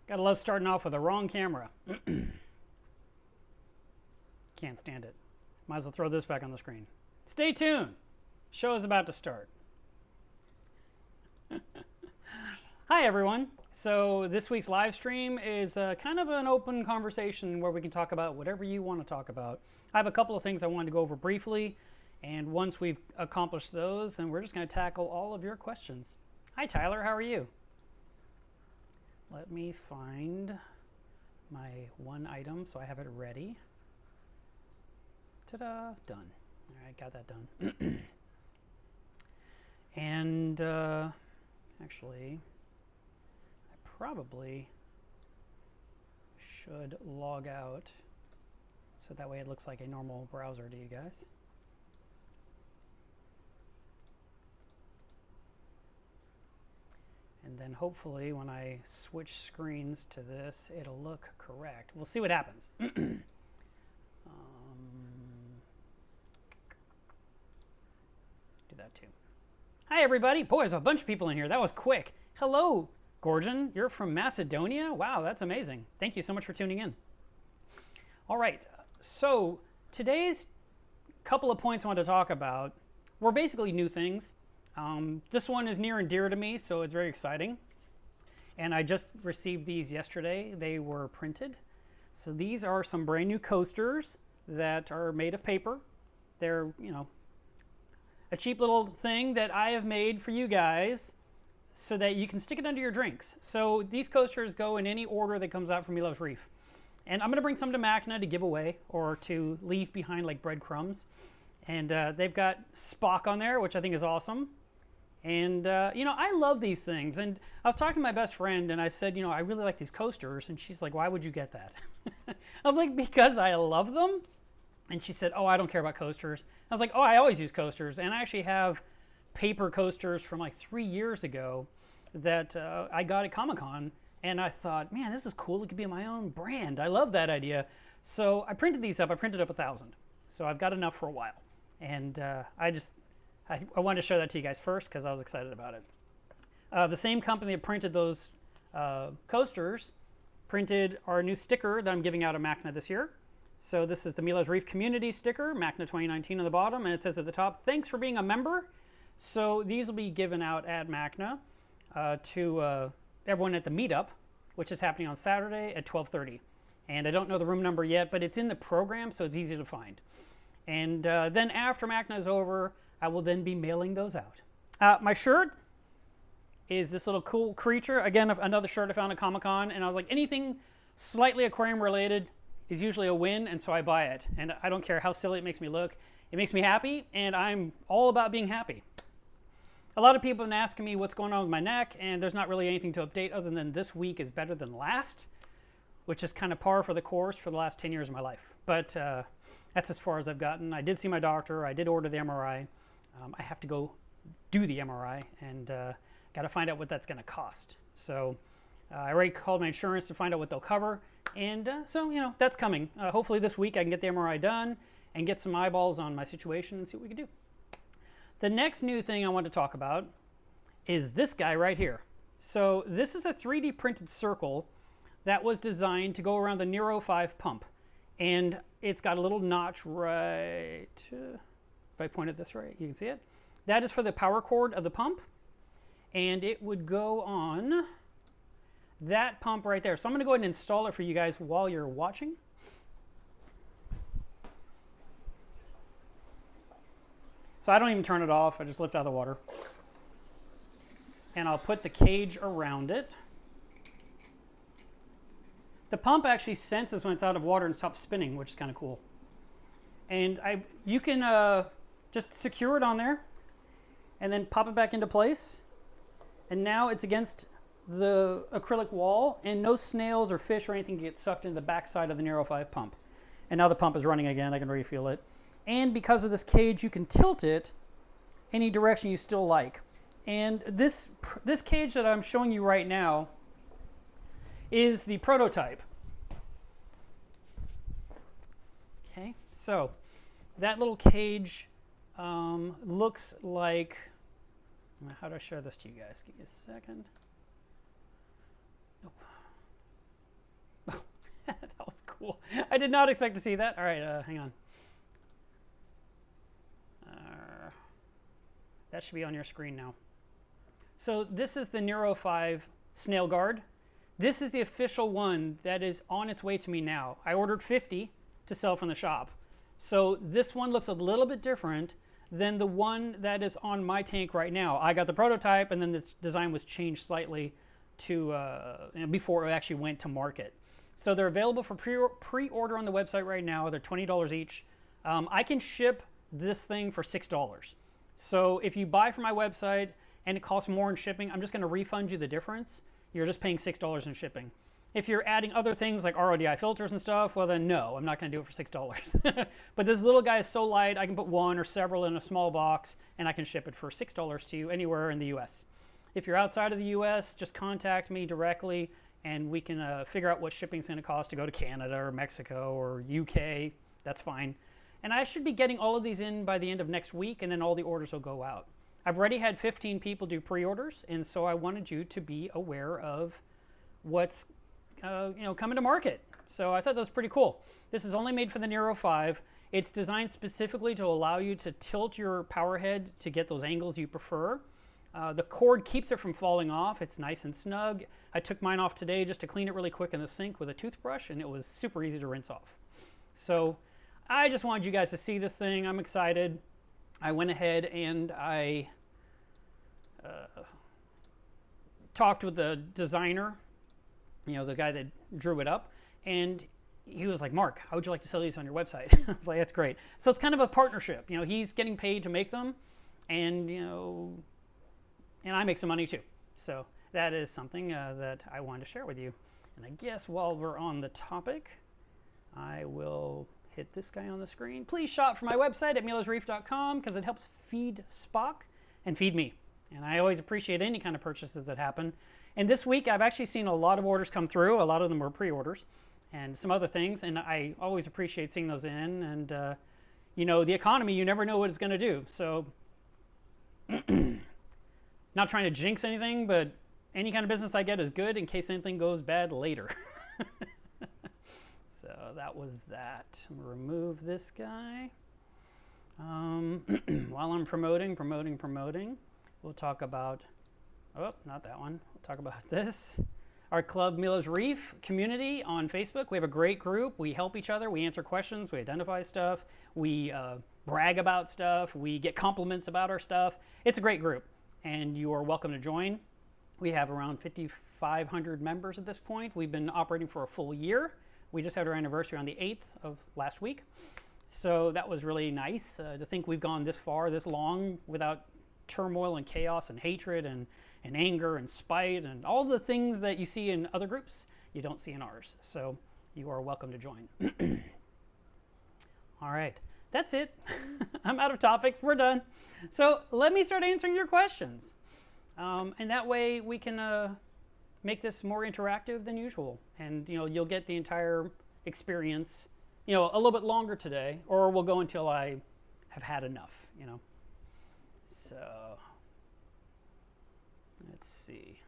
Gotta love starting off with the wrong camera. Can't stand it. Might as well throw this back on the screen. Stay tuned. Show is about to start. Hi everyone. So this week's live stream is kind of an open conversation where we can talk about whatever you want to talk about. I have a couple of things I wanted to go over briefly, and once we've accomplished those, then we're just going to tackle all of your questions. Hi Tyler, how are you? Let me find my one item so I have it ready. Ta-da, done. All right, got that done. And actually, I probably should log out so that way it looks like a normal browser to you guys. And then hopefully when I switch screens to this, it'll look correct. We'll see what happens. Do that too. Hi everybody. Boy, there's a bunch of people in here. That was quick. Hello, Gorgon. You're from Macedonia? Wow, that's amazing. Thank you so much for tuning in. All right. So today's couple of points I want to talk about were basically new things. This one is near and dear to me, so it's very exciting. And I just received these yesterday. They were printed. So these are some brand new coasters that are made of paper. They're, you know, a cheap little thing that I have made for you guys so that you can stick it under your drinks. So these coasters go in any order that comes out from Milos Reef. And I'm going to bring some to Macna to give away or to leave behind like breadcrumbs. And they've got Spock on there, which I think is awesome. And, you know, I love these things. And I was talking to my best friend, and I said, you know, I really like these coasters. And she's like, why would you get that? I was like, because I love them. And she said, oh, I don't care about coasters. I was like, oh, I always use coasters. And I actually have paper coasters from like 3 years ago that I got at Comic-Con. And I thought, man, this is cool. It could be my own brand. I love that idea. So I printed these up. I printed up 1,000. So I've got enough for a while. And I wanted to show that to you guys first because I was excited about it. The same company that printed those coasters printed our new sticker that I'm giving out at Macna this year. So this is the Milos Reef Community sticker, Macna 2019 on the bottom, and it says at the top, thanks for being a member. So these will be given out at Macna to everyone at the meetup, which is happening on Saturday at 12:30. And I don't know the room number yet, but it's in the program, so it's easy to find. And then after Macna is over, I will then be mailing those out. My shirt is this little cool creature. Again, another shirt I found at Comic-Con, and I was like, anything slightly aquarium related is usually a win, and so I buy it. And I don't care how silly it makes me look. It makes me happy, and I'm all about being happy. A lot of people have been asking me what's going on with my neck, and there's not really anything to update other than this week is better than last, which is kind of par for the course for the last 10 years of my life. But that's as far as I've gotten. I did see my doctor. I did order the MRI. I have to go do the MRI, and got to find out what that's going to cost. So I already called my insurance to find out what they'll cover. And so, you know, that's coming. Hopefully this week I can get the MRI done and get some eyeballs on my situation and see what we can do. The next new thing I want to talk about is this guy right here. So this is a 3D printed circle that was designed to go around the Nero 5 pump. And it's got a little notch right, if I point it this way, you can see it. That is for the power cord of the pump. And it would go on that pump right there. So I'm going to go ahead and install it for you guys while you're watching. So I don't even turn it off. I just lift out of the water. And I'll put the cage around it. The pump actually senses when it's out of water and stops spinning, which is kind of cool. And you can just secure it on there and then pop it back into place. And now it's against the acrylic wall, and no snails or fish or anything get sucked into the backside of the Nero 5 pump. And now the pump is running again. I can already feel it. And because of this cage, you can tilt it any direction you still like. And this cage that I'm showing you right now is the prototype. Okay, so that little cage looks like, how do I share this to you guys? Give me a second. Nope. Cool. I did not expect to see that. All right, hang on. That should be on your screen now. So this is the Nero 5 snail guard. This is the official one that is on its way to me now. I ordered 50 to sell from the shop. So this one looks a little bit different than the one that is on my tank right now. I got the prototype, and then the design was changed slightly to before it actually went to market. So they're available for pre-order on the website right now. They're $20 each. I can ship this thing for $6. So if you buy from my website and it costs more in shipping, I'm just going to refund you the difference. You're just paying $6 in shipping. If you're adding other things like RODI filters and stuff, well then no, I'm not going to do it for $6. But this little guy is so light, I can put one or several in a small box, and I can ship it for $6 to you anywhere in the US. If you're outside of the US, just contact me directly, and we can figure out what shipping is going to cost to go to Canada or Mexico or UK. That's fine. And I should be getting all of these in by the end of next week, and then all the orders will go out. I've already had 15 people do pre-orders, and so I wanted you to be aware of what's coming to market. So I thought that was pretty cool. This is only made for the Nero 5. It's designed specifically to allow you to tilt your power head to get those angles you prefer. The cord keeps it from falling off. It's nice and snug. I took mine off today just to clean it really quick in the sink with a toothbrush, and it was super easy to rinse off. So I just wanted you guys to see this thing. I'm excited. I went ahead and I talked with the designer, the guy that drew it up, and he was like, Mark, how would you like to sell these on your website? I was like, that's great. So it's kind of a partnership. He's getting paid to make them, and and I make some money too. So that is something that I wanted to share with you. And I guess while we're on the topic, I will hit this guy on the screen. Please shop for my website at muellersreef.com because it helps feed Spock and feed me. And I always appreciate any kind of purchases that happen. And this week, I've actually seen a lot of orders come through. A lot of them were pre-orders and some other things. And I always appreciate seeing those in. And, the economy, you never know what it's going to do. So not trying to jinx anything, but any kind of business I get is good in case anything goes bad later. So that was that. I'm going to remove this guy. While I'm promoting, we'll talk about, not that one. We'll talk about this. Our Club Mueller's Reef community on Facebook. We have a great group. We help each other. We answer questions. We identify stuff. We brag about stuff. We get compliments about our stuff. It's a great group, and you are welcome to join. We have around 5,500 members at this point. We've been operating for a full year. We just had our anniversary on the 8th of last week. So that was really nice to think we've gone this far, this long, without turmoil and chaos and hatred and anger and spite and all the things that you see in other groups, you don't see in ours. So you are welcome to join. All right, that's it. I'm out of topics. We're done. So let me start answering your questions. And that way we can make this more interactive than usual. And you'll get the entire experience, a little bit longer today, or we'll go until I have had enough, So let's see.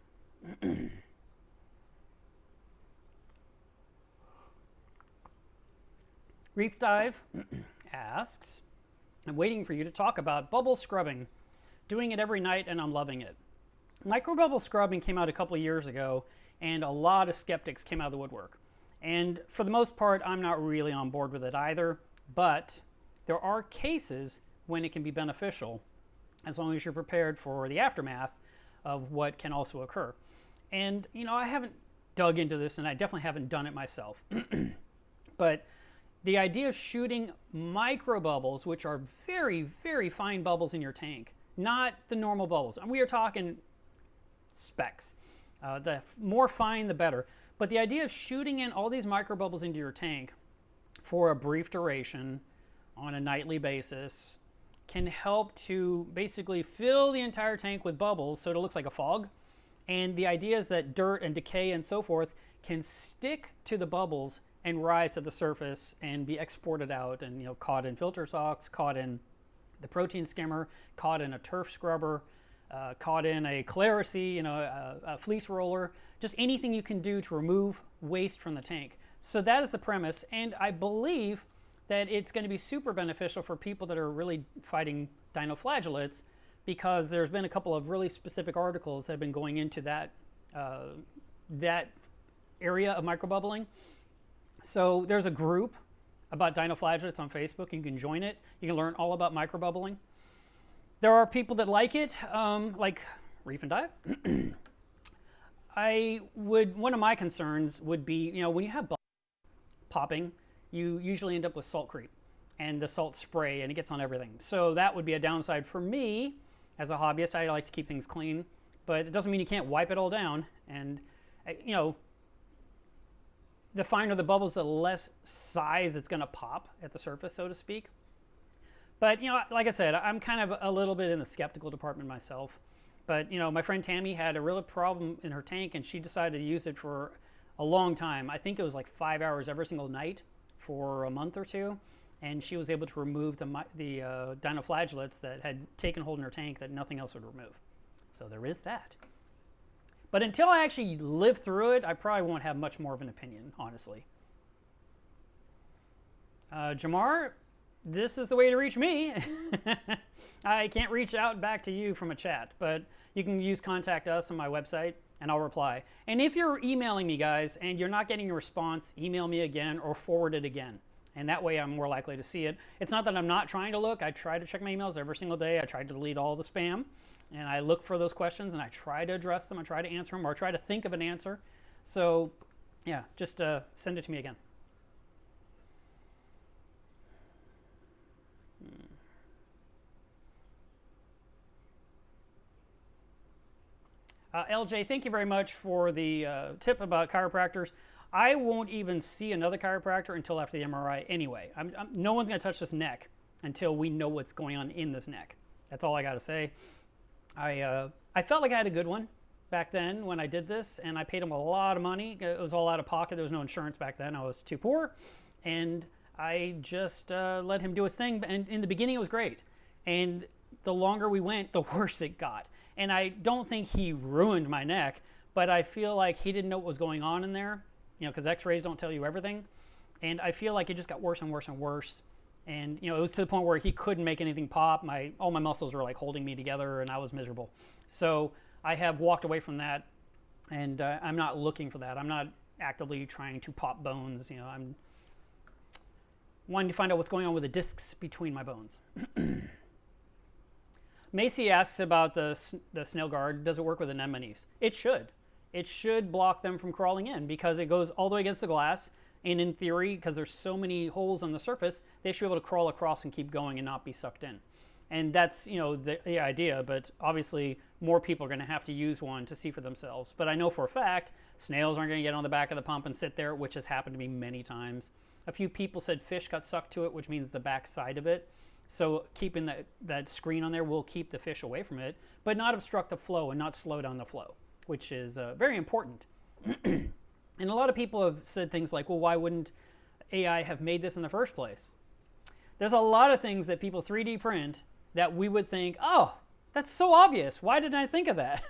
Reef Dive asks, I'm waiting for you to talk about bubble scrubbing. Doing it every night and I'm loving it. Microbubble scrubbing came out a couple of years ago, and a lot of skeptics came out of the woodwork. And for the most part, I'm not really on board with it either, but there are cases when it can be beneficial as long as you're prepared for the aftermath of what can also occur. And, I haven't dug into this, and I definitely haven't done it myself. But the idea of shooting microbubbles, which are very, very fine bubbles in your tank, not the normal bubbles. And we are talking specks. The more fine, the better. But the idea of shooting in all these microbubbles into your tank for a brief duration on a nightly basis can help to basically fill the entire tank with bubbles so it looks like a fog. And the idea is that dirt and decay and so forth can stick to the bubbles and rise to the surface and be exported out and caught in filter socks, caught in the protein skimmer, caught in a turf scrubber, caught in a Clearacy, a fleece roller, just anything you can do to remove waste from the tank. So that is the premise, and I believe that it's going to be super beneficial for people that are really fighting dinoflagellates, because there's been a couple of really specific articles that have been going into that that area of microbubbling. So there's a group about dinoflagellates on Facebook. You can join it. You can learn all about microbubbling. There are people that like it, like Reef and Dive. One of my concerns would be, when you have popping, you usually end up with salt creep and the salt spray, and it gets on everything. So that would be a downside for me as a hobbyist. I like to keep things clean, but it doesn't mean you can't wipe it all down. And the finer the bubbles, the less size it's going to pop at the surface, so to speak. But like I said, I'm kind of a little bit in the skeptical department myself. But my friend Tammy had a real problem in her tank, and she decided to use it for a long time. I think it was like 5 hours every single night for a month or two, and she was able to remove the dinoflagellates that had taken hold in her tank that nothing else would remove. So there is that. But until I actually live through it, I probably won't have much more of an opinion, honestly. Jamar, this is the way to reach me. I can't reach out back to you from a chat, but you can use Contact Us on my website, and I'll reply. And if you're emailing me, guys, and you're not getting a response, email me again or forward it again. And that way I'm more likely to see it. It's not that I'm not trying to look. I try to check my emails every single day. I try to delete all the spam, and I look for those questions, and I try to address them. I try to answer them, or try to think of an answer. So yeah, just send it to me again. LJ, thank you very much for the tip about chiropractors. I won't even see another chiropractor until after the MRI anyway. No one's going to touch this neck until we know what's going on in this neck. That's all I got to say. I felt like I had a good one back then when I did this, and I paid him a lot of money. It was all out of pocket. There was no insurance back then. I was too poor, and I just let him do his thing. And in the beginning, it was great. And the longer we went, the worse it got. And I don't think he ruined my neck, but I feel like he didn't know what was going on in there, because x-rays don't tell you everything. And I feel like it just got worse and worse and worse. And it was to the point where he couldn't make anything pop. All my muscles were like holding me together, and I was miserable. So I have walked away from that, and I'm not looking for that. I'm not actively trying to pop bones. I'm wanting to find out what's going on with the discs between my bones. Macy asks about the snail guard. Does it work with anemones? It should. It should block them from crawling in, because it goes all the way against the glass. And in theory, because there's so many holes on the surface, they should be able to crawl across and keep going and not be sucked in. And that's the idea. But obviously, more people are going to have to use one to see for themselves. But I know for a fact, snails aren't going to get on the back of the pump and sit there, which has happened to me many times. A few people said fish got sucked to it, which means the back side of it. So keeping that screen on there will keep the fish away from it, but not obstruct the flow and not slow down the flow, which is very important. And a lot of people have said things like, well, why wouldn't AI have made this in the first place? There's a lot of things that people 3D print that we would think, oh, that's so obvious. Why didn't I think of that?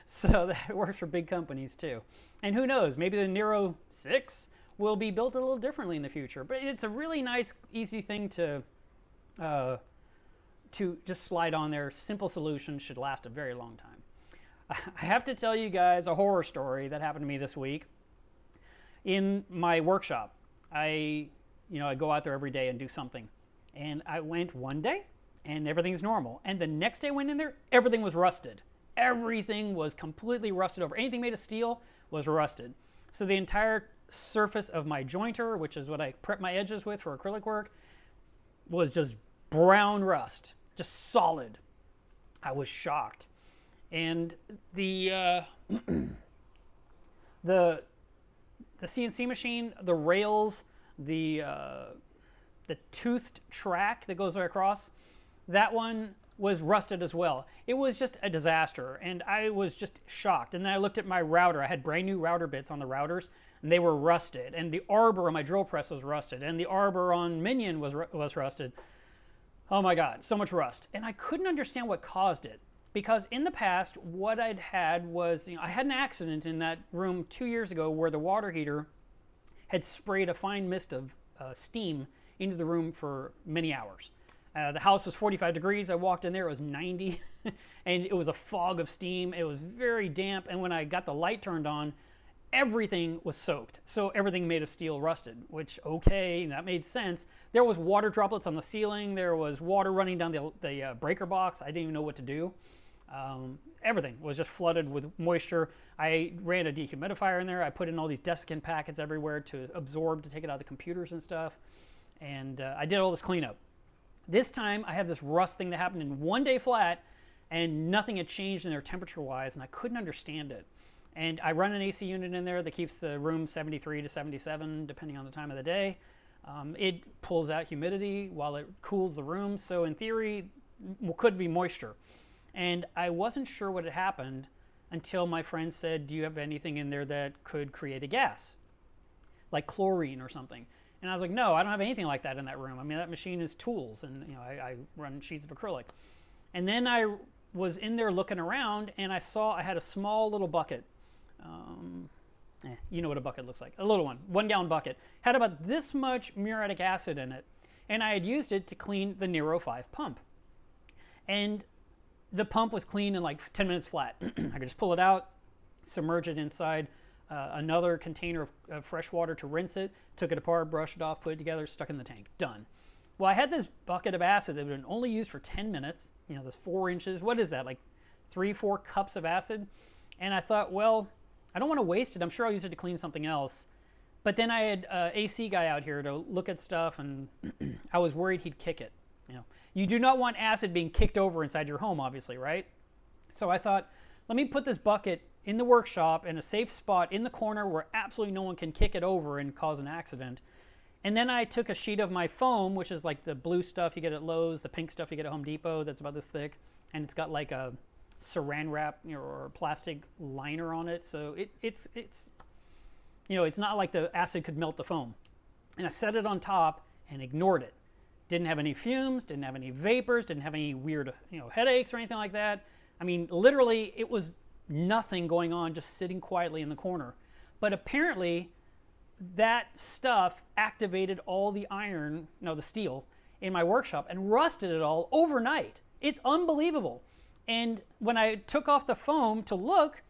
So that works for big companies too. And who knows, maybe the Nero 6 will be built a little differently in the future. But it's a really nice, easy thing to just slide on there. Simple solution, should last a very long time. I have to tell you guys a horror story that happened to me this week. In my workshop, I go out there every day and do something. And I went one day and everything's normal. And the next day I went in there, everything was rusted. Everything was completely rusted over. Anything made of steel was rusted. So the entire surface of my jointer, which is what I prep my edges with for acrylic work, was just brown rust, just solid. I was shocked. And the CNC machine, the rails, the toothed track that goes right across, that one was rusted as well. It was just a disaster, and I was just shocked. And then I looked at my router. I had brand new router bits on the routers, and they were rusted. And the arbor on my drill press was rusted, and the arbor on Minion was rusted. Oh my God, so much rust. And I couldn't understand what caused it. Because in the past, what I'd had was, I had an accident in that room 2 years ago where the water heater had sprayed a fine mist of steam into the room for many hours. The house was 45 degrees. I walked in there, it was 90, and it was a fog of steam. It was very damp, and when I got the light turned on, everything was soaked. So everything made of steel rusted, which, okay, that made sense. There was water droplets on the ceiling. There was water running down the breaker box. I didn't even know what to do. Everything was just flooded with moisture. I ran a dehumidifier in there. I put in all these desiccant packets everywhere to absorb, to take it out of the computers and stuff. And I did all this cleanup. This time I have this rust thing that happened in one day flat, and nothing had changed in there temperature-wise, and I couldn't understand it. And I run an AC unit in there that keeps the room 73 to 77, depending on the time of the day. It pulls out humidity while it cools the room, so in theory, could be moisture. And I wasn't sure what had happened until my friend said, do you have anything in there that could create a gas, like chlorine or something? And I was like, no, I don't have anything like that in that room. I mean, that machine is tools, and I run sheets of acrylic. And then I was in there looking around, and I saw I had a small little bucket. You know what a bucket looks like, a little one, 1 gallon bucket. Had about this much muriatic acid in it, and I had used it to clean the Nero 5 pump. And the pump was clean in like 10 minutes flat. I could just pull it out, submerge it inside another container of fresh water to rinse it, took it apart, brushed it off, put it together, stuck in the tank, done. Well, I had this bucket of acid that had been only used for 10 minutes, this 4 inches, what is that, like 3-4 cups of acid? And I thought, well, I don't want to waste it, I'm sure I'll use it to clean something else. But then I had an AC guy out here to look at stuff, and I was worried he'd kick it. You do not want acid being kicked over inside your home, obviously, right? So I thought, let me put this bucket in the workshop in a safe spot in the corner where absolutely no one can kick it over and cause an accident. And then I took a sheet of my foam, which is like the blue stuff you get at Lowe's, the pink stuff you get at Home Depot that's about this thick, and it's got like a saran wrap or plastic liner on it, so it's not like the acid could melt the foam. And I set it on top and ignored it. Didn't have any fumes, didn't have any vapors, didn't have any weird headaches or anything like that. I mean, literally, it was nothing going on, just sitting quietly in the corner. But apparently, that stuff activated all the iron, the steel, in my workshop and rusted it all overnight. It's unbelievable. And when I took off the foam to look,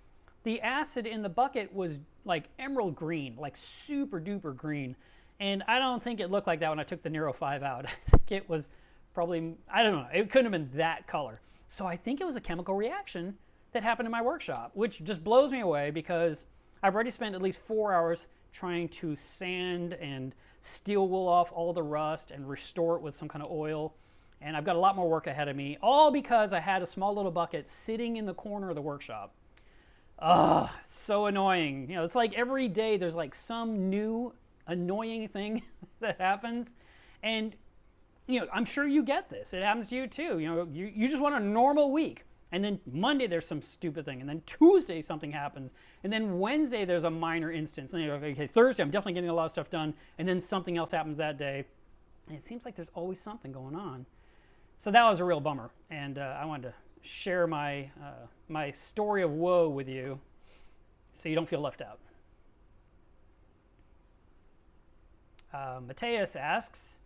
the acid in the bucket was like emerald green, like super duper green. And I don't think it looked like that when I took the Nero 5 out. I think it was probably, I don't know, it couldn't have been that color. So I think it was a chemical reaction that happened in my workshop, which just blows me away because I've already spent at least 4 hours trying to sand and steel wool off all the rust and restore it with some kind of oil. And I've got a lot more work ahead of me, all because I had a small little bucket sitting in the corner of the workshop. Ugh, so annoying. It's like every day there's like some new annoying thing that happens. And, I'm sure you get this. It happens to you too. You just want a normal week. And then Monday there's some stupid thing. And then Tuesday something happens. And then Wednesday there's a minor instance. And then you're like, okay, Thursday I'm definitely getting a lot of stuff done. And then something else happens that day. And it seems like there's always something going on. So that was a real bummer. And I wanted to share my story of woe with you so you don't feel left out. Mateus asks,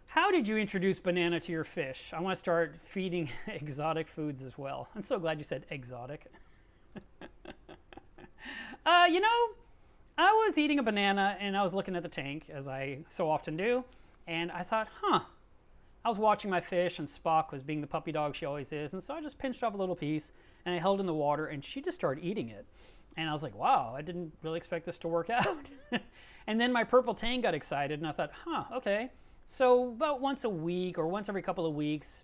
how did you introduce banana to your fish? I want to start feeding exotic foods as well. I'm so glad you said exotic. I was eating a banana and I was looking at the tank, as I so often do, and I thought, I was watching my fish, and Spock was being the puppy dog she always is, and so I just pinched off a little piece and I held it in the water, and she just started eating it. And I was like, wow, I didn't really expect this to work out. And then my purple tang got excited, and I thought, okay. So about once a week or once every couple of weeks,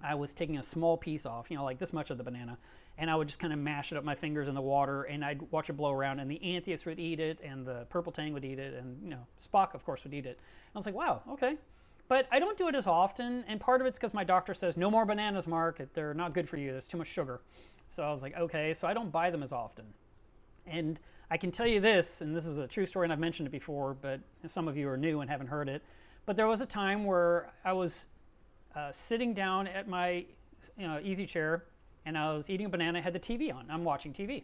I was taking a small piece off, like this much of the banana, and I would just kind of mash it up my fingers in the water, and I'd watch it blow around, and the Anthias would eat it, and the purple tang would eat it, and Spock, of course, would eat it. And I was like, wow, okay. But I don't do it as often, and part of it's because my doctor says, no more bananas, Mark. They're not good for you. There's too much sugar. So I was like, okay, so I don't buy them as often. And I can tell you this, and this is a true story, and I've mentioned it before, but some of you are new and haven't heard it. But there was a time where I was sitting down at my easy chair, and I was eating a banana. I had the TV on. I'm watching TV.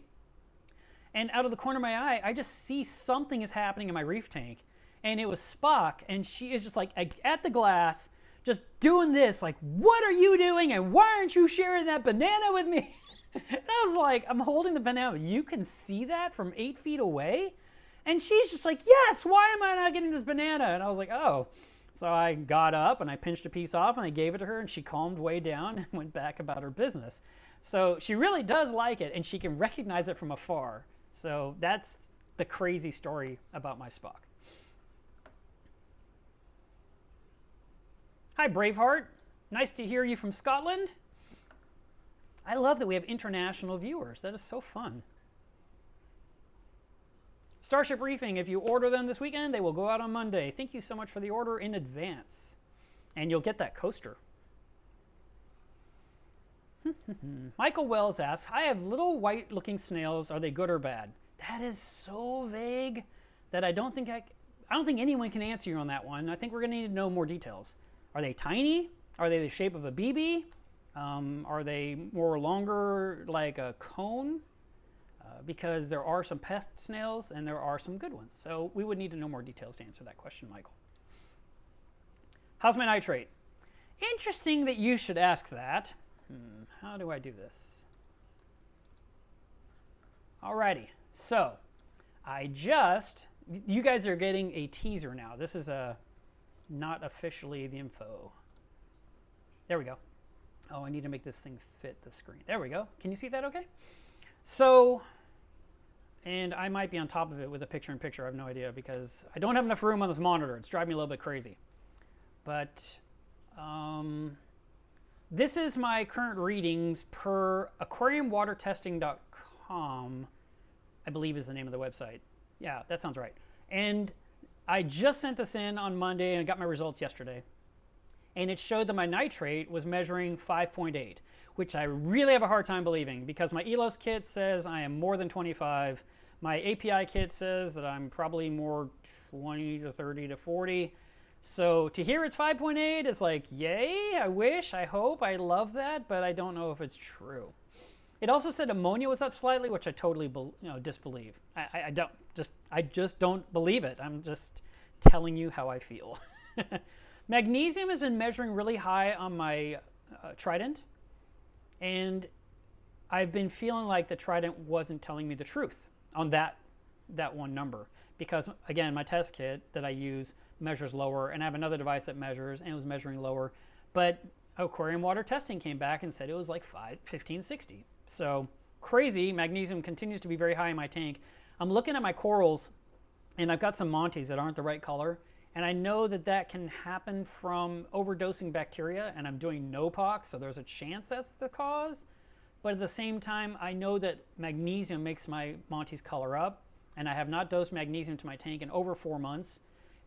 And out of the corner of my eye, I just see something is happening in my reef tank. And it was Spock, and she is just like at the glass, just doing this, like, what are you doing, and why aren't you sharing that banana with me? And I was like, I'm holding the banana. You can see that from 8 feet away? And she's just like, yes, why am I not getting this banana? And I was like, oh. So I got up, and I pinched a piece off, and I gave it to her, and she calmed way down and went back about her business. So she really does like it, and she can recognize it from afar. So that's the crazy story about my Spock. Hi, Braveheart. Nice to hear you from Scotland. I love that we have international viewers. That is so fun. Starship Reefing, if you order them this weekend, they will go out on Monday. Thank you so much for the order in advance. And you'll get that coaster. Michael Wells asks, I have little white-looking snails. Are they good or bad? That is so vague that I don't think anyone can answer you on that one. I think we're going to need to know more details. Are they tiny? Are they the shape of a BB? Are they more longer like a cone? Because there are some pest snails and there are some good ones. So we would need to know more details to answer that question, Michael. How's my nitrate? Interesting that you should ask that. How do I do this? Alrighty, so you guys are getting a teaser now. This is not officially the info. There we go. Oh, I need to make this thing fit the screen. There we go. Can you see that okay? So, and I might be on top of it with a picture-in-picture. I have no idea because I don't have enough room on this monitor. It's driving me a little bit crazy. But this is my current readings per aquariumwatertesting.com, I believe is the name of the website. Yeah, that sounds right. And I just sent this in on Monday and got my results yesterday. And it showed that my nitrate was measuring 5.8, which I really have a hard time believing because my ELOS kit says I am more than 25. My API kit says that I'm probably more 20 to 30 to 40. So to hear it's 5.8 is like, yay, I wish, I hope, I love that, but I don't know if it's true. It also said ammonia was up slightly, which I totally disbelieve. I just don't believe it. I'm just telling you how I feel. Magnesium has been measuring really high on my Trident, and I've been feeling like the Trident wasn't telling me the truth on that one number because, again, my test kit that I use measures lower, and I have another device that measures, and it was measuring lower, but Aquarium Water Testing came back and said it was like 1560. So crazy. Magnesium continues to be very high in my tank. I'm looking at my corals, and I've got some Montes that aren't the right color, and I know that that can happen from overdosing bacteria, and I'm doing NOPOX, so there's a chance that's the cause. But at the same time, I know that magnesium makes my Montes color up, and I have not dosed magnesium to my tank in over 4 months,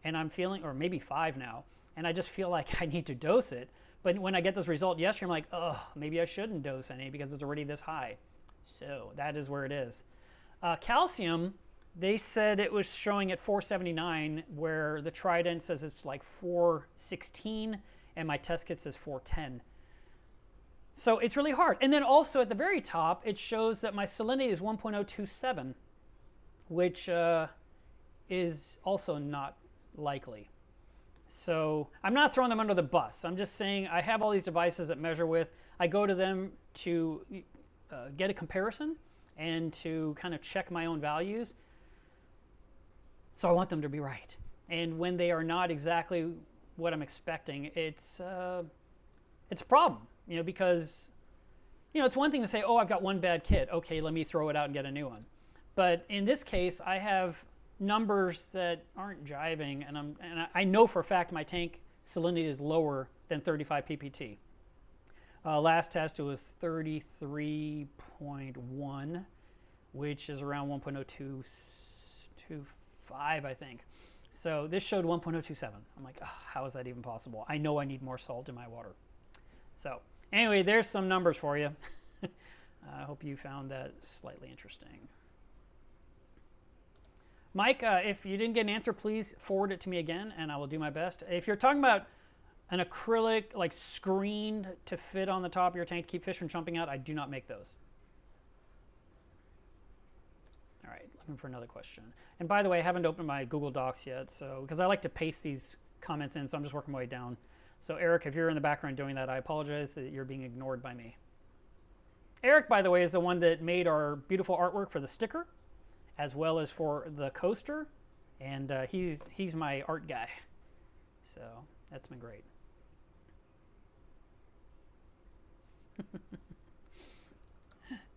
and I'm feeling, or maybe 5 now, and I just feel like I need to dose it. But when I get this result yesterday, I'm like, oh, maybe I shouldn't dose any because it's already this high. So that is where it is. Calcium, they said it was showing at 479, where the Trident says it's like 416, and my test kit says 410. So it's really hard. And then also at the very top, it shows that my salinity is 1.027, which is also not likely. So I'm not throwing them under the bus. I'm just saying I have all these devices that measure with. I go to them to get a comparison and to kind of check my own values. So I want them to be right. And when they are not exactly what I'm expecting, it's a problem. Because it's one thing to say, oh, I've got one bad kit. Okay, let me throw it out and get a new one. But in this case, I have numbers that aren't jiving, and I know for a fact my tank salinity is lower than 35 ppt. Last test it was 33.1, which is around 1.025, I think. So this showed 1.027. I'm like, oh, how is that even possible? I know I need more salt in my water. So anyway, there's some numbers for you. I hope you found that slightly interesting. Mike, if you didn't get an answer, please forward it to me again, and I will do my best. If you're talking about an acrylic, like screened to fit on the top of your tank to keep fish from jumping out, I do not make those. All right. looking for another question. And by the way, I haven't opened my Google Docs yet, so because I like to paste these comments in, so I'm just working my way down. So Eric, if you're in the background doing that, I apologize that you're being ignored by me. Eric, by the way, is the one that made our beautiful artwork for the sticker, as well as for the coaster, and he's my art guy. So that's been great.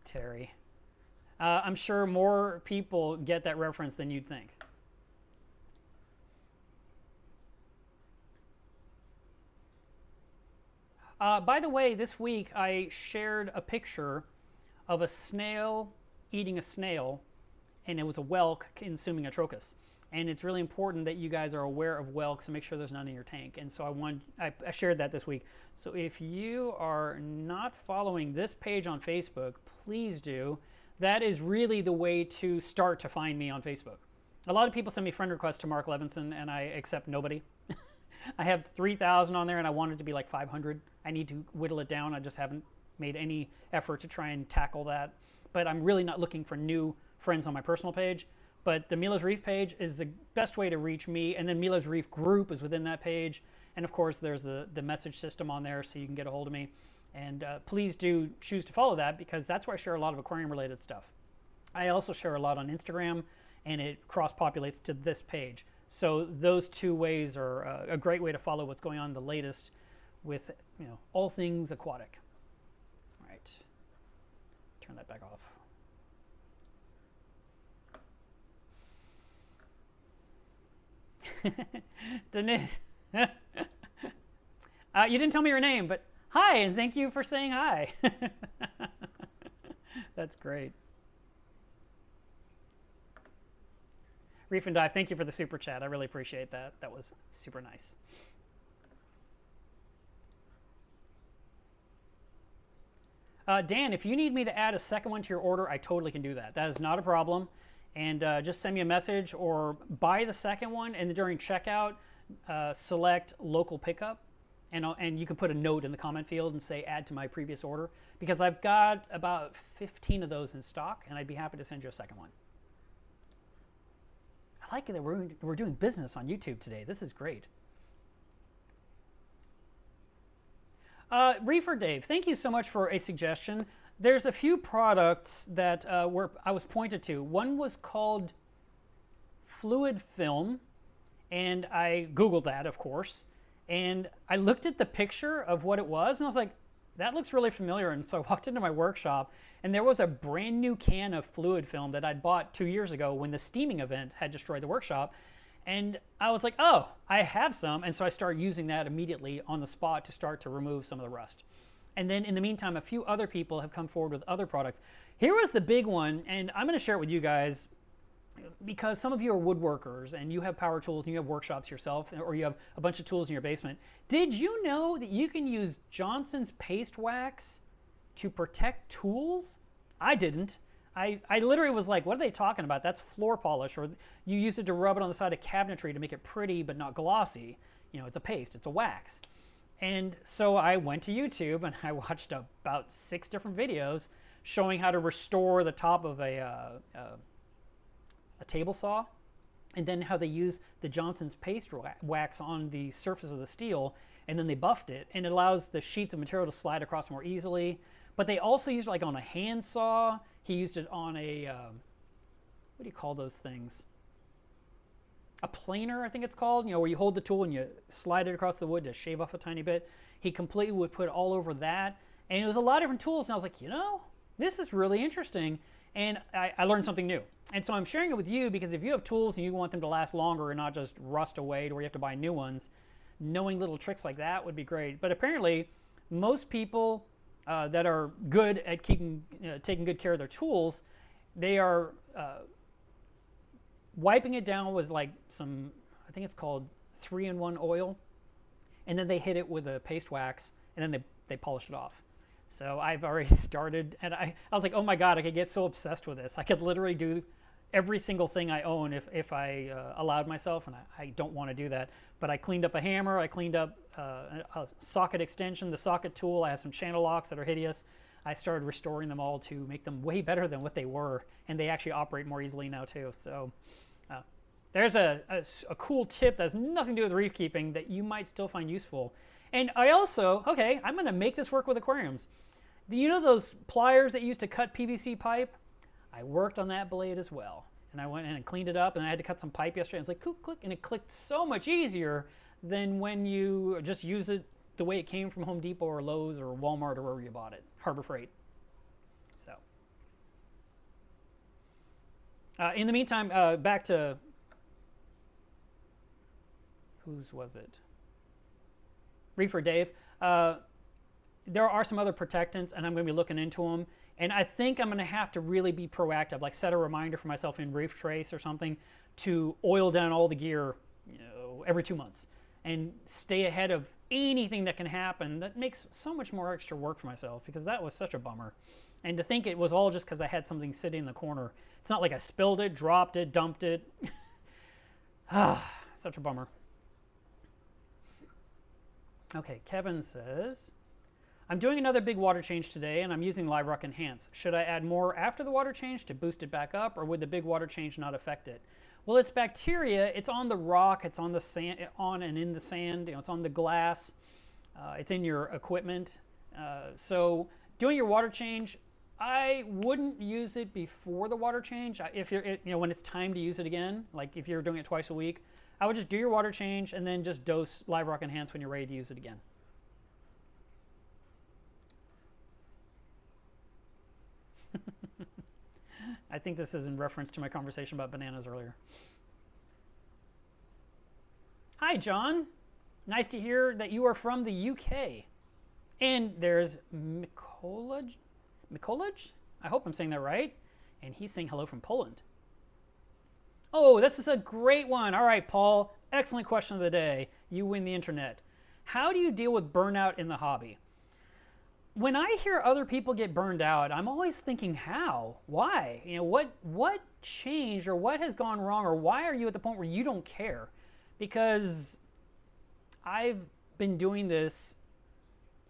Terry. I'm sure more people get that reference than you'd think. By the way, this week I shared a picture of a snail eating a snail, and it was a whelk consuming a trochus. And it's really important that you guys are aware of whelks and make sure there's none in your tank. And so I shared that this week. So if you are not following this page on Facebook, please do. That is really the way to start to find me on Facebook. A lot of people send me friend requests to Mark Levinson, and I accept nobody. I have 3,000 on there, and I want it to be like 500. I need to whittle it down. I just haven't made any effort to try and tackle that. But I'm really not looking for new friends on my personal page. But the Milo's Reef page is the best way to reach me. And then Milo's Reef group is within that page. And of course, there's the message system on there so you can get a hold of me. And please do choose to follow that because that's where I share a lot of aquarium-related stuff. I also share a lot on Instagram, and it cross-populates to this page. So those two ways are a great way to follow what's going on the latest with all things aquatic. All right, turn that back off. Denise, you didn't tell me your name, but hi, and thank you for saying hi. That's great. Reef and Dive, thank you for the super chat. I really appreciate that. That was super nice. Dan, if you need me to add a second one to your order, I totally can do that. That is not a problem. And just send me a message or buy the second one, and during checkout, select local pickup. And you can put a note in the comment field and say add to my previous order, because I've got about 15 of those in stock, and I'd be happy to send you a second one. I like that we're doing business on YouTube today. This is great. Reefer Dave, thank you so much for a suggestion. There's a few products that I was pointed to. One was called Fluid Film, and I Googled that, of course. And I looked at the picture of what it was, and I was like, that looks really familiar. And so I walked into my workshop, and there was a brand new can of fluid film that I'd bought 2 years ago when the steaming event had destroyed the workshop. And I was like, oh, I have some. And so I started using that immediately on the spot to start to remove some of the rust. And then in the meantime, a few other people have come forward with other products. Here was the big one, and I'm going to share it with you guys because some of you are woodworkers and you have power tools and you have workshops yourself, or you have a bunch of tools in your basement. Did you know that you can use Johnson's paste wax to protect tools? I didn't. I literally was like, what are they talking about? That's floor polish, or you use it to rub it on the side of cabinetry to make it pretty but not glossy. It's a paste, it's a wax. And so I went to YouTube and I watched about 6 different videos showing how to restore the top of a table saw, and then how they use the Johnson's paste wax on the surface of the steel, and then they buffed it, and it allows the sheets of material to slide across more easily. But they also used it like on a hand saw. He used it on a, what do you call those things? A planer, I think it's called, where you hold the tool and you slide it across the wood to shave off a tiny bit. He completely would put it all over that. And it was a lot of different tools, and I was like, this is really interesting. And I learned something new. And so I'm sharing it with you because if you have tools and you want them to last longer and not just rust away to where you have to buy new ones, knowing little tricks like that would be great. But apparently, most people that are good at taking good care of their tools, they are wiping it down with like some, I think it's called 3-in-1 oil, and then they hit it with a paste wax, and then they polish it off. So I've already started, and I was like, oh my God, I could get so obsessed with this. I could literally do every single thing I own if I allowed myself, and I don't want to do that. But I cleaned up a hammer, I cleaned up a socket extension, the socket tool, I have some channel locks that are hideous. I started restoring them all to make them way better than what they were, and they actually operate more easily now too. So there's a cool tip that has nothing to do with reef keeping that you might still find useful. And I also, okay, I'm going to make this work with aquariums. You know those pliers that you used to cut PVC pipe? I worked on that blade as well. And I went in and cleaned it up, and I had to cut some pipe yesterday. And it's like, click, click, and it clicked so much easier than when you just use it the way it came from Home Depot or Lowe's or Walmart or wherever you bought it, Harbor Freight. So, in the meantime, back to, whose was it? Reefer Dave. There are some other protectants, and I'm going to be looking into them. And I think I'm going to have to really be proactive, like set a reminder for myself in Reef Trace or something to oil down all the gear, every 2 months, and stay ahead of anything that can happen. That makes so much more extra work for myself, because that was such a bummer. And to think it was all just because I had something sitting in the corner. It's not like I spilled it, dropped it, dumped it. Such a bummer. Okay, Kevin says, I'm doing another big water change today, and I'm using Live Rock Enhance. Should I add more after the water change to boost it back up, or would the big water change not affect it? Well, it's bacteria. It's on the rock. It's on the sand, on and in the sand. It's on the glass. It's in your equipment. So doing your water change, I wouldn't use it before the water change. If you're, when it's time to use it again, like if you're doing it twice a week, I would just do your water change and then just dose Live Rock Enhance when you're ready to use it again. I think this is in reference to my conversation about bananas earlier. Hi, John. Nice to hear that you are from the UK. And there's Mikolaj? I hope I'm saying that right. And he's saying hello from Poland. Oh, this is a great one. All right, Paul. Excellent question of the day. You win the internet. How do you deal with burnout in the hobby? When I hear other people get burned out, I'm always thinking, how? Why? What changed, or what has gone wrong, or why are you at the point where you don't care? Because I've been doing this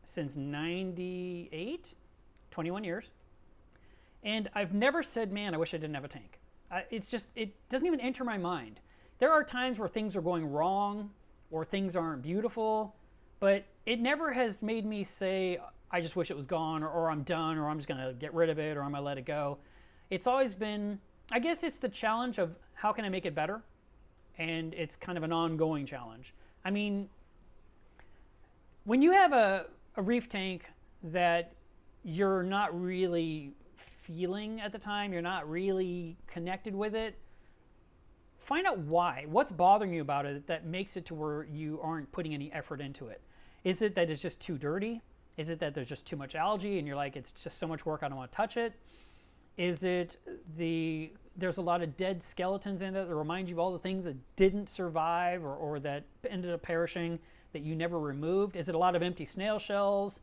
since 98, 21 years, and I've never said, man, I wish I didn't have a tank. It doesn't even enter my mind. There are times where things are going wrong, or things aren't beautiful, but it never has made me say, I just wish it was gone, or I'm done, or I'm just going to get rid of it, or I'm going to let it go. It's always been, I guess it's the challenge of how can I make it better? And it's kind of an ongoing challenge. I mean, when you have a reef tank that you're not really feeling at the time, you're not really connected with it, find out why. What's bothering you about it that makes it to where you aren't putting any effort into it? Is it that it's just too dirty? Is it that there's just too much algae and you're like, it's just so much work, I don't want to touch it? Is it there's a lot of dead skeletons in it that remind you of all the things that didn't survive, or that ended up perishing that you never removed? Is it a lot of empty snail shells?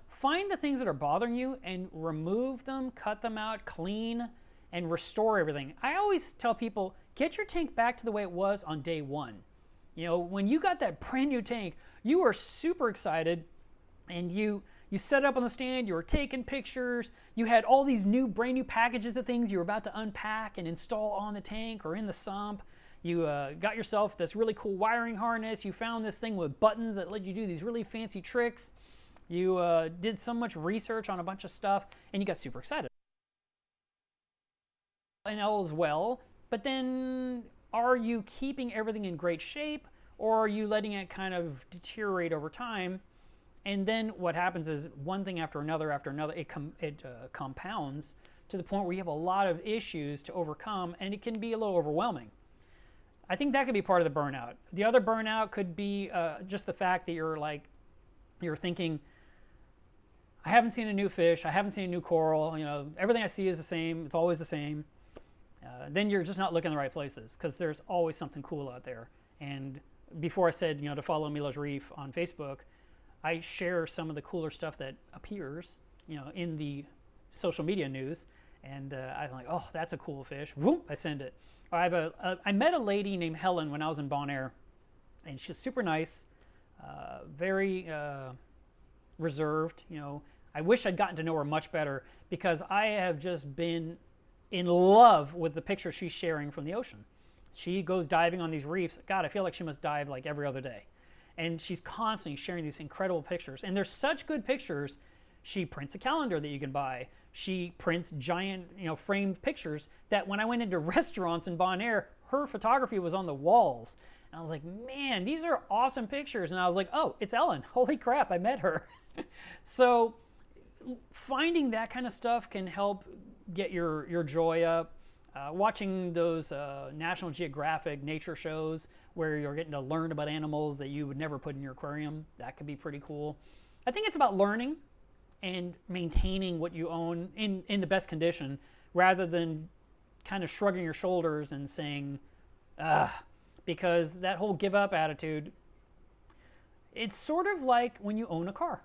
Find the things that are bothering you and remove them, cut them out, clean, and restore everything. I always tell people, get your tank back to the way it was on day one. When you got that brand new tank, you were super excited. And you set it up on the stand, you were taking pictures, you had all these brand new packages of things you were about to unpack and install on the tank or in the sump. You got yourself this really cool wiring harness. You found this thing with buttons that let you do these really fancy tricks. You did so much research on a bunch of stuff, and you got super excited. And all is well, but then are you keeping everything in great shape, or are you letting it kind of deteriorate over time? And then what happens is one thing after another, it compounds to the point where you have a lot of issues to overcome, and it can be a little overwhelming. I think that could be part of the burnout. The other burnout could be just the fact that you're thinking, I haven't seen a new fish, I haven't seen a new coral, everything I see is the same, it's always the same. Then you're just not looking in the right places, because there's always something cool out there. And before I said, to follow Milo's Reef on Facebook, I share some of the cooler stuff that appears, in the social media news, and I'm like, oh, that's a cool fish. Whoop, I send it. I met a lady named Helen when I was in Bonaire, and she's super nice, very reserved. I wish I'd gotten to know her much better because I have just been in love with the pictures she's sharing from the ocean. She goes diving on these reefs. God, I feel like she must dive like every other day. And she's constantly sharing these incredible pictures. And they're such good pictures. She prints a calendar that you can buy. She prints giant, framed pictures that when I went into restaurants in Bonaire, her photography was on the walls. And I was like, man, these are awesome pictures. And I was like, oh, it's Ellen. Holy crap, I met her. So finding that kind of stuff can help get your joy up. Watching those National Geographic nature shows where you're getting to learn about animals that you would never put in your aquarium, that could be pretty cool. I think it's about learning and maintaining what you own in the best condition rather than kind of shrugging your shoulders and saying, because that whole give up attitude, it's sort of like when you own a car.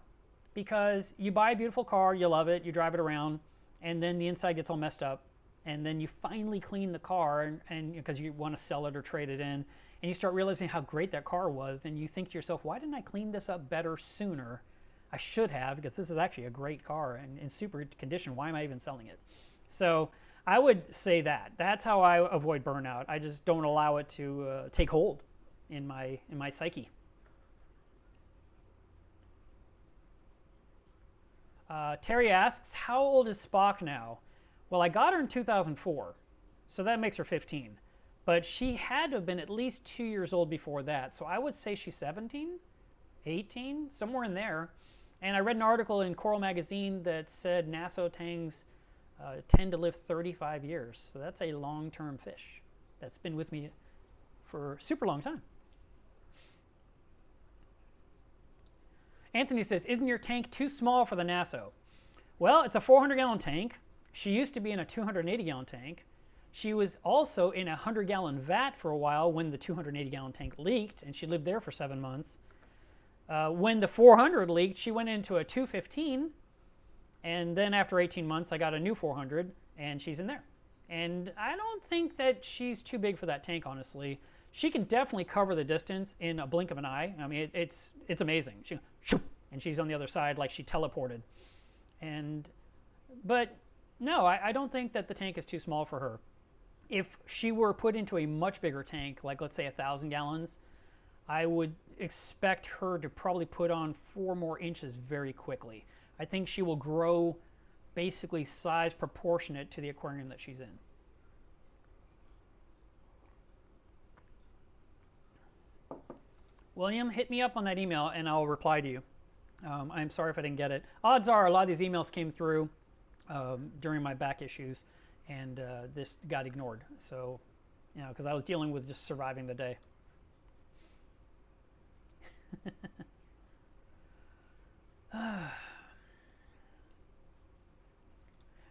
Because you buy a beautiful car, you love it, you drive it around, and then the inside gets all messed up. And then you finally clean the car and because you want to sell it or trade it in, and you start realizing how great that car was, and you think to yourself, why didn't I clean this up better sooner? I should have, because this is actually a great car and in super condition. Why am I even selling it? So I would say that's how I avoid burnout. I just don't allow it to take hold in my psyche. Terry asks, how old is Spock now? Well, I got her in 2004, so that makes her 15. But she had to have been at least 2 years old before that, so I would say she's 17, 18, somewhere in there. And I read an article in Coral Magazine that said Nassau tangs tend to live 35 years, so that's a long-term fish that's been with me for a super long time. Anthony says, isn't your tank too small for the Nassau? Well, it's a 400-gallon tank. She used to be in a 280-gallon tank. She was also in a 100-gallon vat for a while when the 280-gallon tank leaked, and she lived there for 7 months. When the 400 leaked, she went into a 215, and then after 18 months, I got a new 400, and she's in there. And I don't think that she's too big for that tank, honestly. She can definitely cover the distance in a blink of an eye. I mean, it's amazing. And she's on the other side like she teleported. But no, I don't think that the tank is too small for her. If she were put into a much bigger tank, like let's say 1,000 gallons, I would expect her to probably put on 4 more inches very quickly. I think she will grow basically size proportionate to the aquarium that she's in. William, hit me up on that email and I'll reply to you. I'm sorry if I didn't get it. Odds are a lot of these emails came through during my back issues, and this got ignored. So, because I was dealing with just surviving the day.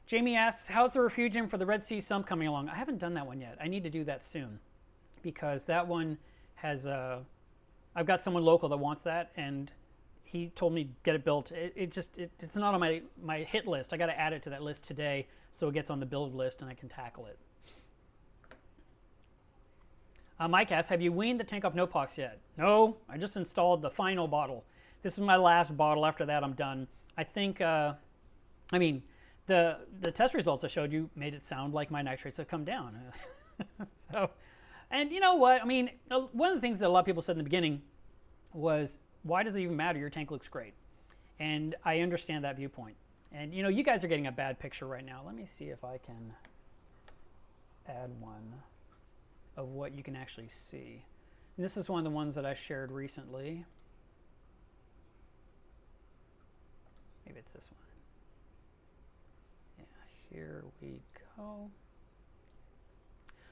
Jamie asks, how's the refugium for the Red Sea sump coming along? I haven't done that one yet. I need to do that soon because that one has I've got someone local that wants that, and he told me get it built. It's not on my hit list. I got to add it to that list today so it gets on the build list and I can tackle it. Mike asks, have you weaned the tank off Nopox yet? No, I just installed the final bottle. This is my last bottle. After that, I'm done. I think, the test results I showed you made it sound like my nitrates have come down. So, and you know what? I mean, one of the things that a lot of people said in the beginning was, why does it even matter? Your tank looks great. And I understand that viewpoint. And you guys are getting a bad picture right now. Let me see if I can add one of what you can actually see. And this is one of the ones that I shared recently. Maybe it's this one. Yeah, here we go.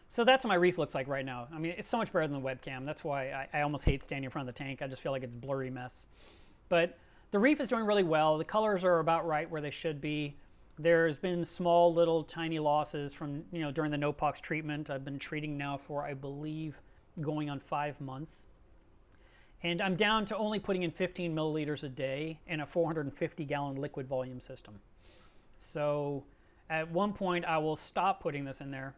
So that's what my reef looks like right now. I mean, it's so much better than the webcam. That's why I almost hate standing in front of the tank. I just feel like it's a blurry mess. But the reef is doing really well. The colors are about right where they should be. There's been small, little, tiny losses from, during the Nopox treatment. I've been treating now for, I believe, going on 5 months. And I'm down to only putting in 15 milliliters a day in a 450-gallon liquid volume system. So at one point, I will stop putting this in there.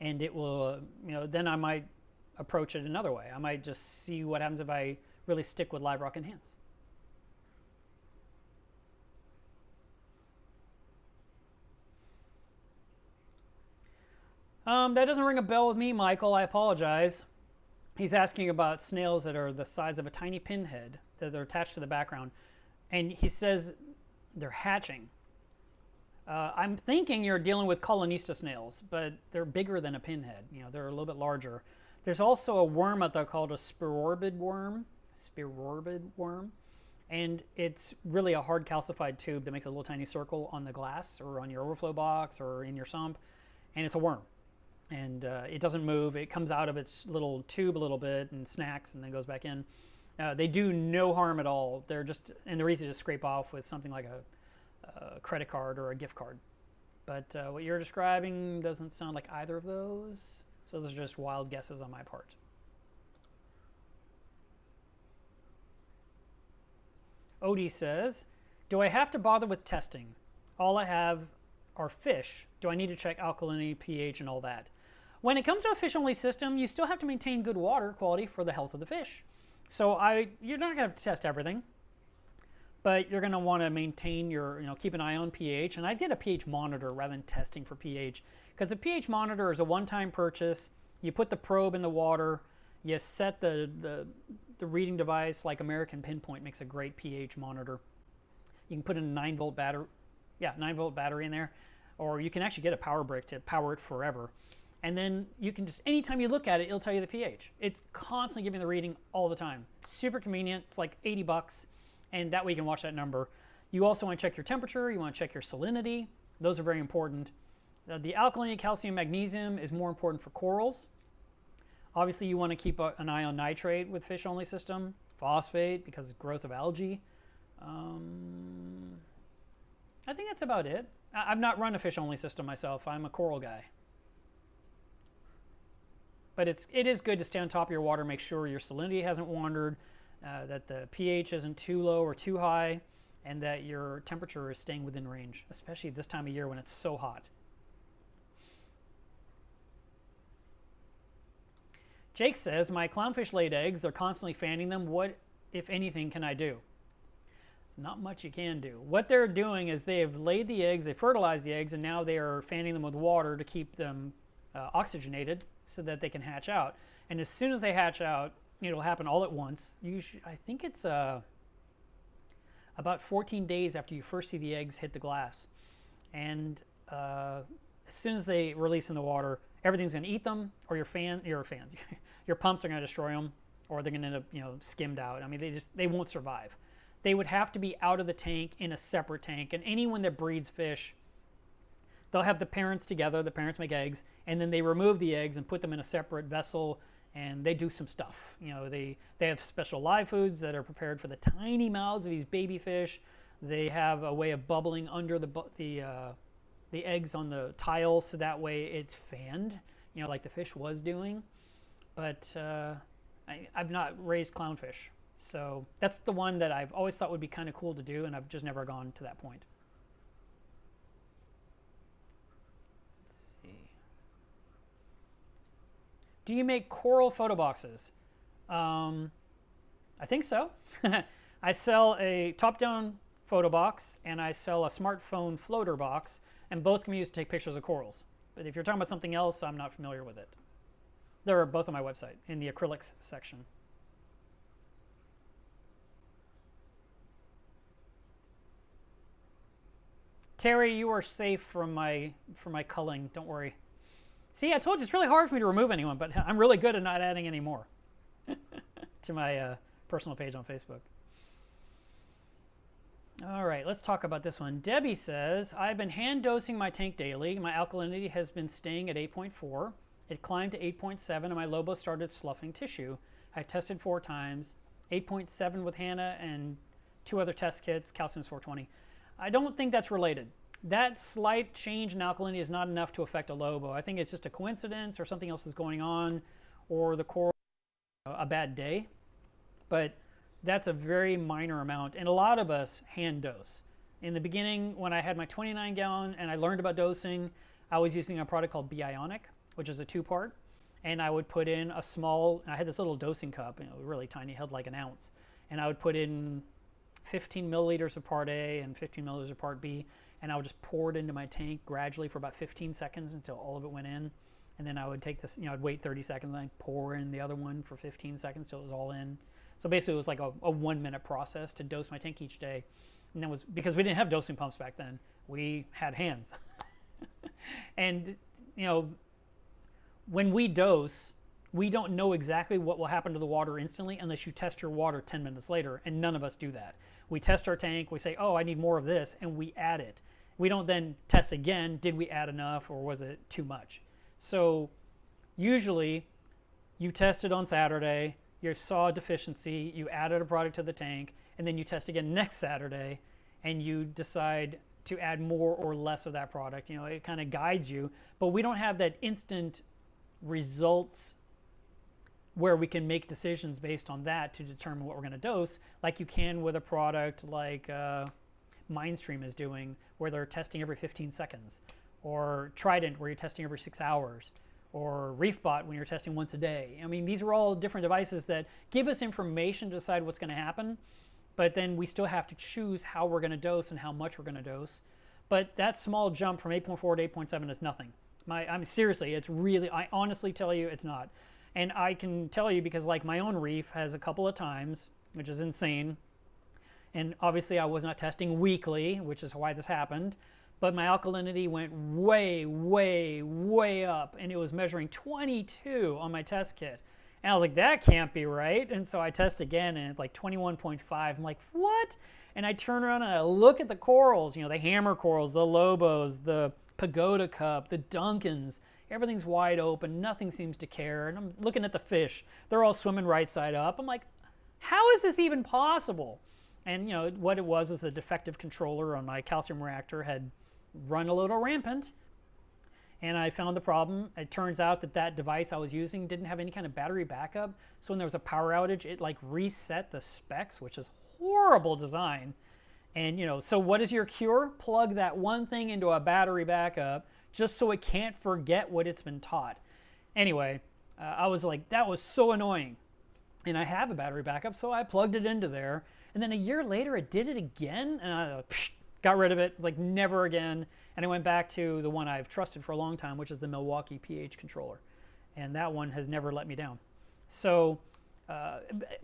And it will, then I might approach it another way. I might just see what happens if I really stick with Live Rock Enhance. That doesn't ring a bell with me, Michael. I apologize. He's asking about snails that are the size of a tiny pinhead that are attached to the background. And he says they're hatching. I'm thinking you're dealing with Colinista snails, but they're bigger than a pinhead. You know, they're a little bit larger. There's also a worm out there called a spirorbid worm. And it's really a hard calcified tube that makes a little tiny circle on the glass or on your overflow box or in your sump. And it's a worm. And it doesn't move. It comes out of its little tube a little bit and snacks and then goes back in. They do no harm at all. And they're easy to scrape off with something like a credit card or a gift card. But what you're describing doesn't sound like either of those. So those are just wild guesses on my part. Odie says, do I have to bother with testing? All I have are fish. Do I need to check alkalinity, pH, and all that? When it comes to a fish-only system, you still have to maintain good water quality for the health of the fish. So you're not going to have to test everything, but you're going to want to maintain keep an eye on pH. And I'd get a pH monitor rather than testing for pH, because a pH monitor is a one-time purchase. You put the probe in the water, you set the reading device, like American Pinpoint makes a great pH monitor. You can put in a 9-volt battery, 9-volt battery in there, or you can actually get a power brick to power it forever. And then you can just, anytime you look at it, it'll tell you the pH. It's constantly giving the reading all the time. Super convenient. It's like $80, and that way you can watch that number. You also want to check your temperature. You want to check your salinity. Those are very important. The alkalinity, calcium, magnesium is more important for corals. Obviously, you want to keep an eye on nitrate with fish-only system, phosphate because of growth of algae. I think that's about it. I've not run a fish-only system myself. I'm a coral guy. But it is good to stay on top of your water, make sure your salinity hasn't wandered, that the pH isn't too low or too high, and that your temperature is staying within range, especially this time of year when it's so hot. Jake says, my clownfish laid eggs. They're constantly fanning them. What, if anything, can I do? There's not much you can do. What they're doing is they have laid the eggs, they fertilized the eggs, and now they are fanning them with water to keep them oxygenated so that they can hatch out. And as soon as they hatch out, it'll happen all at once. I think it's about 14 days after you first see the eggs hit the glass. And as soon as they release in the water, everything's going to eat them, or your pumps are going to destroy them, or they're going to end up skimmed out. I mean, they won't survive. They would have to be out of the tank in a separate tank. And anyone that breeds fish, they'll have the parents together, the parents make eggs, and then they remove the eggs and put them in a separate vessel, and they do some stuff. They have special live foods that are prepared for the tiny mouths of these baby fish. They have a way of bubbling under the eggs on the tile, so that way it's fanned, like the fish was doing. But I've not raised clownfish, so that's the one that I've always thought would be kind of cool to do, and I've just never gone to that point. Do you make coral photo boxes? I think so. I sell a top-down photo box and I sell a smartphone floater box, and both can be used to take pictures of corals. But if you're talking about something else, I'm not familiar with it. They're both on my website in the acrylics section. Terry, you are safe from my culling. Don't worry. See, I told you it's really hard for me to remove anyone, but I'm really good at not adding any more to my personal page on Facebook. All right, let's talk about this one. Debbie says, I've been hand dosing my tank daily. My alkalinity has been staying at 8.4. It climbed to 8.7, and my Lobo started sloughing tissue. I tested 4 times, 8.7 with Hannah and 2 other test kits, calcium is 420. I don't think that's related. That slight change in alkalinity is not enough to affect a Lobo. I think it's just a coincidence, or something else is going on, or the coral a bad day. But that's a very minor amount, and a lot of us hand dose. In the beginning, when I had my 29-gallon and I learned about dosing, I was using a product called Bionic, which is a 2-part, and I would put in a small, I had this little dosing cup, really tiny, held like an ounce, and I would put in 15 milliliters of part A and 15 milliliters of part B, and I would just pour it into my tank gradually for about 15 seconds until all of it went in, and then I would take this, I'd wait 30 seconds, and I'd pour in the other one for 15 seconds till it was all in. So basically, it was like a 1 minute process to dose my tank each day. And that was because we didn't have dosing pumps back then. We had hands. And, when we dose, we don't know exactly what will happen to the water instantly unless you test your water 10 minutes later, and none of us do that. We test our tank, we say, oh, I need more of this, and we add it. We don't then test again, did we add enough or was it too much? So usually you tested on Saturday, you saw a deficiency, you added a product to the tank, and then you test again next Saturday, and you decide to add more or less of that product. It kind of guides you, but we don't have that instant results where we can make decisions based on that to determine what we're going to dose, like you can with a product like Mindstream is doing, where they're testing every 15 seconds, or Trident, where you're testing every 6 hours, or ReefBot, when you're testing once a day. I mean, these are all different devices that give us information to decide what's going to happen, but then we still have to choose how we're going to dose and how much we're going to dose. But that small jump from 8.4 to 8.7 is nothing. Seriously, it's really, I honestly tell you, it's not. And I can tell you because like my own reef has a couple of times, which is insane. And obviously I was not testing weekly, which is why this happened. But my alkalinity went way, way, way up. And it was measuring 22 on my test kit. And I was like, that can't be right. And so I test again and it's like 21.5. I'm like, what? And I turn around and I look at the corals, the hammer corals, the Lobos, the Pagoda Cup, the Duncans. Everything's wide open, nothing seems to care, and I'm looking at the fish. They're all swimming right side up. I'm like, how is this even possible? And what it was a defective controller on my calcium reactor had run a little rampant, and I found the problem. It turns out that device I was using didn't have any kind of battery backup, so when there was a power outage, it like reset the specs, which is horrible design. And so what is your cure? Plug that one thing into a battery backup, just so it can't forget what it's been taught. Anyway, I was like, that was so annoying. And I have a battery backup, so I plugged it into there. And then a year later, it did it again, and I got rid of it. It's like, never again. And I went back to the one I've trusted for a long time, which is the Milwaukee pH controller. And that one has never let me down. So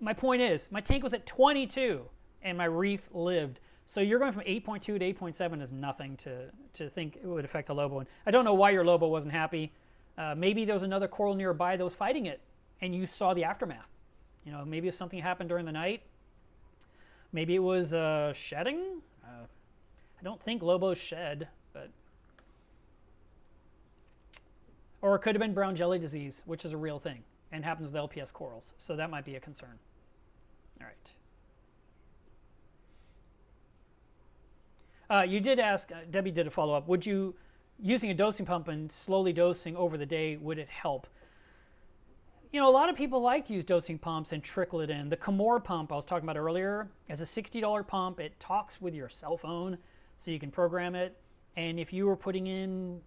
my point is, my tank was at 22, and my reef lived. So you're going from 8.2 to 8.7 is nothing to think it would affect the Lobo. And I don't know why your Lobo wasn't happy. Maybe there was another coral nearby that was fighting it, and you saw the aftermath. Maybe if something happened during the night. Maybe it was shedding. I don't think Lobos shed, but... Or it could have been brown jelly disease, which is a real thing, and happens with LPS corals. So that might be a concern. All right. You did ask, Debbie did a follow-up, would you, using a dosing pump and slowly dosing over the day, would it help? A lot of people like to use dosing pumps and trickle it in. The Chemour pump I was talking about earlier is a $60 pump. It talks with your cell phone, so you can program it. And if you were putting in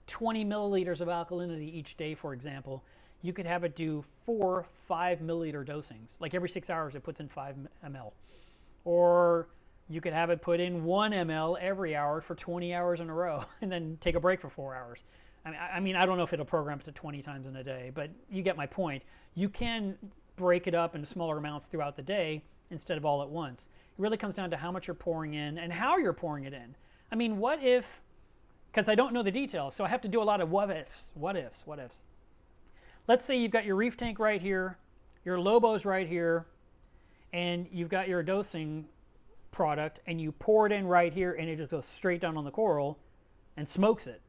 20 milliliters of alkalinity each day, for example, you could have it do 4 5 milliliter dosings. Like every 6 hours, it puts in 5 ml. Or you could have it put in 1 ml every hour for 20 hours in a row and then take a break for 4 hours. I mean, I don't know if it'll program it to 20 times in a day, but you get my point. You can break it up into smaller amounts throughout the day instead of all at once. It really comes down to how much you're pouring in and how you're pouring it in. I mean, what if, because I don't know the details, so I have to do a lot of what ifs. Let's say you've got your reef tank right here, your Lobos right here, and you've got your dosing product, and you pour it in right here, and it just goes straight down on the coral and smokes it.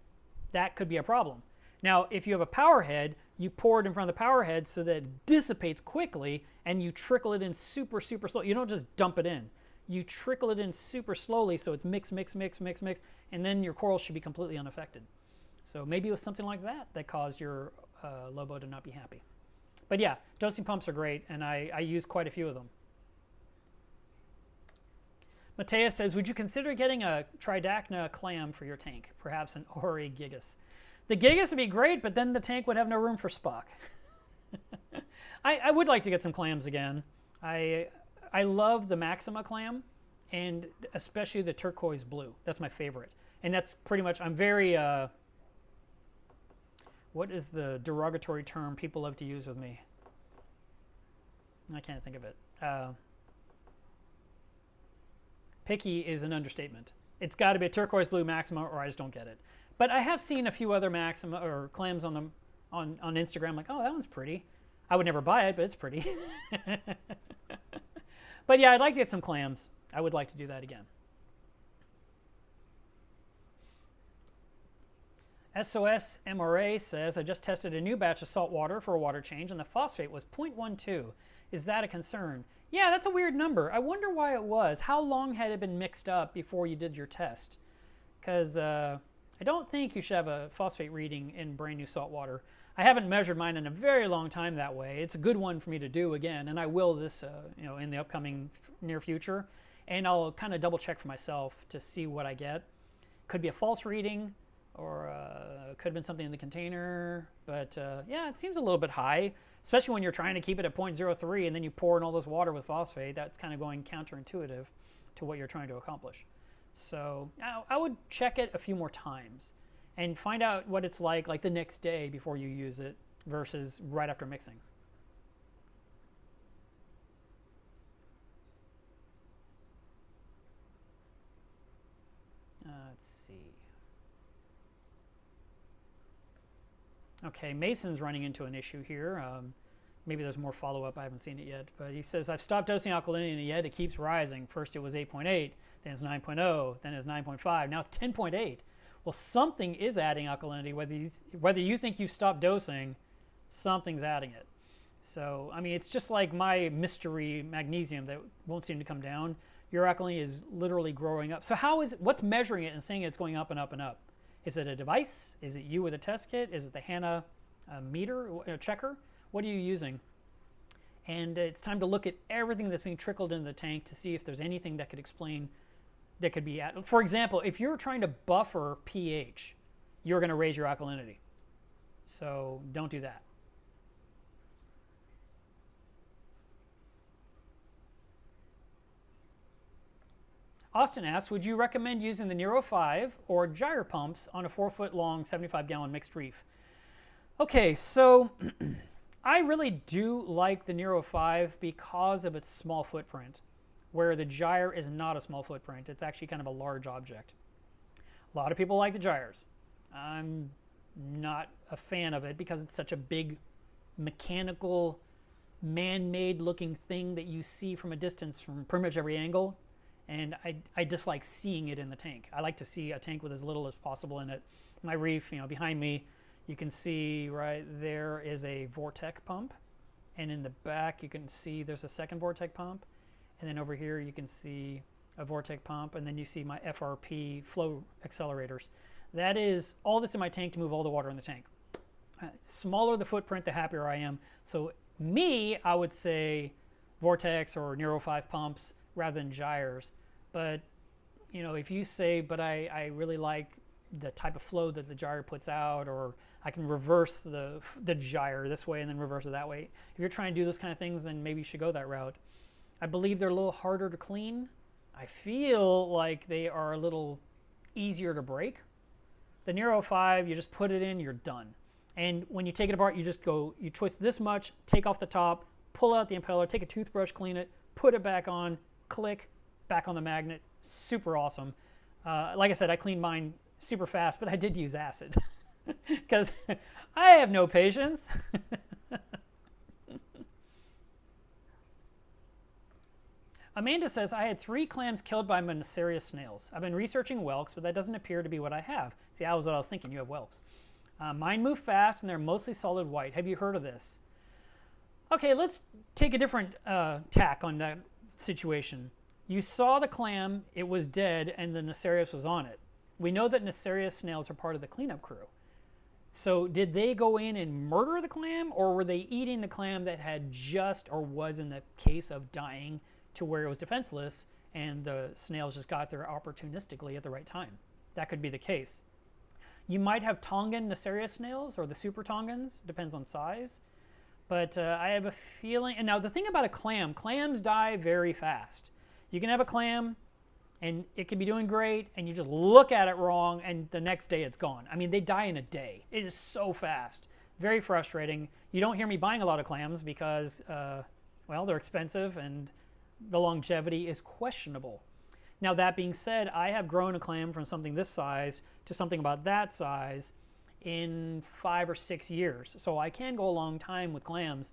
That could be a problem. Now, if you have a power head, you pour it in front of the power head so that it dissipates quickly, and you trickle it in super, super slow. You don't just dump it in. You trickle it in super slowly so it's mix, and then your coral should be completely unaffected. So maybe it was something like that that caused your Lobo to not be happy. But yeah, dosing pumps are great, and I use quite a few of them. Mateus says, would you consider getting a Tridacna clam for your tank? Perhaps an Ori Gigas. The Gigas would be great, but then the tank would have no room for Spock. I would like to get some clams again. I love the Maxima clam, and especially the turquoise blue. That's my favorite. And that's pretty much, I'm very, What is the derogatory term people love to use with me? I can't think of it. Picky is an understatement. It's got to be a turquoise blue Maxima or I just don't get it. But I have seen a few other Maxima or clams on Instagram like, oh, that one's pretty. I would never buy it, but it's pretty. But yeah, I'd like to get some clams. I would like to do that again. SOS MRA says, I just tested a new batch of salt water for a water change and the phosphate was 0.12. Is that a concern? Yeah, that's a weird number. I wonder why it was. How long had it been mixed up before you did your test? Because I don't think you should have a phosphate reading in brand new salt water. I haven't measured mine in a very long time that way. It's a good one for me to do again, and I will this in the upcoming near future. And I'll kind of double check for myself to see what I get. Could be a false reading, or could have been something in the container. But yeah, it seems a little bit high, especially when you're trying to keep it at 0.03 and then you pour in all this water with phosphate. That's kind of going counterintuitive to what you're trying to accomplish. So I would check it a few more times and find out what it's like the next day before you use it versus right after mixing. Let's see. Okay, Mason's running into an issue here. Maybe there's more follow-up. I haven't seen it yet. But he says, I've stopped dosing alkalinity and yet it keeps rising. First it was 8.8, then it's 9.0, then it's 9.5, now it's 10.8. Well, something is adding alkalinity. Whether you think you stopped dosing, something's adding it. So, I mean, it's just like my mystery magnesium that won't seem to come down. Your alkalinity is literally growing up. So what's measuring it and saying it's going up and up and up? Is it a device? Is it you with a test kit? Is it the HANA meter, checker? What are you using? And it's time to look at everything that's being trickled into the tank to see if there's anything that could explain, that could be added. For example, if you're trying to buffer pH, you're going to raise your alkalinity. So don't do that. Austin asks, would you recommend using the Nero 5 or gyre pumps on a 4-foot long 75-gallon mixed reef? Okay, so I really do like the Nero 5 because of its small footprint, where the gyre is not a small footprint. It's actually kind of a large object. A lot of people like the gyres. I'm not a fan of it because it's such a big mechanical, man-made looking thing that you see from a distance from pretty much every angle. And I dislike seeing it in the tank. I like to see a tank with as little as possible in it. My reef, behind me, you can see right there is a Vortec pump. And in the back, you can see there's a second Vortec pump. And then over here, you can see a Vortec pump. And then you see my FRP flow accelerators. That is all that's in my tank to move all the water in the tank. Smaller the footprint, the happier I am. So I would say Vortex or Nero 5 pumps rather than gyres. But, if you say, but I really like the type of flow that the gyre puts out, or I can reverse the gyre this way and then reverse it that way. If you're trying to do those kind of things, then maybe you should go that route. I believe they're a little harder to clean. I feel like they are a little easier to break. The Nero 5, you just put it in, you're done. And when you take it apart, you twist this much, take off the top, pull out the impeller, take a toothbrush, clean it, put it back on, click, back on the magnet. Super awesome. Like I said, I cleaned mine super fast, but I did use acid because I have no patience. Amanda says, I had 3 clams killed by Monasterius snails. I've been researching whelks, but that doesn't appear to be what I have. See, that was what I was thinking. You have whelks. Mine move fast, and they're mostly solid white. Have you heard of this? Okay, let's take a different tack on that situation. You saw the clam, it was dead, and the Monasterius was on it. We know that Monasterius snails are part of the cleanup crew. So did they go in and murder the clam, or were they eating the clam that had just, or was in the case of dying to where it was defenseless, and the snails just got there opportunistically at the right time? That could be the case. You might have Tongan Monasterius snails, or the super Tongans, depends on size. But I have a feeling, and now the thing about a clam, clams die very fast. You can have a clam, And it can be doing great, and you just look at it wrong, and the next day it's gone. I mean, they die in a day. It is so fast. Very frustrating. You don't hear me buying a lot of clams because, well, they're expensive, and the longevity is questionable. Now, that being said, I have grown a clam from something this size to something about that size in 5 or 6 years. So I can go a long time with clams.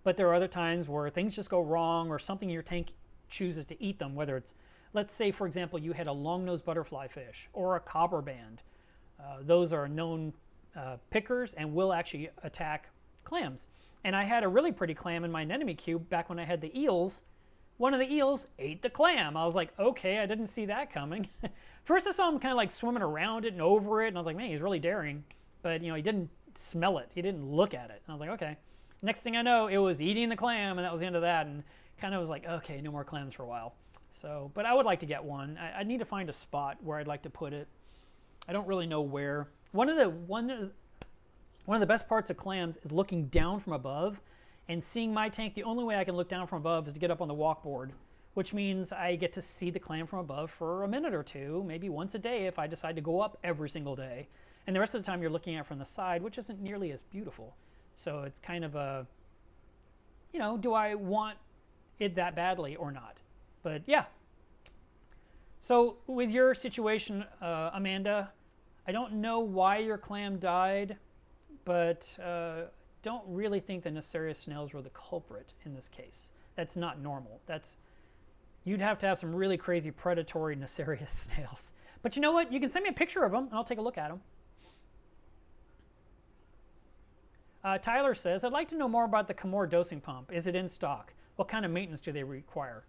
But there are other times where things just go wrong, or something in your tank chooses to eat them, whether it's, let's say, for example, you had a long-nosed butterfly fish or a copper band. Those are known pickers and will actually attack clams. And I had a really pretty clam in my anemone cube back when I had the eels. One of the eels ate the clam. I was like, okay, I didn't see that coming. First I saw him kind of like swimming around it and over it, and I was like, man, he's really daring. But he didn't smell it. He didn't look at it. And I was like, okay. Next thing I know, it was eating the clam, and that was the end of that. And kind of was like, okay, no more clams for a while. So, but I would like to get one. I need to find a spot where I'd like to put it. I don't really know where. One of the best parts of clams is looking down from above and seeing my tank. The only way I can look down from above is to get up on the walkboard, which means I get to see the clam from above for a minute or two, maybe once a day if I decide to go up every single day. And the rest of the time you're looking at it from the side, which isn't nearly as beautiful. So it's kind of a, do I want it that badly or not? But yeah. So with your situation, Amanda, I don't know why your clam died, but don't really think the Nassarius snails were the culprit in this case. That's not normal. You'd have to have some really crazy predatory Nassarius snails. But you know what? You can send me a picture of them, and I'll take a look at them. Tyler says, I'd like to know more about the Comore dosing pump. Is it in stock? What kind of maintenance do they require?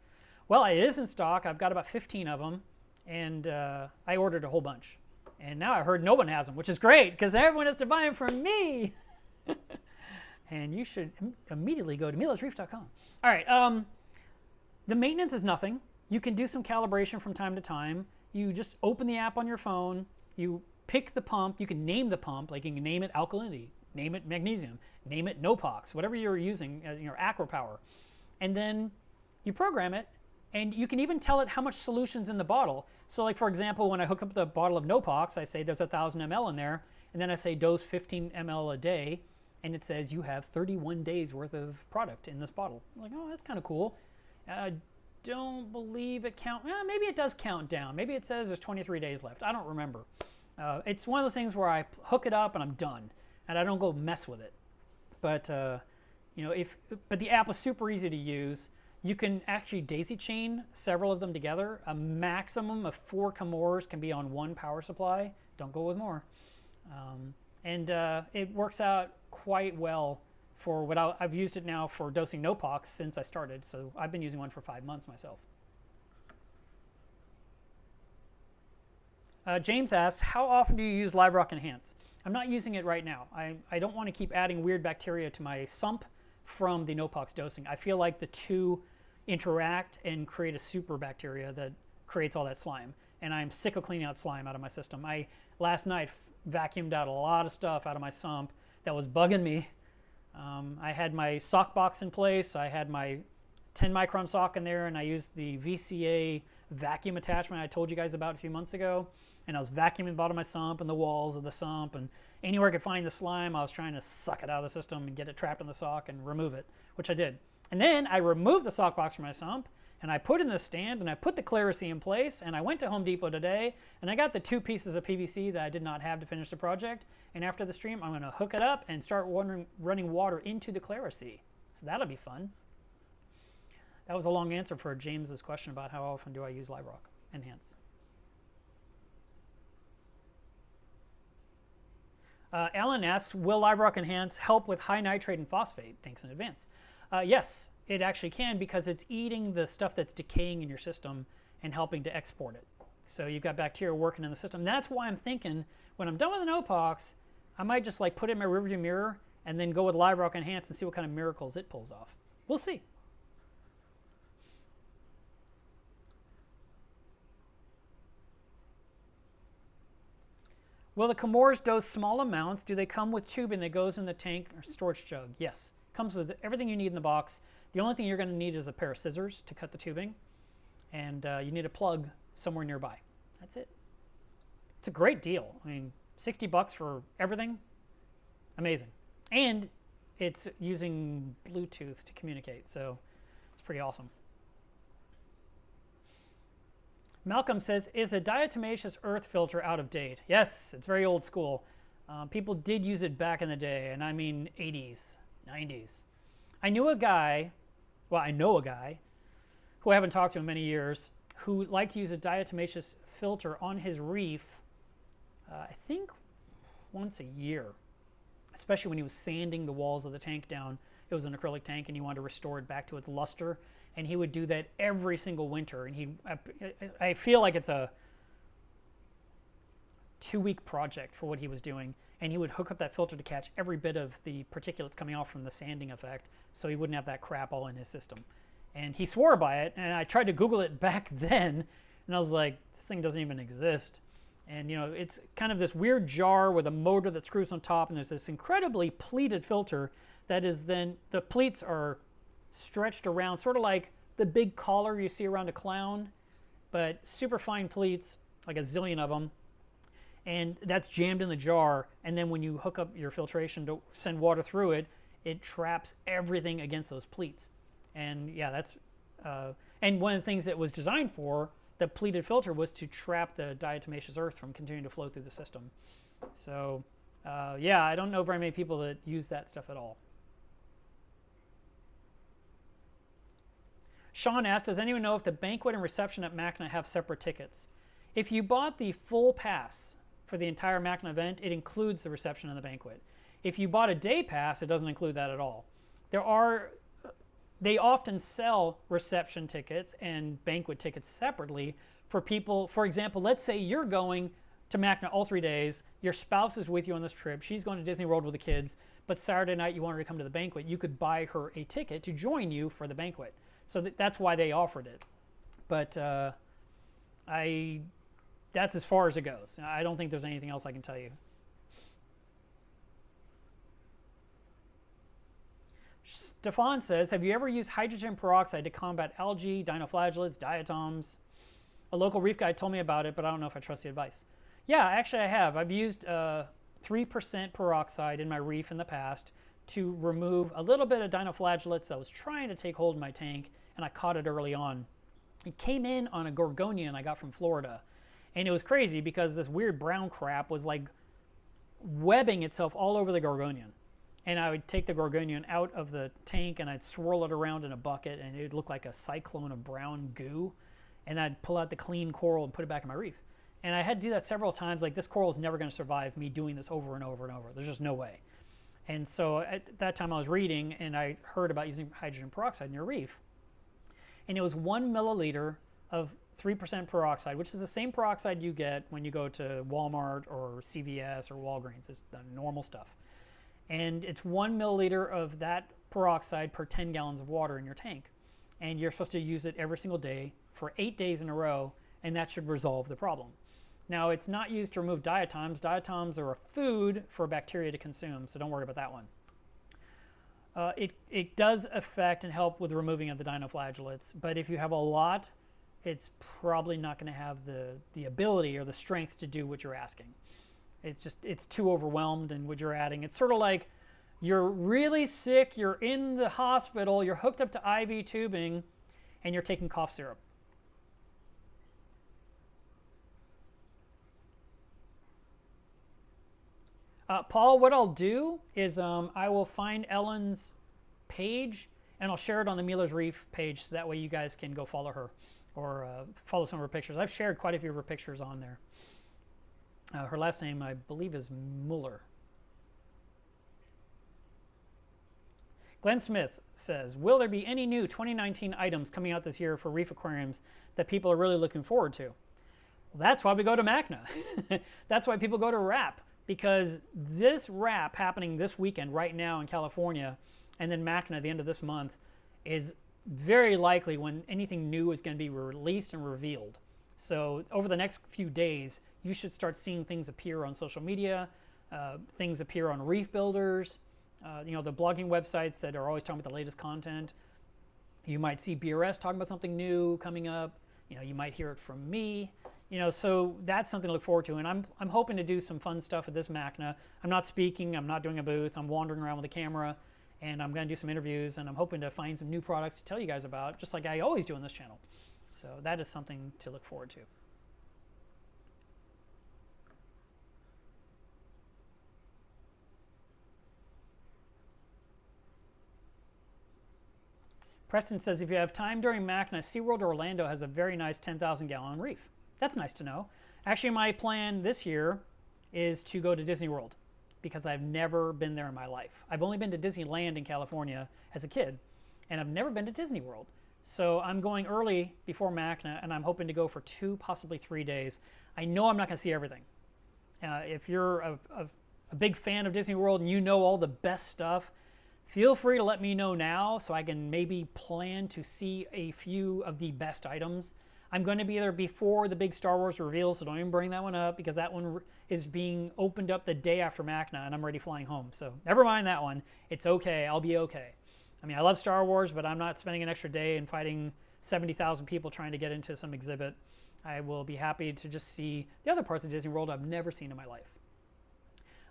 Well, it is in stock. I've got about 15 of them, and I ordered a whole bunch. And now I heard no one has them, which is great, because everyone has to buy them from me. And you should immediately go to melosreef.com. All right, the maintenance is nothing. You can do some calibration from time to time. You just open the app on your phone. You pick the pump. You can name the pump. Like you can name it alkalinity, name it magnesium, name it Nopox, whatever you're using, AquaPower. And then you program it, and you can even tell it how much solution's in the bottle. So like, for example, when I hook up the bottle of Nopox, I say there's 1,000 ml in there, and then I say dose 15 ml a day, and it says you have 31 days worth of product in this bottle. I'm like, oh, that's kind of cool. Don't believe it maybe it does count down. Maybe it says there's 23 days left. I don't remember. It's one of those things where I hook it up and I'm done, and I don't go mess with it. But but the app was super easy to use. You can actually daisy chain several of them together. A maximum of 4 Comores can be on one power supply. Don't go with more. And it works out quite well for what I've used it now for dosing Nopox since I started. So I've been using one for 5 months myself. James asks, how often do you use LiveRock Enhance? I'm not using it right now. I don't want to keep adding weird bacteria to my sump from the Nopox dosing. I feel like the two interact and create a super bacteria that creates all that slime. And I'm sick of cleaning out slime out of my system. Last night vacuumed out a lot of stuff out of my sump that was bugging me. I had my sock box in place. I had my 10 micron sock in there, and I used the VCA vacuum attachment I told you guys about a few months ago. And I was vacuuming the bottom of my sump and the walls of the sump, and anywhere I could find the slime, I was trying to suck it out of the system and get it trapped in the sock and remove it, which I did. And then I removed the sock box from my sump, and I put in the stand, and I put the Clearacy in place, and I went to Home Depot today, and I got the 2 pieces of PVC that I did not have to finish the project. And after the stream, I'm going to hook it up and start running water into the Clearacy. So that'll be fun. That was a long answer for James's question about how often do I use LiveRock Enhance. Alan asks, will LiveRock Enhance help with high nitrate and phosphate? Thanks in advance. Yes, it actually can, because it's eating the stuff that's decaying in your system and helping to export it. So you've got bacteria working in the system. That's why I'm thinking when I'm done with an Nopox, I might just like put it in my rearview mirror and then go with LiveRock Enhance and see what kind of miracles it pulls off. We'll see. Will the Comores dose small amounts? Do they come with tubing that goes in the tank or storage jug? Yes. Comes with everything you need in the box. The only thing you're going to need is a pair of scissors to cut the tubing. and you need a plug somewhere nearby. That's it. It's a great deal. I mean, $60 for everything, amazing. And it's using Bluetooth to communicate, so it's pretty awesome. Malcolm says, is a diatomaceous earth filter out of date? Yes, it's very old school. People did use it back in the day, and I mean 80s, 90s. I know a guy who I haven't talked to in many years, who liked to use a diatomaceous filter on his reef, I think once a year, especially when he was sanding the walls of the tank down. It was an acrylic tank, and he wanted to restore it back to its luster, and he would do that every single winter. And I feel like it's a 2-week project for what he was doing, and he would hook up that filter to catch every bit of the particulates coming off from the sanding effect, so he wouldn't have that crap all in his system. And he swore by it, and I tried to Google it back then, and I was like, this thing doesn't even exist. And it's kind of this weird jar with a motor that screws on top, and there's this incredibly pleated filter that is then, the pleats are stretched around, sort of like the big collar you see around a clown, but super fine pleats, like a zillion of them. And that's jammed in the jar, and then when you hook up your filtration to send water through it, it traps everything against those pleats. And yeah, that's and one of the things it was designed for, the pleated filter, was to trap the diatomaceous earth from continuing to flow through the system. So yeah, I don't know very many people that use that stuff at all. Sean asked, does anyone know if the banquet and reception at MACNA have separate tickets? If you bought the full pass for the entire MACNA event, it includes the reception and the banquet. If you bought a day pass, it doesn't include that at all. They often sell reception tickets and banquet tickets separately for people. For example, let's say you're going to MACNA all 3 days, your spouse is with you on this trip, she's going to Disney World with the kids, but Saturday night you want her to come to the banquet, you could buy her a ticket to join you for the banquet. So that's why they offered it. But that's as far as it goes. I don't think there's anything else I can tell you. Stefan says, have you ever used hydrogen peroxide to combat algae, dinoflagellates, diatoms? A local reef guide told me about it, but I don't know if I trust the advice. Yeah, actually I have. I've used 3% peroxide in my reef in the past to remove a little bit of dinoflagellates that was trying to take hold in my tank, and I caught it early on. It came in on a gorgonian I got from Florida, and it was crazy because this weird brown crap was like webbing itself all over the gorgonian. And I would take the gorgonian out of the tank and I'd swirl it around in a bucket, and it would look like a cyclone of brown goo, and I'd pull out the clean coral and put it back in my reef. And I had to do that several times. Like, this coral is never going to survive me doing this over and over and over. There's just no way. And so at that time I was reading, and I heard about using hydrogen peroxide in your reef. And it was 1 milliliter of 3% peroxide, which is the same peroxide you get when you go to Walmart or CVS or Walgreens. It's the normal stuff. And it's 1 milliliter of that peroxide per 10 gallons of water in your tank. And you're supposed to use it every single day for 8 days in a row, and that should resolve the problem. Now, it's not used to remove diatoms. Diatoms are a food for bacteria to consume, so don't worry about that one. It does affect and help with removing of the dinoflagellates, but if you have a lot, it's probably not going to have the ability or the strength to do what you're asking. It's too overwhelmed in what you're adding. It's sort of like you're really sick, you're in the hospital, you're hooked up to IV tubing, and you're taking cough syrup. Paul, what I'll do is I will find Ellen's page, and I'll share it on the Mueller's Reef page, so that way you guys can go follow her or follow some of her pictures. I've shared quite a few of her pictures on there. Her last name, I believe, is Mueller. Glenn Smith says, will there be any new 2019 items coming out this year for reef aquariums that people are really looking forward to? Well, that's why we go to MACNA. That's why people go to RAP. Because this RAP happening this weekend right now in California, and then MACNA at the end of this month, is very likely when anything new is going to be released and revealed. So over the next few days, you should start seeing things appear on social media, things appear on reef builders, the blogging websites that are always talking about the latest content. You might see BRS talking about something new coming up. You might hear it from me. So that's something to look forward to. And I'm hoping to do some fun stuff at this MACNA. I'm not speaking. I'm not doing a booth. I'm wandering around with a camera, and I'm going to do some interviews. And I'm hoping to find some new products to tell you guys about, just like I always do on this channel. So that is something to look forward to. Preston says, if you have time during MACNA, SeaWorld Orlando has a very nice 10,000-gallon reef. That's nice to know. Actually, my plan this year is to go to Disney World because I've never been there in my life. I've only been to Disneyland in California as a kid, and I've never been to Disney World. So I'm going early before MACNA, and I'm hoping to go for 2, possibly 3 days. I know I'm not going to see everything. If you're a big fan of Disney World and you know all the best stuff, feel free to let me know now so I can maybe plan to see a few of the best items. I'm going to be there before the big Star Wars reveal, so don't even bring that one up because that one is being opened up the day after MACNA and I'm already flying home. So never mind that one. It's okay. I'll be okay. I mean, I love Star Wars, but I'm not spending an extra day and fighting 70,000 people trying to get into some exhibit. I will be happy to just see the other parts of Disney World I've never seen in my life.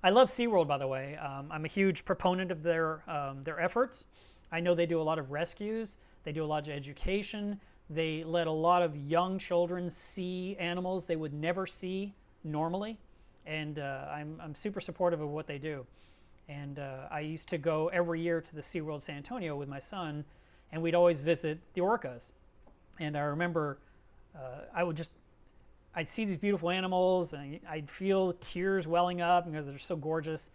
I love SeaWorld, by the way. I'm a huge proponent of their efforts. I know they do a lot of rescues. They do a lot of education. They let a lot of young children see animals they would never see normally. And I'm super supportive of what they do. And I used to go every year to the SeaWorld San Antonio with my son, and we'd always visit the orcas. And I remember I'd see these beautiful animals, and I'd feel tears welling up because they're so gorgeous.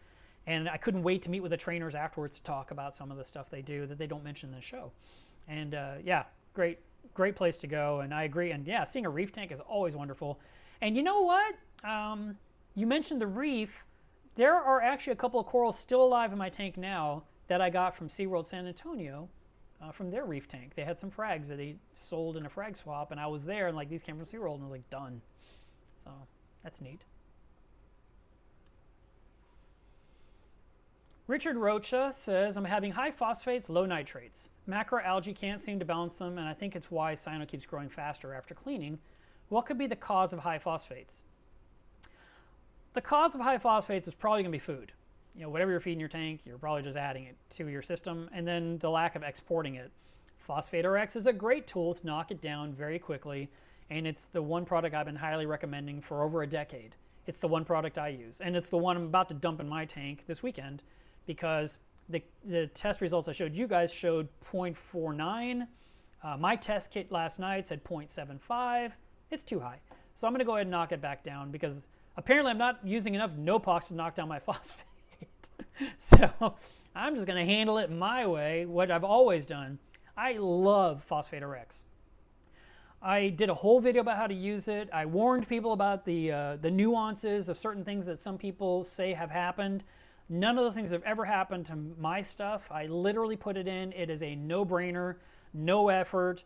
And I couldn't wait to meet with the trainers afterwards to talk about some of the stuff they do that they don't mention in the show. And yeah, great place to go. And I agree. And yeah, seeing a reef tank is always wonderful. And you know what? You mentioned the reef. There are actually a couple of corals still alive in my tank now that I got from SeaWorld San Antonio. From their reef tank. They had some frags that they sold in a frag swap, and I was there, and like these came from SeaWorld, and I was like, done. So that's neat. Richard Rocha says, I'm having high phosphates, low nitrates. Macroalgae can't seem to balance them, and I think it's why cyano keeps growing faster after cleaning. What could be the cause of high phosphates? The cause of high phosphates is probably going to be food. Whatever you're feeding your tank, you're probably just adding it to your system, and then the lack of exporting it. Phosphate RX is a great tool to knock it down very quickly, and it's the one product I've been highly recommending for over a decade. It's the one product I use, and it's the one I'm about to dump in my tank this weekend because the test results I showed you guys showed 0.49. My test kit last night said 0.75. It's too high. So I'm going to go ahead and knock it back down because apparently I'm not using enough Nopox to knock down my phosphate. So I'm just going to handle it my way, what I've always done. I love Phosphate RX. I did a whole video about how to use it. I warned people about the nuances of certain things that some people say have happened. None of those things have ever happened to my stuff. I literally put it in. It is a no-brainer, no effort,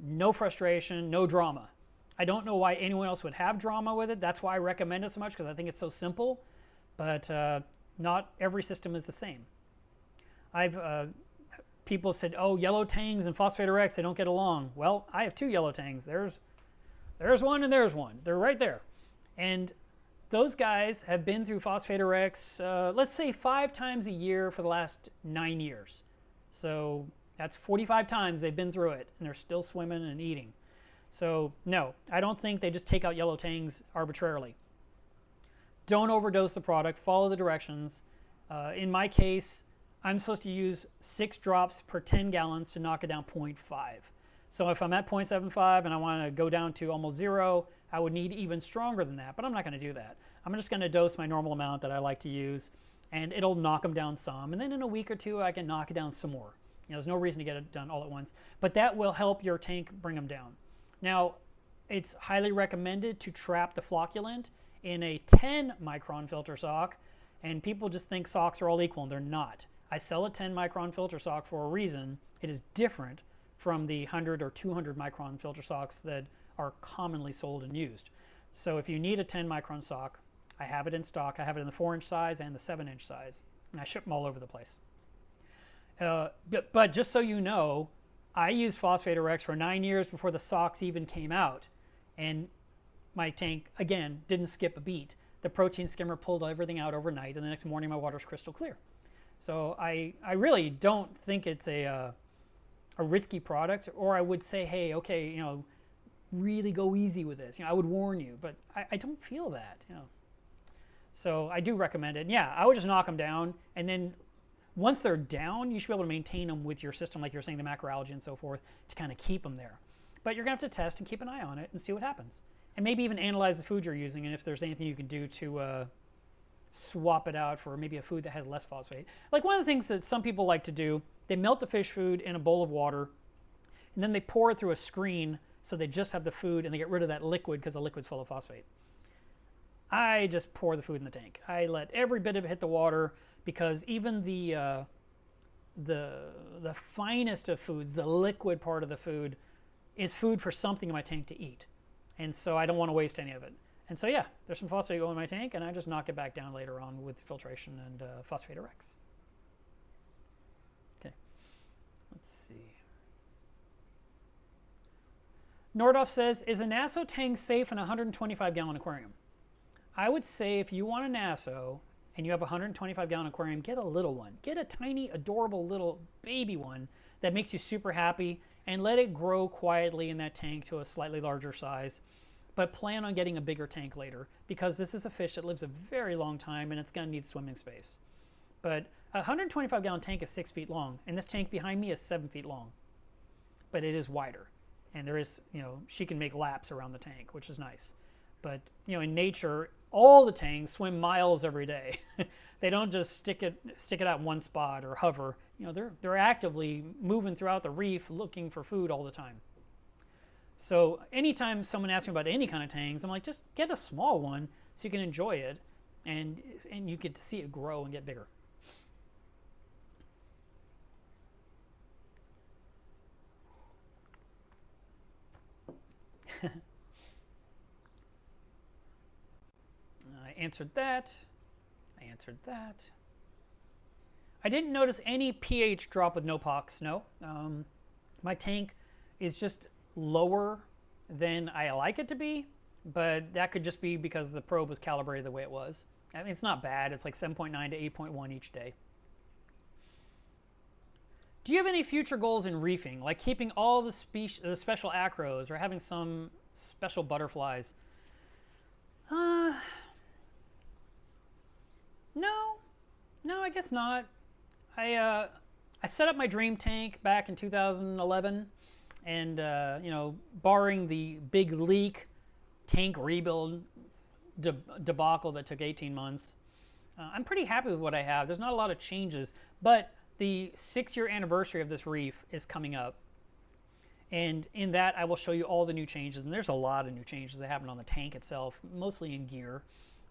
no frustration, no drama. I don't know why anyone else would have drama with it. That's why I recommend it so much, because I think it's so simple. But not every system is the same. People said, oh, yellow tangs and Phosphate RX, they don't get along. Well, I have two yellow tangs. There's one and there's one. They're right there. And those guys have been through Phosphate RX, let's say 5 times a year for the last 9 years. So that's 45 times they've been through it, and they're still swimming and eating. So no, I don't think they just take out yellow tangs arbitrarily. Don't overdose the product. Follow the directions. In my case, I'm supposed to use 6 drops per 10 gallons to knock it down 0.5. So if I'm at 0.75 and I want to go down to almost 0, I would need even stronger than that, but I'm not going to do that. I'm just going to dose my normal amount that I like to use, and it'll knock them down some. And then in a week or 2, I can knock it down some more. There's no reason to get it done all at once, but that will help your tank bring them down. Now, it's highly recommended to trap the flocculant in a 10 micron filter sock, and people just think socks are all equal, and they're not. I sell a 10 micron filter sock for a reason. It is different from the 100 or 200 micron filter socks that are commonly sold and used. So if you need a 10 micron sock, I have it in stock. I have it in the 4-inch size and the 7-inch size, and I ship them all over the place. But just so you know, I used Phosphate RX for 9 years before the socks even came out. And my tank, again, didn't skip a beat. The protein skimmer pulled everything out overnight, and the next morning my water's crystal clear. So I really don't think it's a risky product, or I would say, hey, okay, you know, really go easy with this. You know, I would warn you, but I don't feel that, you know. So I do recommend it. And yeah, I would just knock them down, and then once they're down, you should be able to maintain them with your system, like you're saying, the macroalgae and so forth, to kind of keep them there. But you're going to have to test and keep an eye on it and see what happens. And maybe even analyze the food you're using, and if there's anything you can do to swap it out for maybe a food that has less phosphate. Like one of the things that some people like to do, they melt the fish food in a bowl of water, and then they pour it through a screen so they just have the food and they get rid of that liquid because the liquid's full of phosphate. I just pour the food in the tank. I let every bit of it hit the water, because even the finest of foods, the liquid part of the food, is food for something in my tank to eat. And so I don't want to waste any of it. And so yeah, there's some phosphate going in my tank, and I just knock it back down later on with filtration and Phosphate RX. Okay, let's see. Nordhoff says, is a Nasso tank safe in a 125-gallon aquarium? I would say if you want a Nasso and you have a 125-gallon aquarium, get a little one. Get a tiny, adorable little baby one that makes you super happy, and let it grow quietly in that tank to a slightly larger size. But plan on getting a bigger tank later, because this is a fish that lives a very long time and it's going to need swimming space. But a 125-gallon tank is 6 feet long, and this tank behind me is 7 feet long. But it is wider, and there is, you know, she can make laps around the tank, which is nice. But, you know, in nature, all the tanks swim miles every day. They don't just stick it out in one spot or hover. You know, they're actively moving throughout the reef looking for food all the time. So anytime someone asks me about any kind of tanks, I'm like, just get a small one so you can enjoy it, and you get to see it grow and get bigger. I answered that. I answered that. I didn't notice any pH drop with no pox, no. My tank is just lower than I like it to be, but that could just be because the probe was calibrated the way it was. I mean, it's not bad. It's like 7.9 to 8.1 each day. Do you have any future goals in reefing, like keeping all the special acros or having some special butterflies? No, I guess not. I set up my dream tank back in 2011, and you know, barring the big leak tank rebuild debacle that took 18 months, I'm pretty happy with what I have. There's not a lot of changes, but the 6-year anniversary of this reef is coming up, and in that I will show you all the new changes. And there's a lot of new changes that happened on the tank itself, mostly in gear,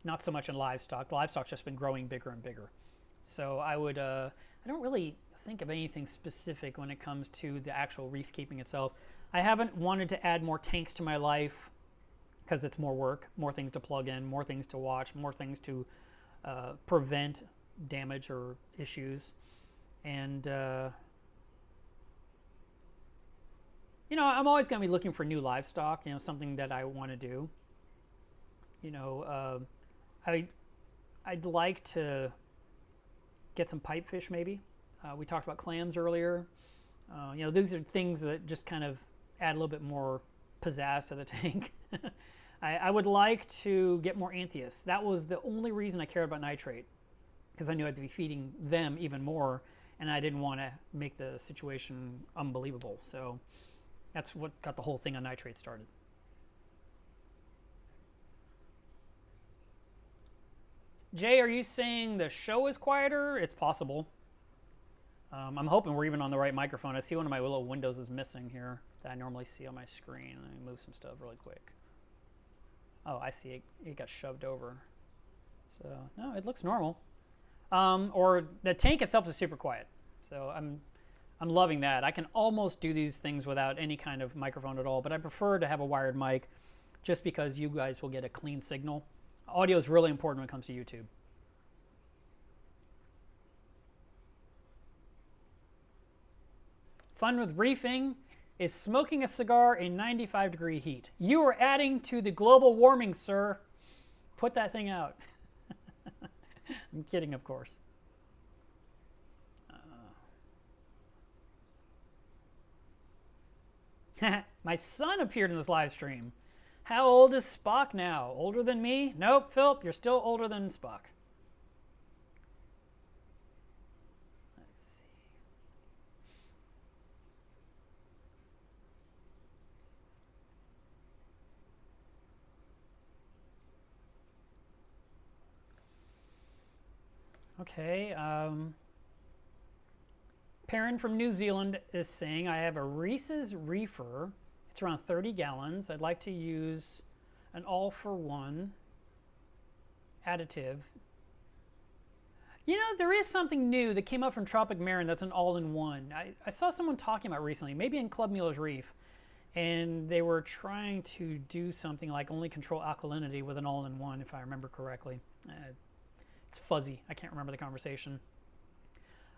not so much in livestock. Livestock's just been growing bigger and bigger. So I don't really think of anything specific when it comes to the actual reef keeping itself. I haven't wanted to add more tanks to my life because it's more work, more things to plug in, more things to watch, more things to prevent damage or issues. And you know, I'm always going to be looking for new livestock, you know, something that I want to do. You know, I'd like to get some pipefish maybe. We talked about clams earlier. You know, these are things that just kind of add a little bit more pizzazz to the tank. I would like to get more Anthias. That was the only reason I cared about nitrate, because I knew I'd be feeding them even more, and I didn't want to make the situation unbelievable. So that's what got the whole thing on nitrate started. Jay, are you saying the show is quieter? It's possible. I'm hoping we're even on the right microphone. I see one of my little windows is missing here that I normally see on my screen. Let me move some stuff really quick. Oh, I see it got shoved over. So, no, it looks normal. Or the tank itself is super quiet. So I'm loving that. I can almost do these things without any kind of microphone at all, but I prefer to have a wired mic just because you guys will get a clean signal. Audio is really important when it comes to YouTube. fun with reefing is smoking a cigar in 95-degree heat. You are adding to the global warming, sir. Put that thing out. I'm kidding, of course. My son appeared in this live stream. How old is Spock now? Older than me? Nope, Philip, you're still older than Spock. Let's see. Okay, Perrin from New Zealand is saying, I have a Reese's Reefer. It's around 30 gallons. I'd like to use an all-for-one additive. You know, there is something new that came up from Tropic Marin that's an all-in-one. I saw someone talking about recently, maybe in Club Mueller's Reef, and they were trying to do something like only control alkalinity with an all-in-one, if I remember correctly. It's fuzzy. I can't remember the conversation.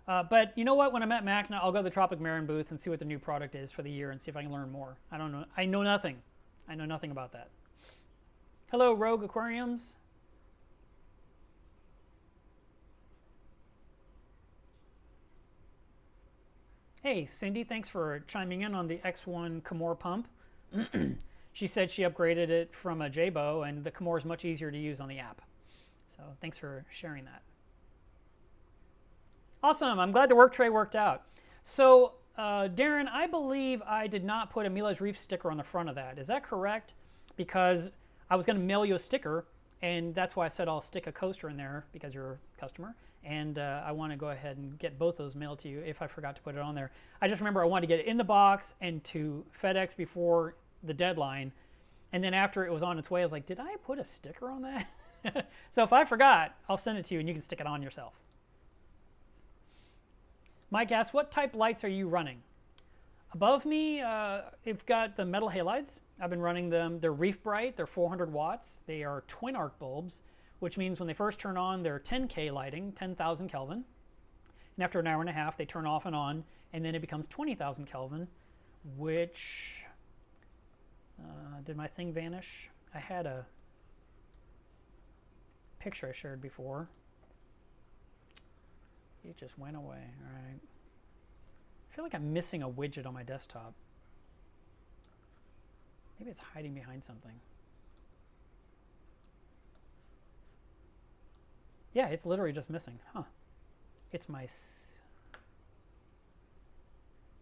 But you know what? When I'm at MACNA, I'll go to the Tropic Marin booth and see what the new product is for the year and see if I can learn more. I don't know. I know nothing. I know nothing about that. Hello, Rogue Aquariums. Hey, Cindy, thanks for chiming in on the X1 Comore pump. She said she upgraded it from a Jabo, and the Comore is much easier to use on the app. So thanks for sharing that. Awesome. I'm glad the work tray worked out. So, Darren, I believe I did not put a Miele's Reef sticker on the front of that. Is that correct? Because I was going to mail you a sticker, and that's why I said I'll stick a coaster in there because you're a customer. And I want to go ahead and get both those mailed to you if I forgot to put it on there. I just remember I wanted to get it in the box and to FedEx before the deadline. And then after it was on its way, I was like, did I put a sticker on that? So if I forgot, I'll send it to you and you can stick it on yourself. Mike asks, what type lights are you running? Above me, I've got the metal halides. I've been running them. They're Reef Bright. They're 400 watts. They are twin arc bulbs, which means when they first turn on, they're 10K lighting, 10,000 Kelvin. And after an hour and a half, they turn off and on, and then it becomes 20,000 Kelvin, which, did my thing vanish? I had a picture I shared before. It just went away. All right. I feel like I'm missing a widget on my desktop. Maybe it's hiding behind something. Yeah, it's literally just missing. Huh. It's my,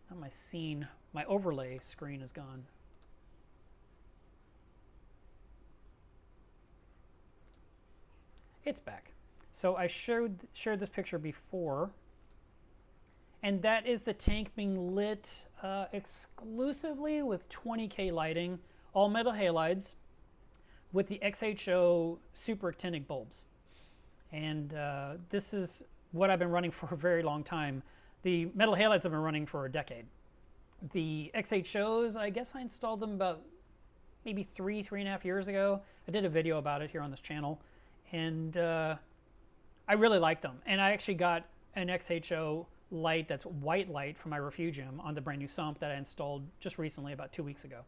not my scene, my overlay screen is gone. It's back. So I shared this picture before, and that is the tank being lit exclusively with 20K lighting, all metal halides, with the XHO superactinic bulbs. And this is what I've been running for a very long time. The metal halides I've been running for a decade. The XHOs, I guess I installed them about maybe 3.5 years ago. I did a video about it here on this channel, and I really like them. And I actually got an XHO light that's white light from my Refugium on the brand new sump that I installed just recently, about 2 weeks ago.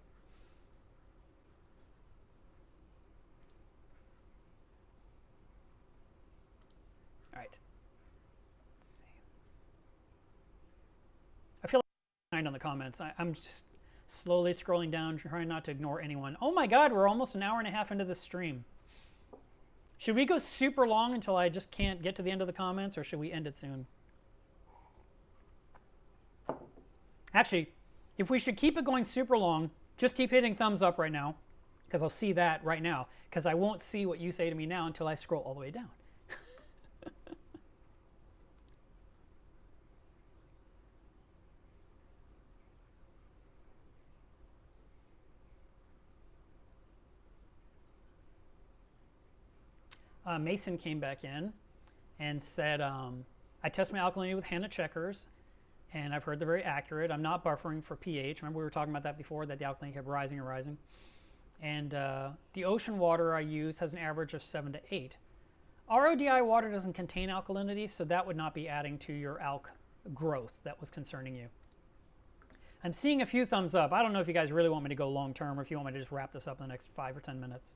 All right. Let's see. I feel like I'm behind on the comments. I'm just slowly scrolling down, trying not to ignore anyone. Oh my God, we're almost an hour and a half into this stream. Should we go super long until I just can't get to the end of the comments, or should we end it soon? Actually, if we should keep it going super long, just keep hitting thumbs up right now, because I'll see that right now, because I won't see what you say to me now until I scroll all the way down. Mason came back in and said, I test my alkalinity with Hanna checkers, and I've heard they're very accurate. I'm not buffering for pH. Remember we were talking about that before, that the alkalinity kept rising and rising. And the ocean water I use has an average of 7 to 8. RODI water doesn't contain alkalinity, so that would not be adding to your alk growth that was concerning you. I'm seeing a few thumbs up. I don't know if you guys really want me to go long term or if you want me to just wrap this up in the next 5 or 10 minutes.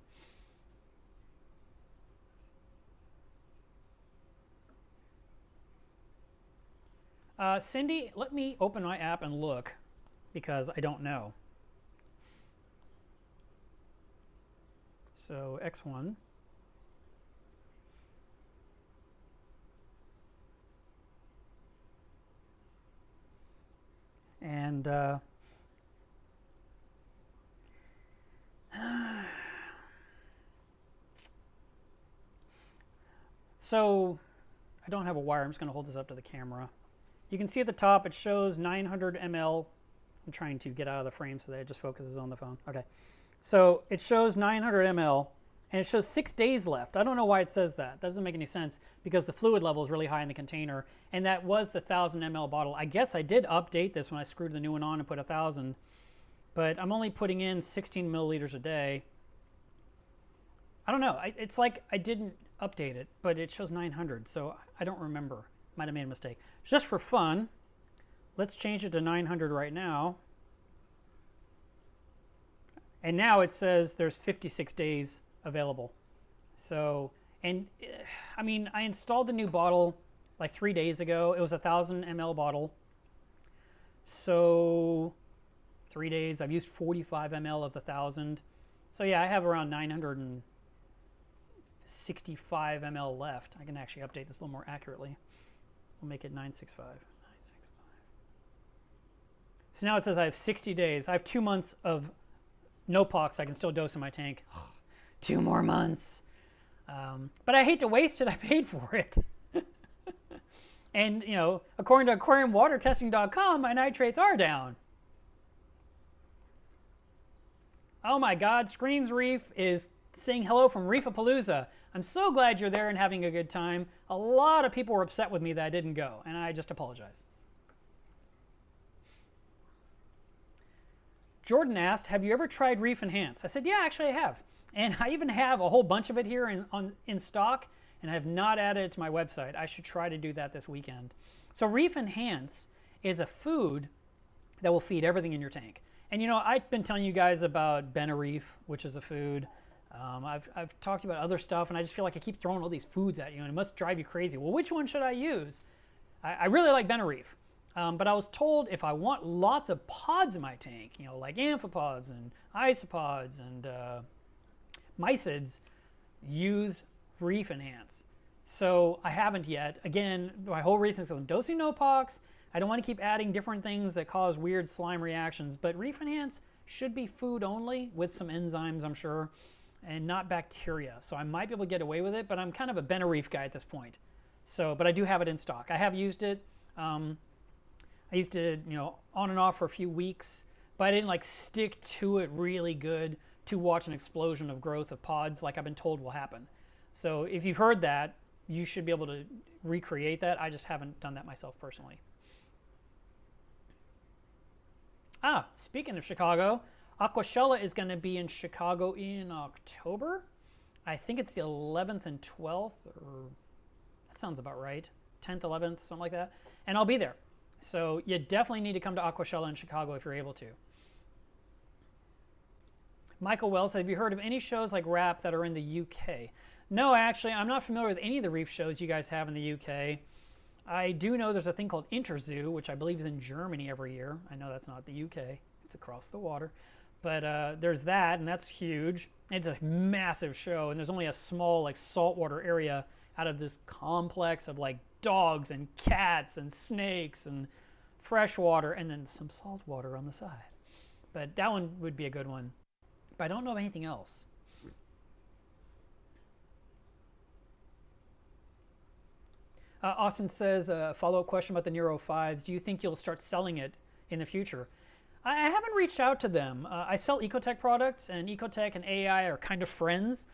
Cindy, let me open my app and look because I don't know. So X1. And so I don't have a wire. I'm just going to hold this up to the camera. You can see at the top it shows 900 ml. I'm trying to get out of the frame so that it just focuses on the phone. Okay. So it shows 900 ml and it shows 6 days left. I don't know why it says that. That doesn't make any sense because the fluid level is really high in the container and that was the 1000 ml bottle. I guess I did update this when I screwed the new one on and put 1000, but I'm only putting in 16 milliliters a day. I don't know. It's like I didn't update it, but it shows 900, so I don't remember. Might have made a mistake. Just for fun, let's change it to 900 right now. And now it says there's 56 days available. So, and I mean, I installed the new bottle like 3 days ago. It was a 1000 ml bottle. So 3 days, I've used 45 ml of the 1000. So yeah, I have around 965 ml left. I can actually update this a little more accurately. We'll make it 965. 965. So now it says I have 60 days. I have 2 months of Nopox I can still dose in my tank. 2 more months. But I hate to waste it. I paid for it. And, you know, according to aquariumwatertesting.com, my nitrates are down. Oh my God, Screams Reef is saying hello from Reefapalooza. I'm so glad you're there and having a good time. A lot of people were upset with me that I didn't go, and I just apologize. Jordan asked, have you ever tried Reef Enhance? I said, yeah, actually I have. And I even have a whole bunch of it here in stock, and I have not added it to my website. I should try to do that this weekend. So Reef Enhance is a food that will feed everything in your tank. And you know, I've been telling you guys about Benereef, which is a food. I've talked about other stuff, and I just feel like I keep throwing all these foods at you, and it must drive you crazy. Well, which one should I use? I really like Benereef. But I was told if I want lots of pods in my tank, you know, like amphipods and isopods and mysids, use Reef Enhance. So I haven't yet. Again, my whole reason is I'm dosing Nopox. I don't want to keep adding different things that cause weird slime reactions, but Reef Enhance should be food only with some enzymes, I'm sure, and not bacteria. So I might be able to get away with it, but I'm kind of a Benereef guy at this point. So, but I do have it in stock. I have used it. I used it, you know, on and off for a few weeks, but I didn't like stick to it really good to watch an explosion of growth of pods like I've been told will happen. So if you've heard that, you should be able to recreate that. I just haven't done that myself personally. Ah, speaking of Chicago, Aquashella is going to be in Chicago in October. I think it's the 11th and 12th, or that sounds about right. 10th, 11th, something like that. And I'll be there. So you definitely need to come to Aquashella in Chicago if you're able to. Michael Wells said, have you heard of any shows like RAP that are in the UK? No, actually, I'm not familiar with any of the reef shows you guys have in the UK. I do know there's a thing called Interzoo, which I believe is in Germany every year. I know that's not the UK. It's across the water. But there's that, and that's huge. It's a massive show, and there's only a small like saltwater area out of this complex of like dogs and cats and snakes and freshwater, and then some saltwater on the side. But that one would be a good one. But I don't know of anything else. Austin says, a follow-up question about the Nero 5s. Do you think you'll start selling it in the future? I haven't reached out to them. I sell Ecotech products, and Ecotech and AI are kind of friends.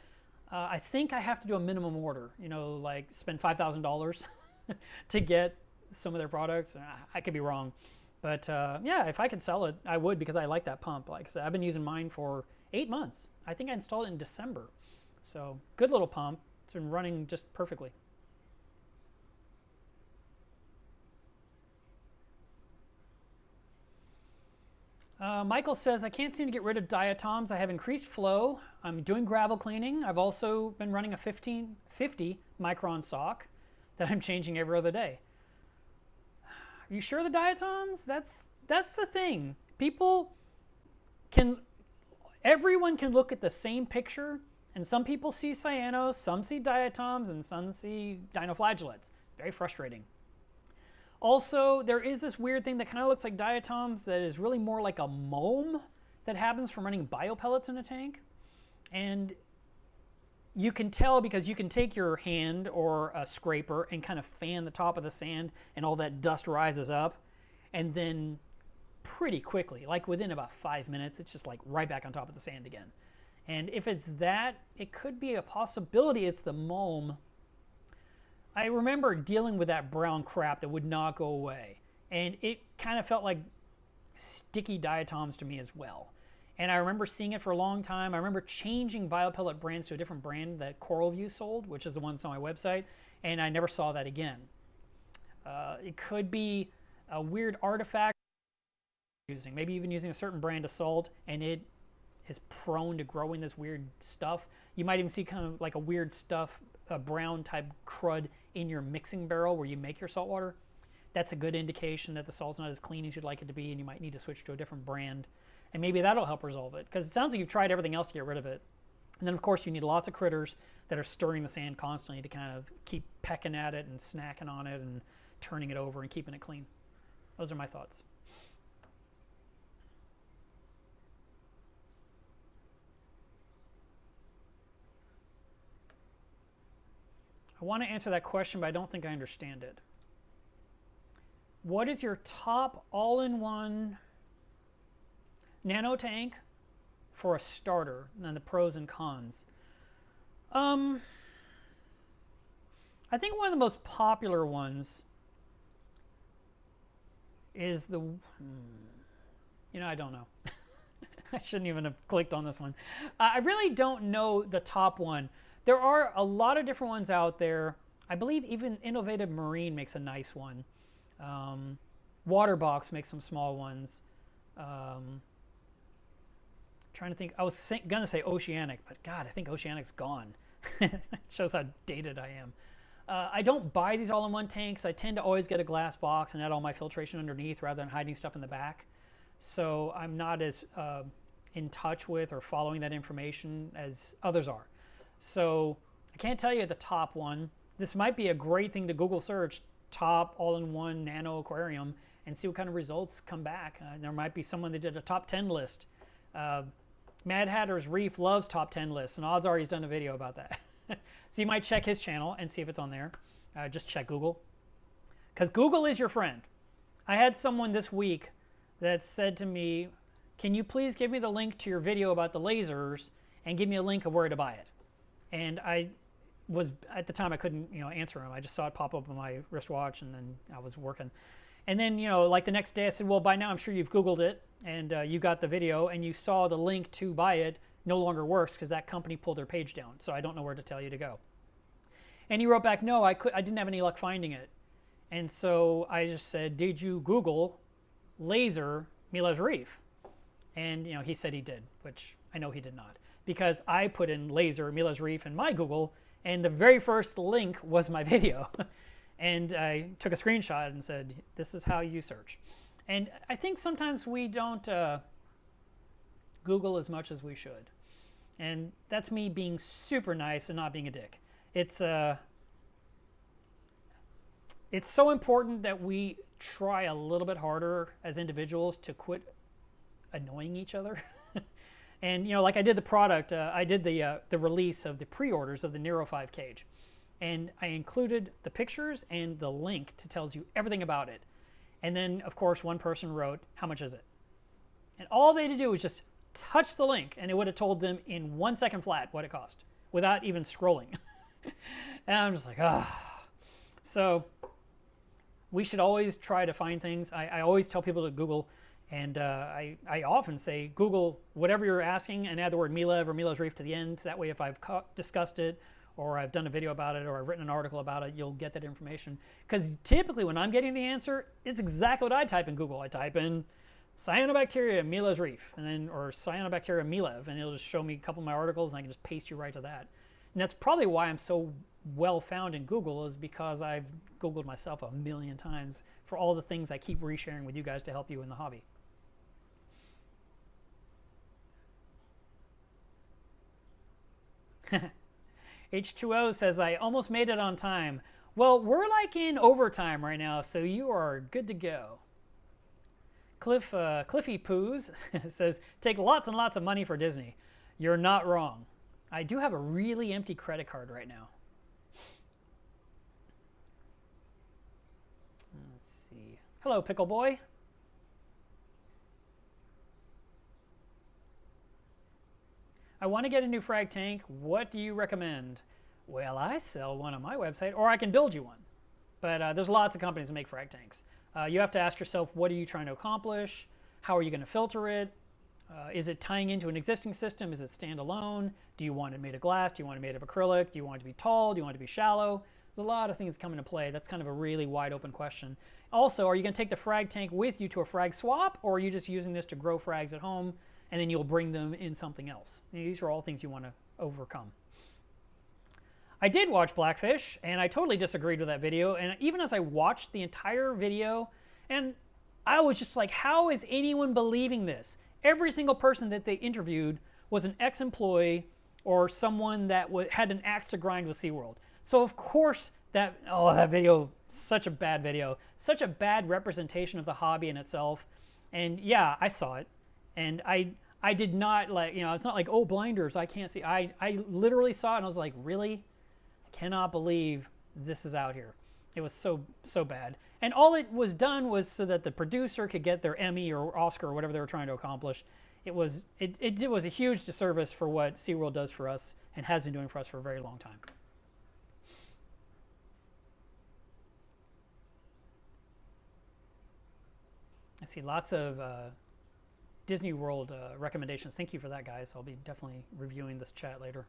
I think I have to do a minimum order, you know, like spend $5,000 to get some of their products. I could be wrong. But yeah, if I could sell it, I would, because I like that pump. Like I said, I've been using mine for 8 months. I think I installed it in December. So good little pump. It's been running just perfectly. Michael says, I can't seem to get rid of diatoms. I have increased flow. I'm doing gravel cleaning. I've also been running a 1550 micron sock that I'm changing every other day. Are you sure the diatoms? That's the thing. Everyone can look at the same picture, and some people see cyanos, some see diatoms, and some see dinoflagellates. It's very frustrating. Also, there is this weird thing that kind of looks like diatoms that is really more like a mulm that happens from running biopellets in a tank. And you can tell because you can take your hand or a scraper and kind of fan the top of the sand and all that dust rises up. And then pretty quickly, like within about 5 minutes, it's just like right back on top of the sand again. And if it's that, it could be a possibility it's the mulm. I remember dealing with that brown crap that would not go away. And it kind of felt like sticky diatoms to me as well. And I remember seeing it for a long time. I remember changing biopellet brands to a different brand that CoralView sold, which is the one that's on my website, and I never saw that again. It could be a weird artifact maybe even using a certain brand of salt, and it is prone to growing this weird stuff. You might even see kind of like a weird stuff, a brown type crud in your mixing barrel where you make your salt water. That's a good indication that the salt's not as clean as you'd like it to be, and you might need to switch to a different brand. And maybe that'll help resolve it, because it sounds like you've tried everything else to get rid of it. And then, of course, you need lots of critters that are stirring the sand constantly to kind of keep pecking at it and snacking on it and turning it over and keeping it clean. Those are my thoughts. I want to answer that question, but I don't think I understand it. What is your top all-in-one nano tank for a starter, and then the pros and cons? I think one of the most popular ones is the, I don't know. I shouldn't even have clicked on this one. I really don't know the top one. There are a lot of different ones out there. I believe even Innovative Marine makes a nice one. Waterbox makes some small ones. Trying to think, I was going to say Oceanic, but God, I think Oceanic's gone. It shows how dated I am. I don't buy these all-in-one tanks. I tend to always get a glass box and add all my filtration underneath rather than hiding stuff in the back. So I'm not as in touch with or following that information as others are. So I can't tell you the top one. This might be a great thing to Google search, top all-in-one nano aquarium, and see what kind of results come back. There might be someone that did a top 10 list. Mad Hatter's Reef loves top 10 lists, and odds are he's done a video about that. So you might check his channel and see if it's on there. Just check Google, because Google is your friend. I had someone this week that said to me, can you please give me the link to your video about the lasers and give me a link of where to buy it? And I was, at the time I couldn't answer him. I just saw it pop up on my wristwatch, and then I was working. And then like the next day I said, well, by now I'm sure you've Googled it and you got the video and you saw the link to buy it no longer works because that company pulled their page down, so I don't know where to tell you to go. And he wrote back, no, I didn't have any luck finding it. And so I just said, did you Google laser Milev's Reef? And he said he did, which I know he did not, because I put in laser Milev's Reef in my Google, and the very first link was my video. And I took a screenshot and said, this is how you search. And I think sometimes we don't Google as much as we should. And that's me being super nice and not being a dick. It's so important that we try a little bit harder as individuals to quit annoying each other. And like I did the product, I did the release of the pre-orders of the Nero 5 cage, and I included the pictures and the link that tells you everything about it. And then of course one person wrote, how much is it? And all they had to do was just touch the link, and it would have told them in 1 second flat what it cost without even scrolling. And I'm just like, ah. So we should always try to find things. I always tell people to Google, and I often say Google whatever you're asking and add the word Milev or Milev's Reef to the end. That way if I've discussed it, or I've done a video about it, or I've written an article about it, you'll get that information. Because typically when I'm getting the answer, it's exactly what I type in Google. I type in Cyanobacteria miles reef, and then or Cyanobacteria milev, and it'll just show me a couple of my articles, and I can just paste you right to that. And that's probably why I'm so well found in Google, is because I've Googled myself a million times for all the things I keep resharing with you guys to help you in the hobby. H2O says, I almost made it on time. Well, we're like in overtime right now, so you are good to go. Cliffy Poos says, take lots and lots of money for Disney. You're not wrong. I do have a really empty credit card right now. Let's see. Hello, Pickle Boy. I want to get a new frag tank. What do you recommend? Well, I sell one on my website, or I can build you one. But there's lots of companies that make frag tanks. You have to ask yourself, what are you trying to accomplish? How are you going to filter it? Is it tying into an existing system? Is it standalone? Do you want it made of glass? Do you want it made of acrylic? Do you want it to be tall? Do you want it to be shallow? There's a lot of things that come into play. That's kind of a really wide open question. Also, are you going to take the frag tank with you to a frag swap, or are you just using this to grow frags at home, and then you'll bring them in something else? These are all things you want to overcome. I did watch Blackfish, and I totally disagreed with that video. And even as I watched the entire video, and I was just like, how is anyone believing this? Every single person that they interviewed was an ex-employee or someone that had an axe to grind with SeaWorld. So of course that video, such a bad video, such a bad representation of the hobby in itself. And yeah, I saw it, and I did not, like, you know, it's not like, oh, blinders, I can't see. I literally saw it, and I was like, really? I cannot believe this is out here. It was so bad. And all it was done was so that the producer could get their Emmy or Oscar or whatever they were trying to accomplish. It was a huge disservice for what SeaWorld does for us and has been doing for us for a very long time. I see lots of Disney World recommendations. Thank you for that, guys. I'll be definitely reviewing this chat later.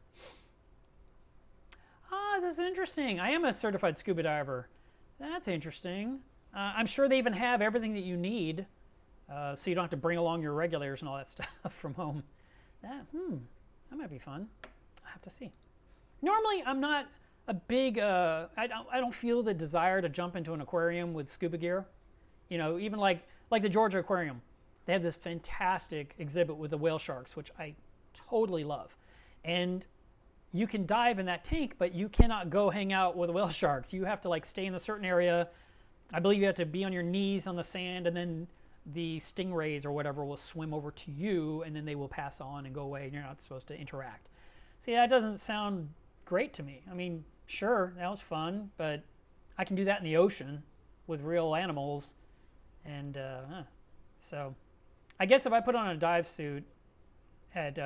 Ah, this is interesting. I am a certified scuba diver. That's interesting. I'm sure they even have everything that you need, so you don't have to bring along your regulators and all that stuff from home. That might be fun. I have to see. Normally, I'm not a big. I don't feel the desire to jump into an aquarium with scuba gear. You know, even like the Georgia Aquarium, they have this fantastic exhibit with the whale sharks, which I totally love, and you can dive in that tank, but you cannot go hang out with whale sharks. You have to like stay in a certain area. I believe you have to be on your knees on the sand, and then the stingrays or whatever will swim over to you, and then they will pass on and go away, and you're not supposed to interact. See, that doesn't sound great to me. I mean, sure, that was fun, but I can do that in the ocean with real animals. And so I guess if I put on a dive suit at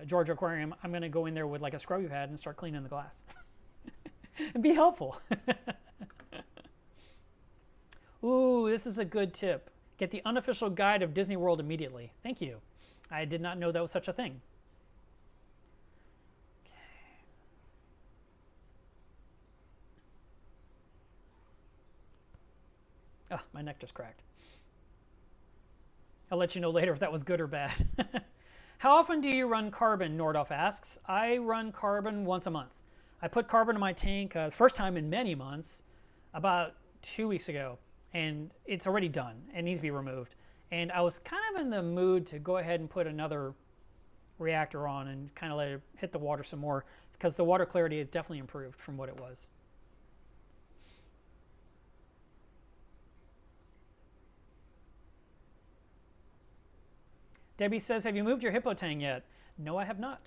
Georgia Aquarium, I'm going to go in there with like a scrubby pad and start cleaning the glass and be helpful. Ooh, this is a good tip. Get the unofficial guide of Disney World immediately. Thank you. I did not know that was such a thing. Oh, my neck just cracked. I'll let you know later if that was good or bad. How often do you run carbon, Nordhoff asks. I run carbon once a month. I put carbon in my tank first time in many months, about 2 weeks ago, and it's already done. It needs to be removed. And I was kind of in the mood to go ahead and put another reactor on and kind of let it hit the water some more, because the water clarity has definitely improved from what it was. Debbie says, have you moved your hippo tang yet? No, I have not.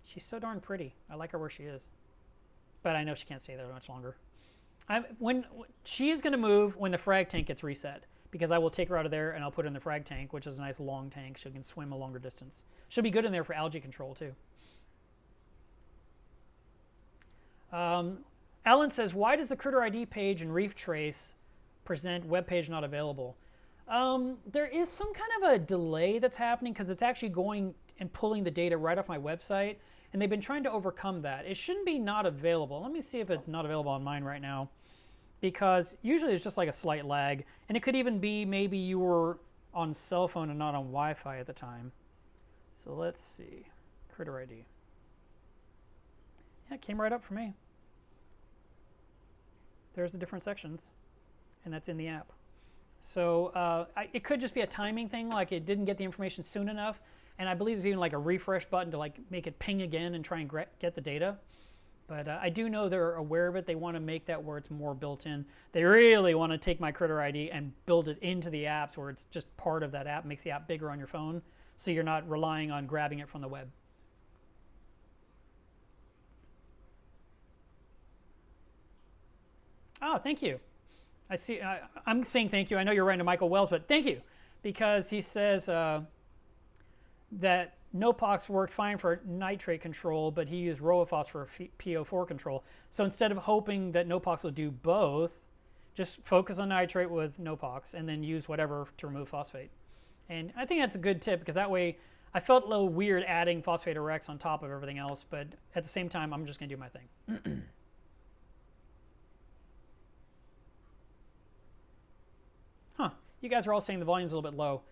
She's so darn pretty. I like her where she is. But I know she can't stay there much longer. She is going to move when the frag tank gets reset, because I will take her out of there and I'll put her in the frag tank, which is a nice long tank. She can swim a longer distance. She'll be good in there for algae control too. Alan says, why does the Critter ID page in Reef Trace present web page not available? There is some kind of a delay that's happening because it's actually going and pulling the data right off my website, and they've been trying to overcome that. It shouldn't be not available. Let me see if it's not available on mine right now. because usually it's just like a slight lag, and it could even be maybe you were on cell phone and not on Wi-Fi at the time. So let's see, Critter ID. Yeah, it came right up for me. There's the different sections, and that's in the app. So it could just be a timing thing, like it didn't get the information soon enough, and I believe there's even like a refresh button to like make it ping again and try and get the data. But I do know they're aware of it. They want to make that where it's more built in. They really want to take my Critter ID and build it into the apps where it's just part of that app, makes the app bigger on your phone, so you're not relying on grabbing it from the web. Oh, thank you. I see. I'm saying thank you. I know you're writing to Michael Wells, but thank you, because he says that Nopox worked fine for nitrate control, but he used Roaphos for PO4 control. So instead of hoping that Nopox will do both, just focus on nitrate with Nopox and then use whatever to remove phosphate. And I think that's a good tip, because that way I felt a little weird adding phosphate Rex on top of everything else, but at the same time, I'm just going to do my thing. Huh. You guys are all saying the volume's a little bit low.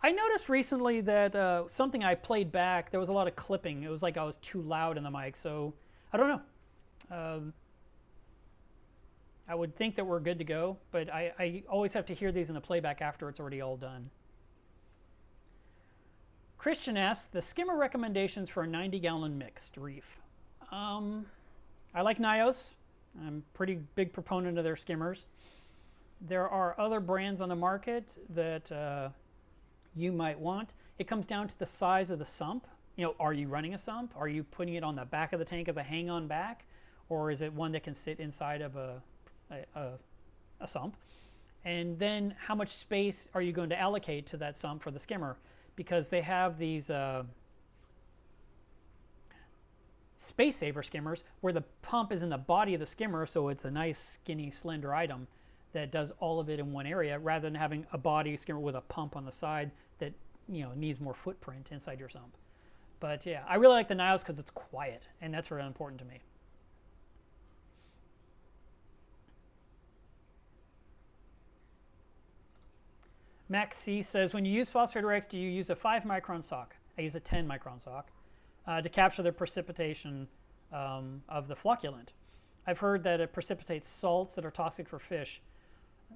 I noticed recently that something I played back, there was a lot of clipping. It was like I was too loud in the mic, so I don't know. I would think that we're good to go, but I always have to hear these in the playback after it's already all done. Christian asks, the skimmer recommendations for a 90-gallon mixed reef. I like Nios. I'm a pretty big proponent of their skimmers. There are other brands on the market that you might want. It comes down to the size of the sump. You know, are you running a sump? Are you putting it on the back of the tank as a hang-on back? Or is it one that can sit inside of a sump? And then how much space are you going to allocate to that sump for the skimmer? Because they have these space saver skimmers where the pump is in the body of the skimmer, so it's a nice skinny slender item that does all of it in one area, rather than having a body skimmer with a pump on the side that, you know, needs more footprint inside your sump. But yeah, I really like the Nios because it's quiet, and that's really important to me. Max C says, when you use Phosphate Rex, do you use a 5 micron sock? I use a 10 micron sock to capture the precipitation of the flocculant. I've heard that it precipitates salts that are toxic for fish.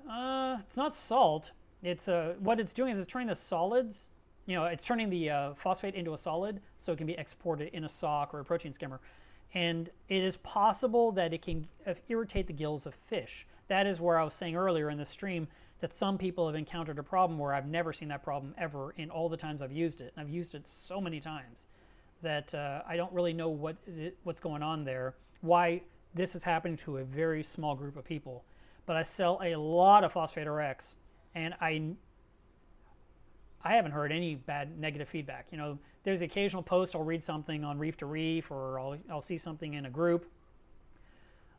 It's not salt. It's what it's doing is it's turning the solids, you know, it's turning the phosphate into a solid so it can be exported in a sock or a protein skimmer. And it is possible that it can irritate the gills of fish. That is where I was saying earlier in the stream that some people have encountered a problem where I've never seen that problem ever in all the times I've used it. And I've used it so many times that I don't really know what's going on there, why this is happening to a very small group of people. But I sell a lot of Phosphate Rex, and I haven't heard any bad negative feedback. You know, there's the occasional post I'll read something on Reef to Reef, or I'll see something in a group.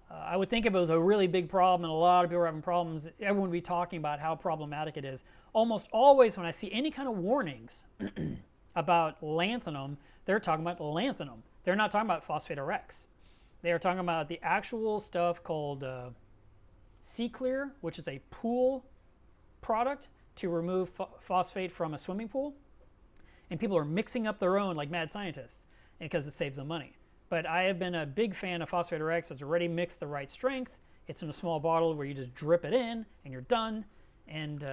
I would think if it was a really big problem and a lot of people are having problems, everyone would be talking about how problematic it is. Almost always when I see any kind of warnings about lanthanum, they're talking about lanthanum. They're not talking about Phosphate Rex. They are talking about the actual stuff called Sea Clear, which is a pool product to remove phosphate from a swimming pool. And people are mixing up their own like mad scientists because it saves them money. But I have been a big fan of Phosphate Rex. It's already mixed the right strength. It's in a small bottle where you just drip it in and you're done. And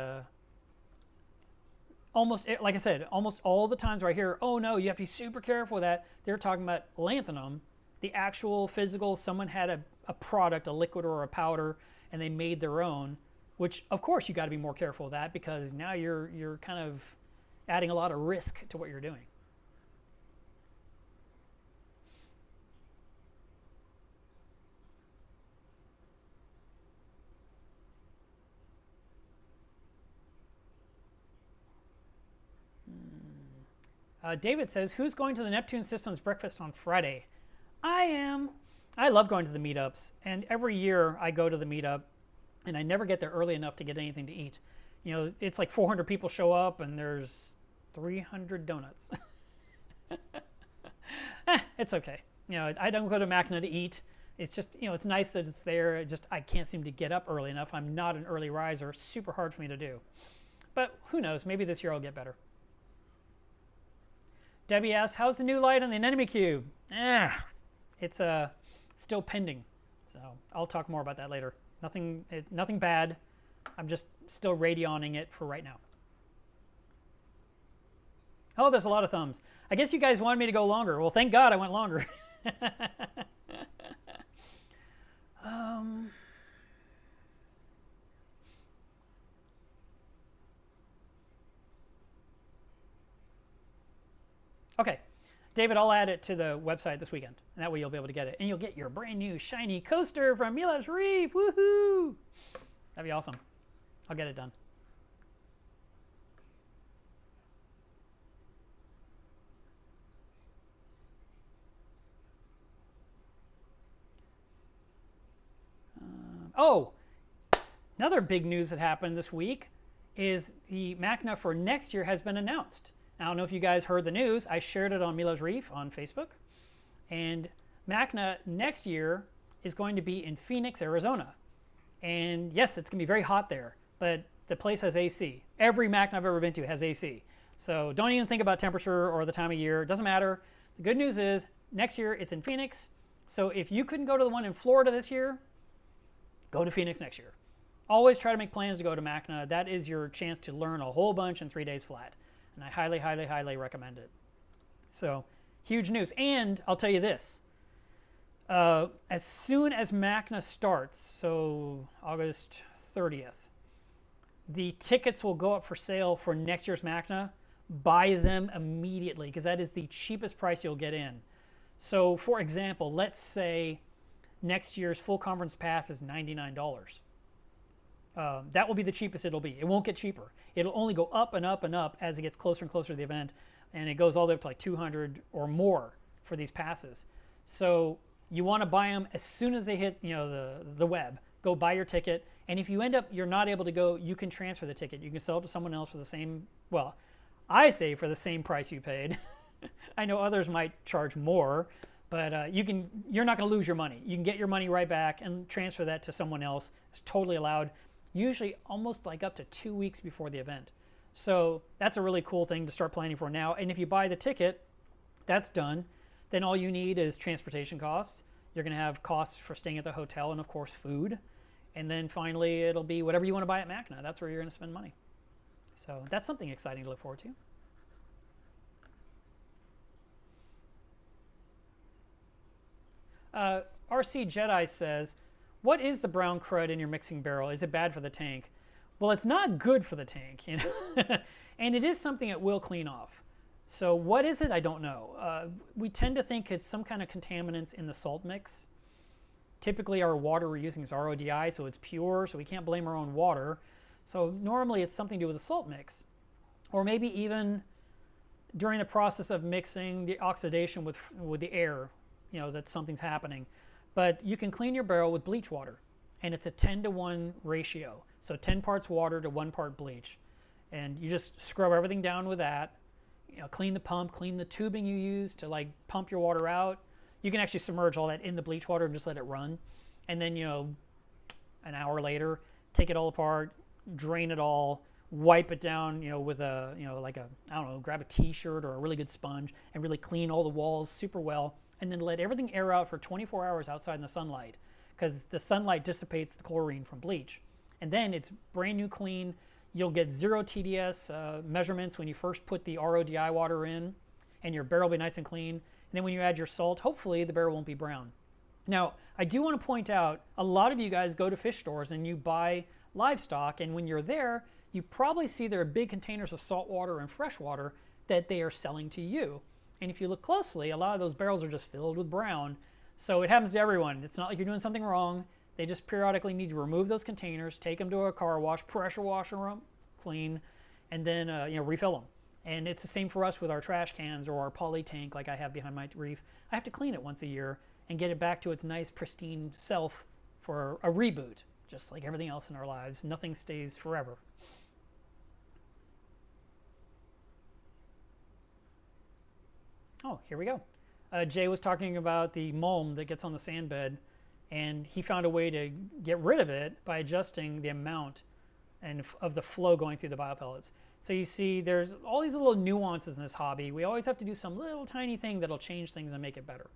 almost, like I said, almost all the times where I hear, oh no, you have to be super careful with that, they're talking about lanthanum, the actual physical, someone had a product, a liquid or a powder, and they made their own, which of course you got to be more careful of that, because now you're kind of adding a lot of risk to what you're doing. David says, who's going to the Neptune Systems breakfast on Friday? I am. I love going to the meetups, and every year I go to the meetup, and I never get there early enough to get anything to eat. You know, it's like 400 people show up, and there's 300 donuts. It's okay. You know, I don't go to Mackinac to eat. It's just, it's nice that it's there. I can't seem to get up early enough. I'm not an early riser. Super hard for me to do. But who knows? Maybe this year I'll get better. Debbie asks, how's the new light on the Anemone Cube? It's still pending. So I'll talk more about that later. Nothing bad. I'm just still radioning it for right now. Oh, there's a lot of thumbs. I guess you guys wanted me to go longer. Well, thank God I went longer. Okay, David, I'll add it to the website this weekend, and that way you'll be able to get it. And you'll get your brand new shiny coaster from Milev's Reef. Woohoo! That'd be awesome. I'll get it done. Oh, another big news that happened this week is the MACNA for next year has been announced. I don't know if you guys heard the news. I shared it on Milev's Reef on Facebook. And MACNA next year is going to be in Phoenix, Arizona. And yes, it's going to be very hot there, but the place has AC. Every MACNA I've ever been to has AC. So don't even think about temperature or the time of year. It doesn't matter. The good news is next year it's in Phoenix. So if you couldn't go to the one in Florida this year, go to Phoenix next year. Always try to make plans to go to MACNA. That is your chance to learn a whole bunch in 3 days flat. And I highly, highly, highly recommend it. So huge news. And I'll tell you this. As soon as MACNA starts, so August 30th, the tickets will go up for sale for next year's MACNA. Buy them immediately because that is the cheapest price you'll get in. So for example, let's say next year's full conference pass is $99. That will be the cheapest it'll be. It won't get cheaper. It'll only go up and up and up as it gets closer and closer to the event, and it goes all the way up to like 200 or more for these passes. So you want to buy them as soon as they hit, the web. Go buy your ticket, and if you end up you're not able to go, you can transfer the ticket. You can sell it to someone else for the same. Well, I say for the same price you paid. I know others might charge more, but you're not going to lose your money. You can get your money right back and transfer that to someone else. It's totally allowed. Usually almost like up to 2 weeks before the event. So that's a really cool thing to start planning for now. And if you buy the ticket, that's done. Then all you need is transportation costs. You're going to have costs for staying at the hotel and, of course, food. And then finally, it'll be whatever you want to buy at MACNA. That's where you're going to spend money. So that's something exciting to look forward to. RC Jedi says, what is the brown crud in your mixing barrel? Is it bad for the tank? Well, it's not good for the tank, and it is something it will clean off. So what is it? I don't know. We tend to think it's some kind of contaminants in the salt mix. Typically our water we're using is RODI, so it's pure, so we can't blame our own water. So normally it's something to do with the salt mix. Or maybe even during the process of mixing the oxidation with the air, that something's happening. But you can clean your barrel with bleach water, and it's a 10-to-1 ratio. So 10 parts water to 1 part bleach. And you just scrub everything down with that. Clean the pump, clean the tubing you use to pump your water out. You can actually submerge all that in the bleach water and just let it run. And then, an hour later, take it all apart, drain it all, wipe it down, with a, grab a t-shirt or a really good sponge and really clean all the walls super well. And then let everything air out for 24 hours outside in the sunlight because the sunlight dissipates the chlorine from bleach. And then it's brand new clean. You'll get 0 TDS measurements when you first put the RODI water in, and your barrel will be nice and clean. And then when you add your salt, hopefully the barrel won't be brown. Now, I do want to point out, a lot of you guys go to fish stores and you buy livestock, and when you're there, you probably see there are big containers of salt water and fresh water that they are selling to you. And if you look closely, a lot of those barrels are just filled with brown. So it happens to everyone. It's not like you're doing something wrong. They just periodically need to remove those containers, take them to a car wash, pressure wash them clean, and then refill them. And it's the same for us with our trash cans or our poly tank like I have behind my reef. I have to clean it once a year and get it back to its nice, pristine self for a reboot. Just like everything else in our lives, nothing stays forever. Oh, here we go. Jay was talking about the mulm that gets on the sand bed and he found a way to get rid of it by adjusting the amount of the flow going through the biopellets. So you see there's all these little nuances in this hobby. We always have to do some little tiny thing that'll change things and make it better.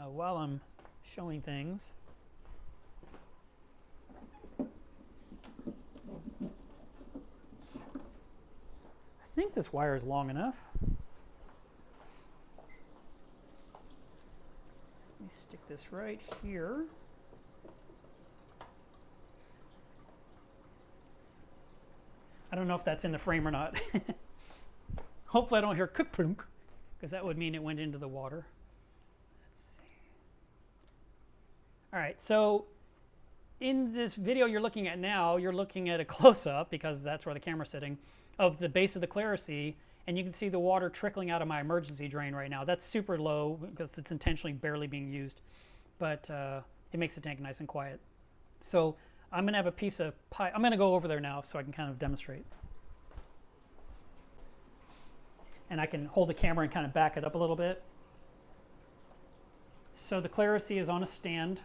While I'm showing things, I think this wire is long enough. Let me stick this right here. I don't know if that's in the frame or not. Hopefully I don't hear cook-prunk, because that would mean it went into the water. Let's see. All right, so in this video you're looking at now, you're looking at a close-up, because that's where the camera's sitting, of the base of the Clearacy, and you can see the water trickling out of my emergency drain right now. That's super low, because it's intentionally barely being used, but it makes the tank nice and quiet. So I'm going to have a piece of pipe. I'm going to go over there now so I can kind of demonstrate. And I can hold the camera and kind of back it up a little bit. So the Clearacy is on a stand,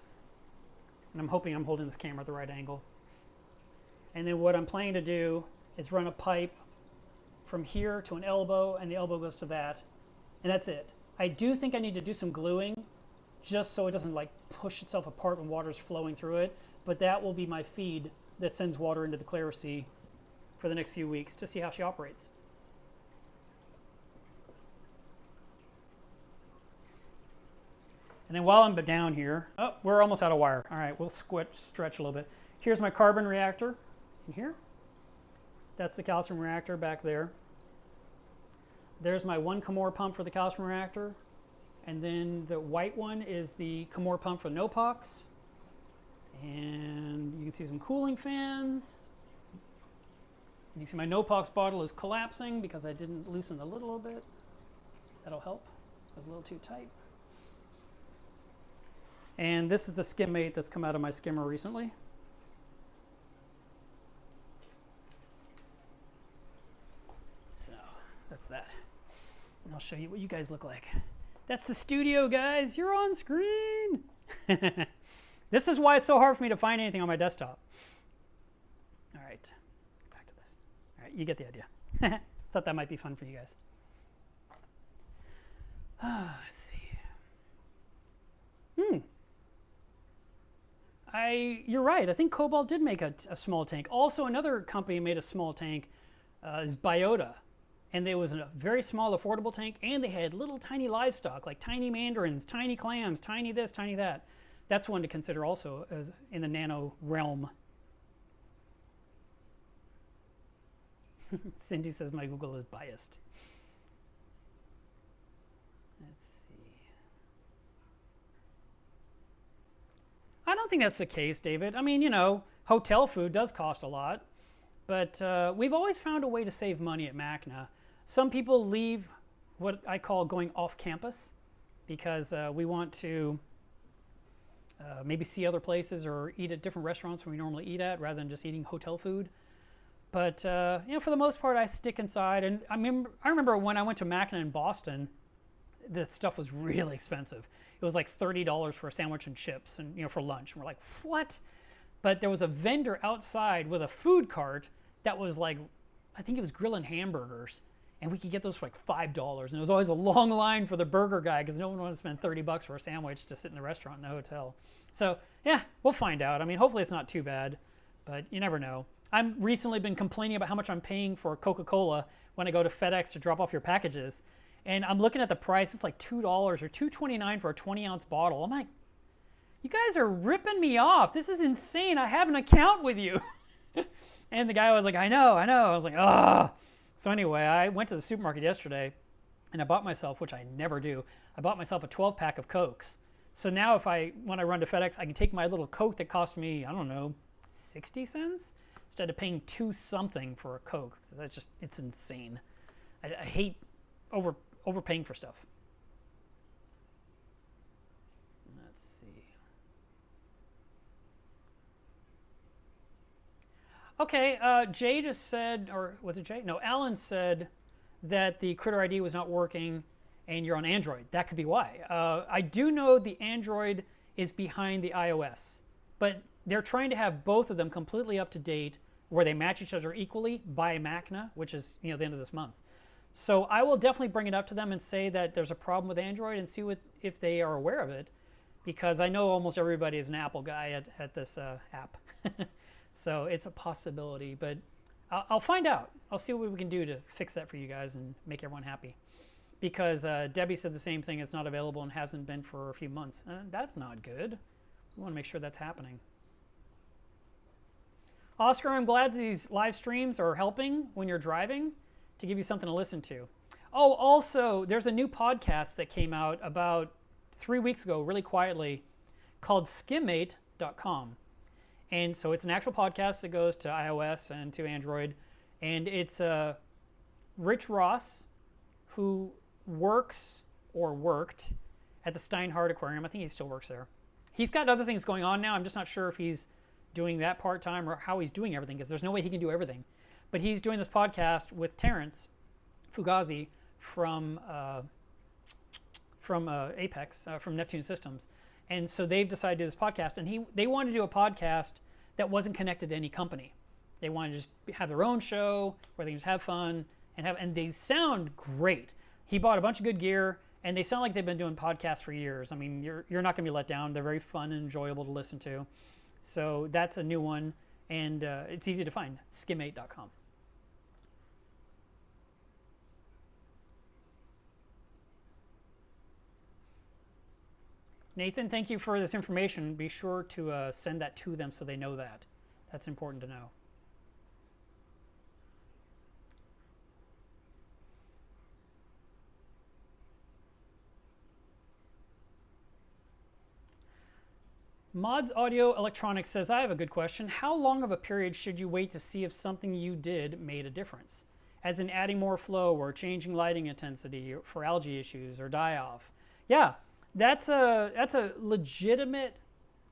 and I'm hoping I'm holding this camera at the right angle. And then what I'm planning to do is run a pipe from here to an elbow, and the elbow goes to that, and that's it. I do think I need to do some gluing just so it doesn't like push itself apart when water's flowing through it, but that will be my feed that sends water into the Clearacy for the next few weeks to see how she operates. And then while I'm down here, oh, we're almost out of wire. All right, we'll stretch a little bit. Here's my carbon reactor in here. That's the calcium reactor back there. There's my 1 Chemour pump for the calcium reactor. And then the white one is the Chemour pump for NOPOX. And you can see some cooling fans. You can see my NOPOX bottle is collapsing because I didn't loosen the lid a little bit. That'll help. It was a little too tight. And this is the skimmate that's come out of my skimmer recently. So that's that. And I'll show you what you guys look like. That's the studio, guys. You're on screen. This is why it's so hard for me to find anything on my desktop. All right, back to this. All right, you get the idea. Thought that might be fun for you guys. Let's see. You're right. I think Cobalt did make a small tank. Also, another company made a small tank, is Biota. And there was a very small, affordable tank, and they had little tiny livestock, like tiny mandarins, tiny clams, tiny this, tiny that. That's one to consider also as in the nano realm. Cindy says my Google is biased. Let's see. I don't think that's the case, David. I mean, you know, hotel food does cost a lot, but we've always found a way to save money at MACNA. Some people leave what I call going off campus because we want to maybe see other places or eat at different restaurants we normally eat at rather than just eating hotel food. But you know, for the most part, I stick inside. And I remember when I went to MACNA in Boston, the stuff was really expensive. It was like $30 for a sandwich and chips, and you know, for lunch. And we're like, what? But there was a vendor outside with a food cart that was like, I think it was grilling hamburgers, and we could get those for like $5. And it was always a long line for the burger guy because no one wanted to spend $30 for a sandwich to sit in the restaurant in the hotel. So yeah, we'll find out. I mean, hopefully it's not too bad, but you never know. I've recently been complaining about how much I'm paying for Coca-Cola when I go to FedEx to drop off your packages. And I'm looking at the price, it's like $2 or $2.29 for a 20-ounce bottle. I'm like, you guys are ripping me off. This is insane. I have an account with you. And the guy was like, I know. I was like, ah. So anyway, I went to the supermarket yesterday and I bought myself, which I never do, I bought myself a 12-pack of Cokes. So now when I run to FedEx, I can take my little Coke that cost me, I don't know, 60 cents? Instead of paying $2 something for a Coke. That's just, it's insane. I hate overpaying for stuff. Let's see. Okay, Jay just said, or was it Jay? No, Alan said that the Critter ID was not working and you're on Android. That could be why. I do know the Android is behind the iOS. But they're trying to have both of them completely up to date where they match each other equally by MACNA, which is the end of this month. So I will definitely bring it up to them and say that there's a problem with Android and see if they are aware of it, because I know almost everybody is an Apple guy at this app. So it's a possibility, but I'll find out. I'll see what we can do to fix that for you guys and make everyone happy. Because Debbie said the same thing, it's not available and hasn't been for a few months. That's not good. We want to make sure that's happening. Oscar, I'm glad these live streams are helping when you're driving to give you something to listen to. Oh, also, there's a new podcast that came out about 3 weeks ago, really quietly, called Skimmate.com. And so it's an actual podcast that goes to iOS and to Android. And it's Rich Ross, who works or worked at the Steinhardt Aquarium. I think he still works there. He's got other things going on now. I'm just not sure if he's doing that part-time or how he's doing everything, because there's no way he can do everything. But he's doing this podcast with Terrence Fugazi from Apex, from Neptune Systems. And so they've decided to do this podcast, and they wanted to do a podcast that wasn't connected to any company. They wanted to just have their own show where they can just have fun and they sound great. He bought a bunch of good gear, and they sound like they've been doing podcasts for years. I mean, you're not going to be let down. They're very fun and enjoyable to listen to. So that's a new one, and it's easy to find, Skimmate.com. Nathan, thank you for this information. Be sure to send that to them so they know that. That's important to know. Mods Audio Electronics says, I have a good question. How long of a period should you wait to see if something you did made a difference? As in adding more flow or changing lighting intensity for algae issues or die-off? Yeah, that's a legitimate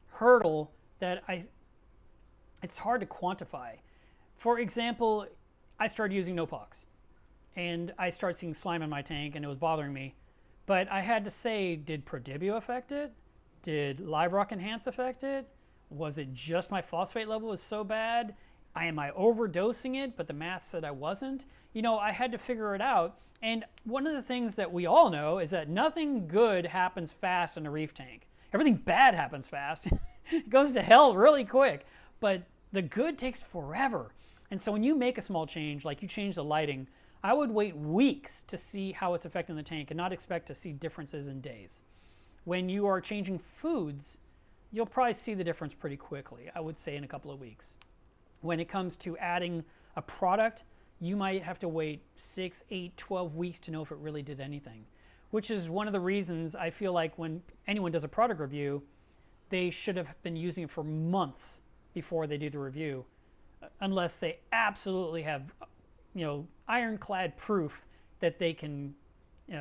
hurdle that it's hard to quantify. For example, I started using Nopox, and I started seeing slime in my tank, and it was bothering me. But I had to say, did Prodibio affect it? Did LiveRock Enhance affect it? Was it just my phosphate level was so bad? Am I overdosing it, but the math said I wasn't? I had to figure it out. And one of the things that we all know is that nothing good happens fast in a reef tank. Everything bad happens fast. It goes to hell really quick. But the good takes forever. And so when you make a small change, like you change the lighting, I would wait weeks to see how it's affecting the tank and not expect to see differences in days. When you are changing foods, you'll probably see the difference pretty quickly, I would say in a couple of weeks. When it comes to adding a product, you might have to wait 6, 8, 12 weeks to know if it really did anything, which is one of the reasons I feel like when anyone does a product review, they should have been using it for months before they do the review, unless they absolutely have, ironclad proof that they can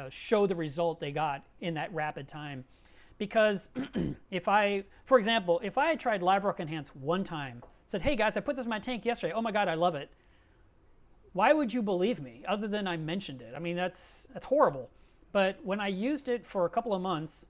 show the result they got in that rapid time. Because for example, if I had tried LiveRock Enhance one time, said, hey guys, I put this in my tank yesterday, oh my God, I love it. Why would you believe me other than I mentioned it? I mean, that's horrible. But when I used it for a couple of months,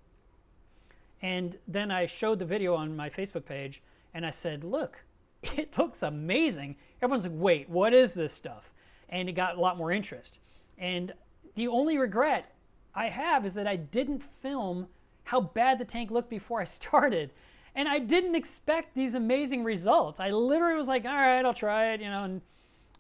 and then I showed the video on my Facebook page, and I said, look, it looks amazing. Everyone's like, wait, what is this stuff? And it got a lot more interest. And the only regret I have is that I didn't film how bad the tank looked before I started. And I didn't expect these amazing results. I literally was like, all right, I'll try it,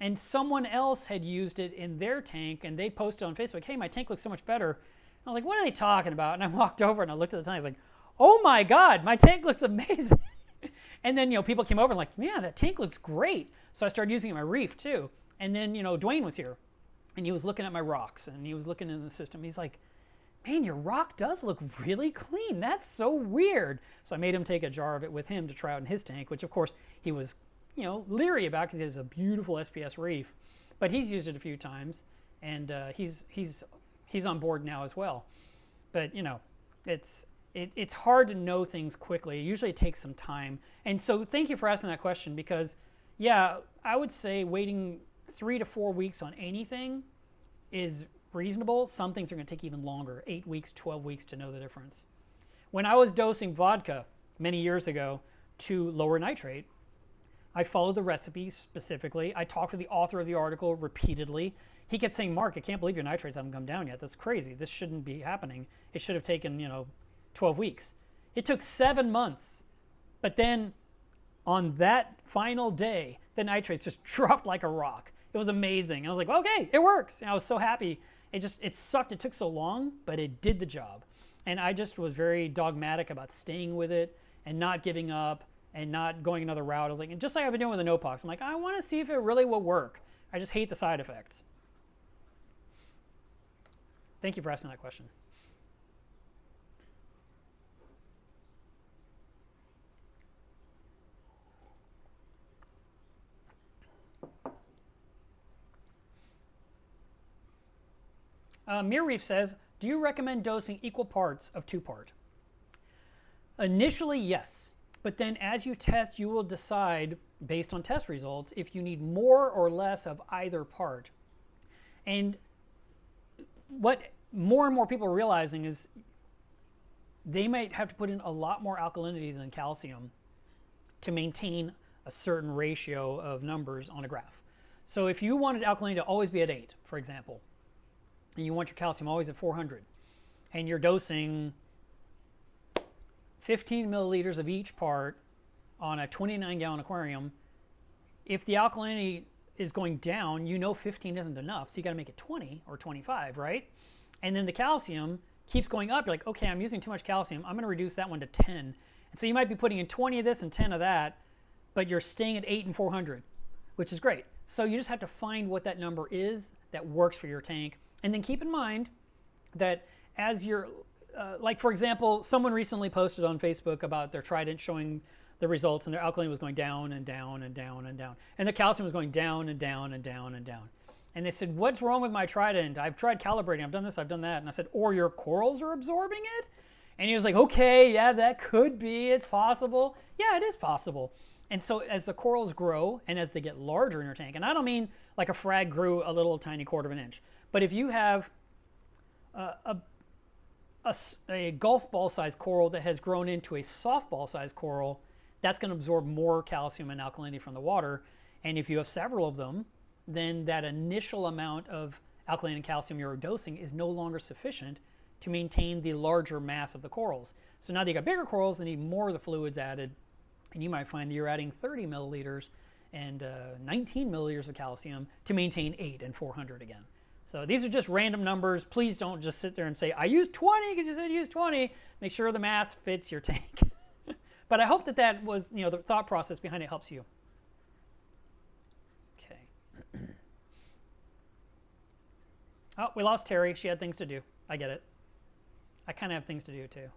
and someone else had used it in their tank, and they posted on Facebook, hey, my tank looks so much better. And I was like, what are they talking about? And I walked over and I looked at the tank. I was like, oh my God, my tank looks amazing. And then, people came over and like, yeah, that tank looks great. So I started using it in my reef too. And then, Dwayne was here, and he was looking at my rocks, and he was looking in the system. He's like, man, your rock does look really clean. That's so weird. So I made him take a jar of it with him to try out in his tank, which of course he was, leery about because he has a beautiful SPS reef. But he's used it a few times, and he's on board now as well. But it's hard to know things quickly. Usually it takes some time. And so thank you for asking that question, because yeah, I would say waiting 3 to 4 weeks on anything is reasonable. Some things are going to take even longer, 8 weeks, 12 weeks to know the difference. When I was dosing vodka many years ago to lower nitrate, I followed the recipe specifically. I talked to the author of the article repeatedly. He kept saying, Mark, I can't believe your nitrates haven't come down yet. That's crazy. This shouldn't be happening. It should have taken, 12 weeks. It took 7 months. But then on that final day, the nitrates just dropped like a rock. It was amazing. I was like, okay, it works. And I was so happy. It sucked. It took so long, but it did the job. And I just was very dogmatic about staying with it and not giving up and not going another route. I was like, and just like I've been doing with the Nopox, I'm like, I want to see if it really will work. I just hate the side effects. Thank you for asking that question. Mir Reef says, do you recommend dosing equal parts of 2-part? Initially, yes. But then as you test, you will decide, based on test results, if you need more or less of either part. And what more and more people are realizing is they might have to put in a lot more alkalinity than calcium to maintain a certain ratio of numbers on a graph. So if you wanted alkalinity to always be at 8, for example, and you want your calcium always at 400, and you're dosing 15 milliliters of each part on a 29-gallon aquarium, if the alkalinity is going down, 15 isn't enough, so you got to make it 20 or 25, right? And then the calcium keeps going up. You're like, okay, I'm using too much calcium. I'm going to reduce that one to 10. And so you might be putting in 20 of this and 10 of that, but you're staying at 8 and 400, which is great. So you just have to find what that number is that works for your tank. And then keep in mind that as you're, like for example, someone recently posted on Facebook about their Trident showing the results, and their alkalinity was going down and down and down and down. And the calcium was going down and down and down and down. And they said, what's wrong with my Trident? I've tried calibrating, I've done this, I've done that. And I said, or your corals are absorbing it? And he was like, okay, yeah, that could be, it's possible. Yeah, it is possible. And so as the corals grow and as they get larger in your tank, and I don't mean like a frag grew a little tiny 1/4 inch, but if you have a golf ball sized coral that has grown into a softball sized coral, that's going to absorb more calcium and alkalinity from the water. And if you have several of them, then that initial amount of alkaline and calcium you're dosing is no longer sufficient to maintain the larger mass of the corals. So now that you got bigger corals, they need more of the fluids added, and you might find that you're adding 30 milliliters and 19 milliliters of calcium to maintain 8 and 400 again. So these are just random numbers. Please don't just sit there and say, I used 20 because you said use 20. Make sure the math fits your tank. But I hope that that was, the thought process behind it helps you. Okay. Oh, we lost Terry. She had things to do. I get it. I kind of have things to do too.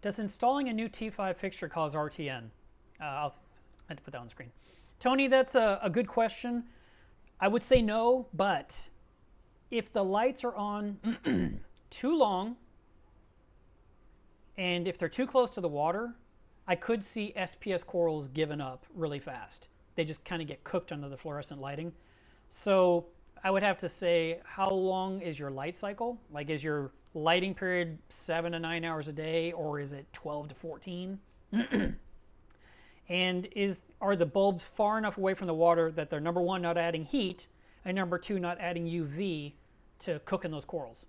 Does installing a new T5 fixture cause RTN? I had to put that on the screen. Tony, that's a good question. I would say no, but if the lights are on too long and if they're too close to the water, I could see SPS corals giving up really fast. They just kind of get cooked under the fluorescent lighting. So I would have to say, how long is your light cycle? Like, is your lighting period 7 to 9 hours a day, or is it 12 to 14? And are the bulbs far enough away from the water that they're, number one, not adding heat, and number two, not adding UV to cooking those corals?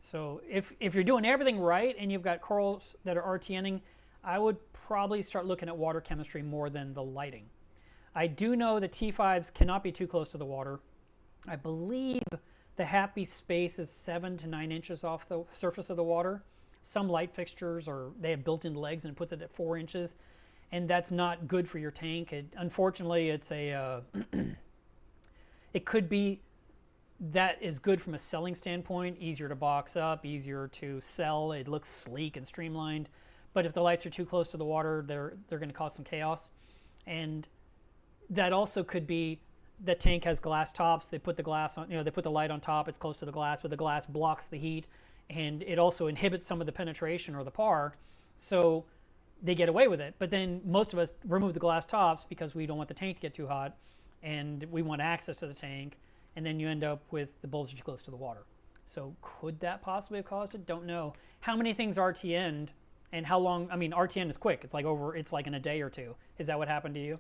So if you're doing everything right and you've got corals that are RTNing, I would probably start looking at water chemistry more than the lighting. I do know that T5s cannot be too close to the water. I believe the happy space is 7 to 9 inches off the surface of the water. Some light fixtures, they have built-in legs and it puts it at 4 inches, and that's not good for your tank. Unfortunately, it's a it could be that is good from a selling standpoint, easier to box up, easier to sell. It looks sleek and streamlined. But if the lights are too close to the water, they're going to cause some chaos. And that also could be the tank has glass tops. They put the glass on, they put the light on top. It's close to the glass, but the glass blocks the heat, and it also inhibits some of the penetration or the par. So they get away with it. But then most of us remove the glass tops because we don't want the tank to get too hot, and we want access to the tank, and then you end up with the voltage too close to the water. So could that possibly have caused it? Don't know. How many things RTN'd, and how long? I mean, RTN is quick. It's like in a day or two. Is that what happened to you?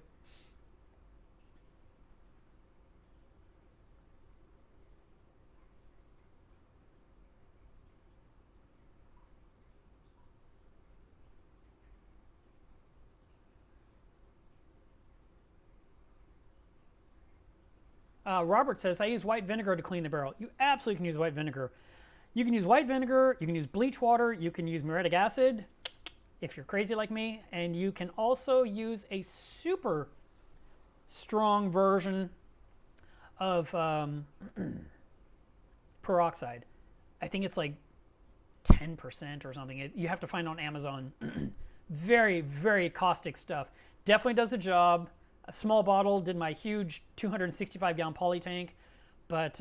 Robert says, I use white vinegar to clean the barrel. You absolutely can use white vinegar. You can use white vinegar, you can use bleach water, you can use muriatic acid if you're crazy like me, and you can also use a super strong version of peroxide. I think it's like 10% or something. You have to find it on Amazon. Very, very caustic stuff. Definitely does the job. A small bottle did my huge 265-gallon poly tank, but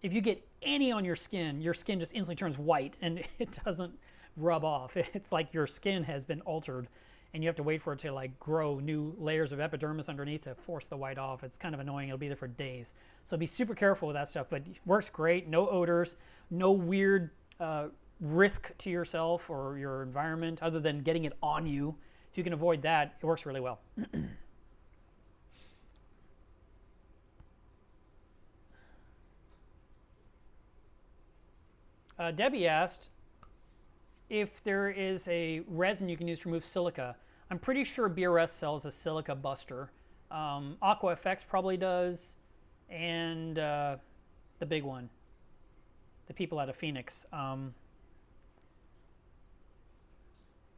if you get any on your skin just instantly turns white and it doesn't rub off. It's like your skin has been altered, and you have to wait for it to like grow new layers of epidermis underneath to force the white off. It's kind of annoying. It'll be there for days. So be super careful with that stuff, but it works great. No odors, no weird risk to yourself or your environment other than getting it on you. If you can avoid that, it works really well. Debbie asked if there is a resin you can use to remove silica. I'm pretty sure BRS sells a silica buster. Aqua FX probably does, and the big one, the people out of Phoenix,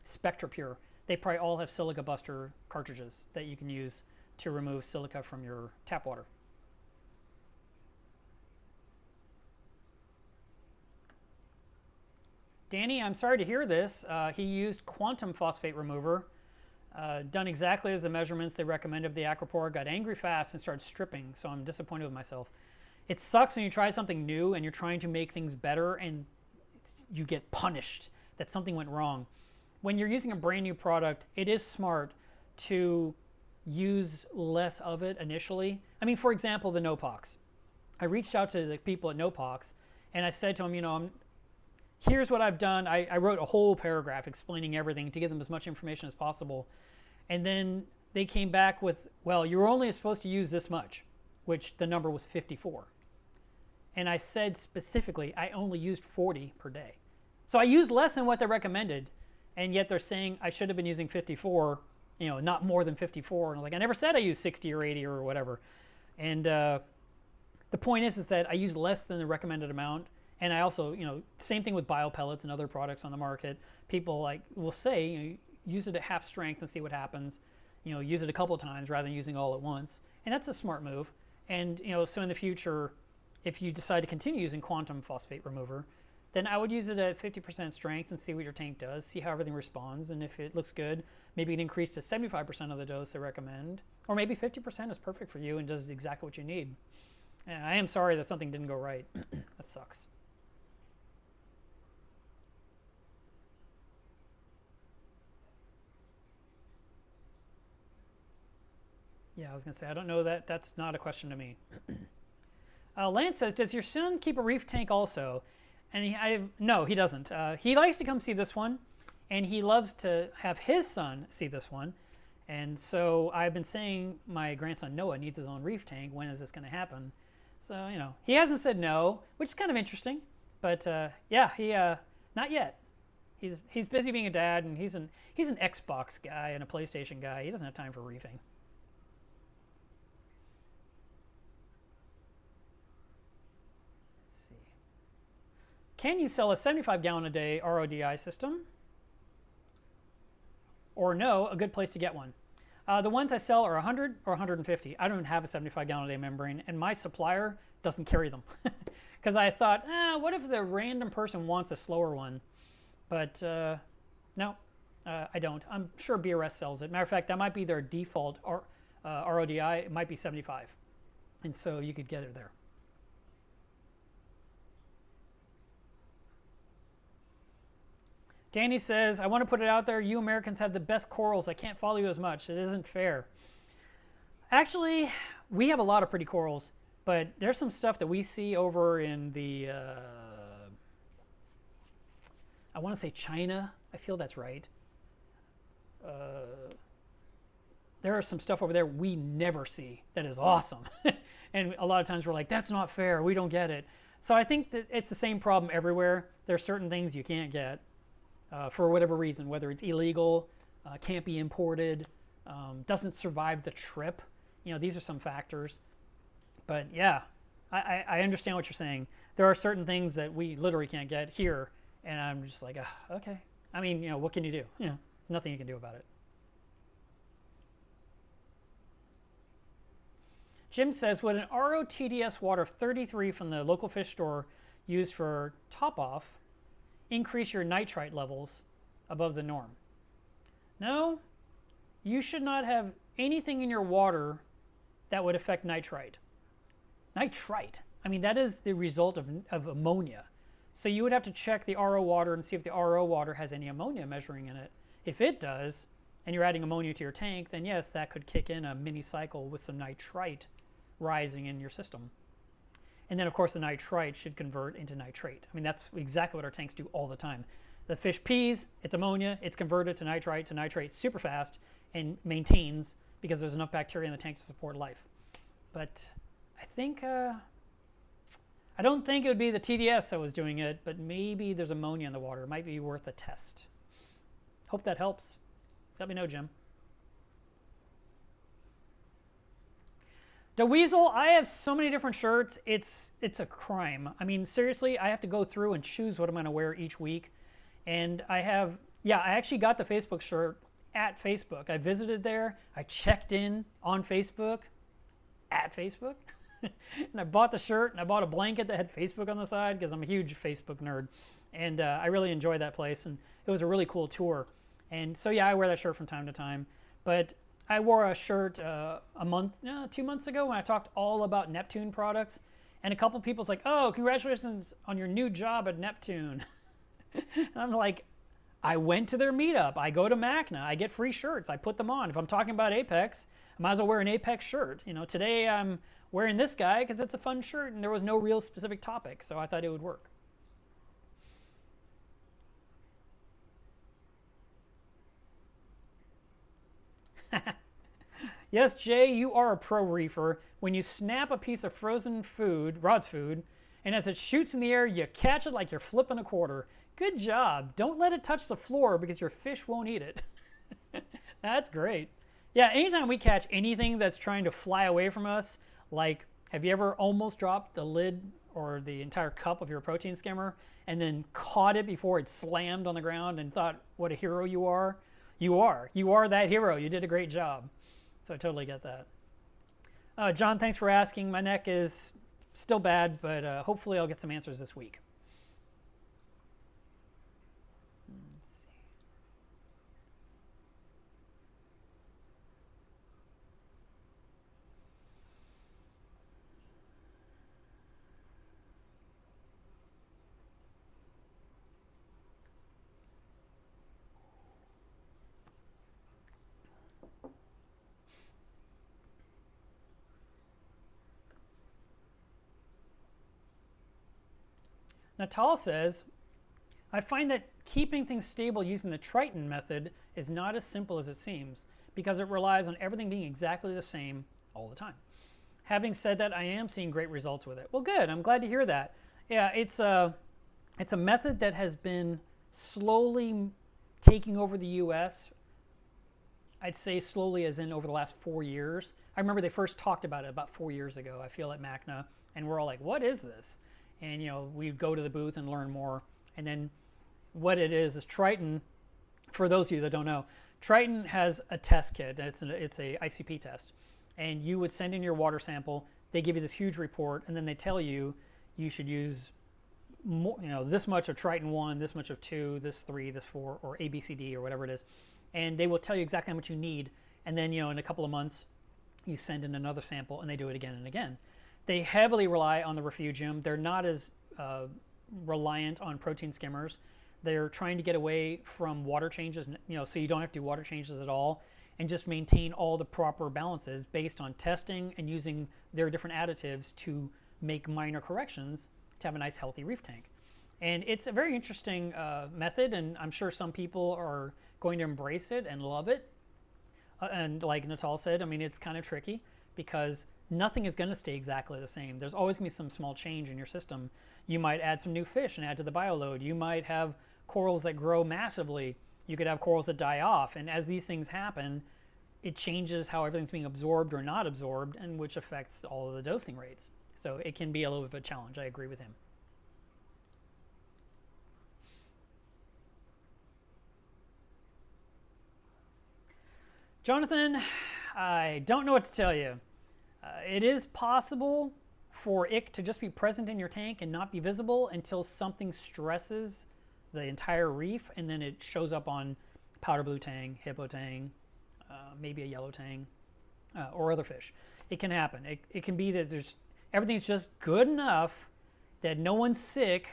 SpectraPure. They probably all have silica buster cartridges that you can use to remove silica from your tap water. Danny, I'm sorry to hear this. He used quantum phosphate remover, done exactly as the measurements they recommended of the Acropore, got angry fast and started stripping, so I'm disappointed with myself. It sucks when you try something new and you're trying to make things better and you get punished that something went wrong. When you're using a brand new product, it is smart to use less of it initially. I mean, for example, the Nopox. I reached out to the people at Nopox and I said to them, you know, here's what I've done. I wrote a whole paragraph explaining everything to give them as much information as possible. And then they came back with, well, you're only supposed to use this much, which the number was 54. And I said specifically, I only used 40 per day. So I used less than what they recommended, and yet they're saying I should have been using 54, you know, not more than 54. And I was like, I never said I used 60 or 80 or whatever. And the point is that I used less than the recommended amount. And I also, you know, same thing with biopellets and other products on the market. People like will say, you know, use it at half strength and see what happens. You know, use it a couple of times rather than using all at once. And that's a smart move. And you know, so in the future, if you decide to continue using quantum phosphate remover, then I would use it at 50% strength and see what your tank does, see how everything responds, and if it looks good, maybe it increase to 75% of the dose they recommend, or maybe 50% is perfect for you and does exactly what you need. And I am sorry that something didn't go right. That sucks. Yeah, I was going to say, I don't know that. That's not a question to me. Lance says, does your son keep a reef tank also? And no, he doesn't. He likes to come see this one, and he loves to have his son see this one. And so I've been saying my grandson Noah needs his own reef tank. When is this going to happen? So, you know, he hasn't said no, which is kind of interesting. But yeah, he not yet. He's busy being a dad, and he's an Xbox guy and a PlayStation guy. He doesn't have time for reefing. Can you sell a 75-gallon a day RODI system? Or no, a good place to get one. The ones I sell are 100 or 150. I don't even have a 75-gallon a day membrane, and my supplier doesn't carry them. Because I thought, what if the random person wants a slower one? But no, I don't. I'm sure BRS sells it. Matter of fact, that might be their default RODI. It might be 75. And so you could get it there. Danny says, I want to put it out there, you Americans have the best corals. I can't follow you as much. It isn't fair. Actually, we have a lot of pretty corals, but there's some stuff that we see over in the, I want to say China. I feel that's right. There is some stuff over there we never see that is awesome. And a lot of times we're like, that's not fair. We don't get it. So I think that it's the same problem everywhere. There are certain things you can't get for whatever reason, whether it's illegal, can't be imported, doesn't survive the trip. You know, these are some factors. But yeah, I understand what you're saying. There are certain things that we literally can't get here. And I'm just like, okay. I mean, you know, what can you do? You know, there's nothing you can do about it. Jim says, would an RO TDS water 33 from the local fish store used for top-off increase your nitrite levels above the norm? No, you should not have anything in your water that would affect nitrite. Nitrite, I mean, that is the result of ammonia. So you would have to check the RO water and see if the RO water has any ammonia measuring in it. If it does, and you're adding ammonia to your tank, then yes, that could kick in a mini cycle with some nitrite rising in your system. And then of course the nitrite should convert into nitrate. I mean, that's exactly what our tanks do all the time. The fish pees, it's ammonia, it's converted to nitrate super fast and maintains because there's enough bacteria in the tank to support life. But I think, I don't think it would be the TDS that was doing it, but maybe there's ammonia in the water. It might be worth a test. Hope that helps. Let me know, Jim. DeWeasel, I have so many different shirts, it's a crime. I mean, seriously, I have to go through and choose what I'm going to wear each week. And I actually got the Facebook shirt at Facebook. I visited there, I checked in on Facebook, at Facebook, and I bought the shirt, and I bought a blanket that had Facebook on the side because I'm a huge Facebook nerd. And I really enjoyed that place, and it was a really cool tour. And so yeah, I wear that shirt from time to time. But I wore a shirt 2 months ago when I talked all about Neptune products, and a couple people's like, oh, congratulations on your new job at Neptune. And I'm like, I went to their meetup, I go to MACNA, I get free shirts, I put them on. If I'm talking about Apex, I might as well wear an Apex shirt. You know, today I'm wearing this guy because it's a fun shirt and there was no real specific topic, so I thought it would work. Yes, Jay, you are a pro reefer. When you snap a piece of frozen food, Rod's food, and as it shoots in the air, you catch it like you're flipping a quarter. Good job. Don't let it touch the floor because your fish won't eat it. That's great. Yeah, anytime we catch anything that's trying to fly away from us, like, have you ever almost dropped the lid or the entire cup of your protein skimmer and then caught it before it slammed on the ground and thought, what a hero you are? You are. You are that hero. You did a great job. So I totally get that. John, thanks for asking. My neck is still bad, but hopefully I'll get some answers this week. Let's see. Natal says, I find that keeping things stable using the Triton method is not as simple as it seems because it relies on everything being exactly the same all the time. Having said that, I am seeing great results with it. Well, good. I'm glad to hear that. Yeah, it's a method that has been slowly taking over the U.S. I'd say slowly as in over the last 4 years. I remember they first talked about it about 4 years ago, I feel, at MACNA, and we're all like, what is this? And, you know, we go to the booth and learn more. And then what it is Triton, for those of you that don't know, Triton has a test kit. It's a ICP test. And you would send in your water sample. They give you this huge report, and then they tell you you should use more, you know, this much of Triton 1, this much of 2, this 3, this 4, or A, B, C, D, or whatever it is. And they will tell you exactly how much you need. And then, you know, in a couple of months, you send in another sample, and they do it again and again. They heavily rely on the refugium. They're not as reliant on protein skimmers. They're trying to get away from water changes, so you don't have to do water changes at all, and just maintain all the proper balances based on testing and using their different additives to make minor corrections to have a nice healthy reef tank. And it's a very interesting method, and I'm sure some people are going to embrace it and love it. And like Natal said, I mean, it's kind of tricky because nothing is going to stay exactly the same. There's always going to be some small change in your system. You might add some new fish and add to the bioload. You might have corals that grow massively. You could have corals that die off. And as these things happen, it changes how everything's being absorbed or not absorbed, and which affects all of the dosing rates. So it can be a little bit of a challenge. I agree with him. Jonathan, I don't know what to tell you. It is possible for ick to just be present in your tank and not be visible until something stresses the entire reef, and then it shows up on powder blue tang, hippo tang, maybe a yellow tang, or other fish. It can happen. It can be that everything's just good enough that no one's sick,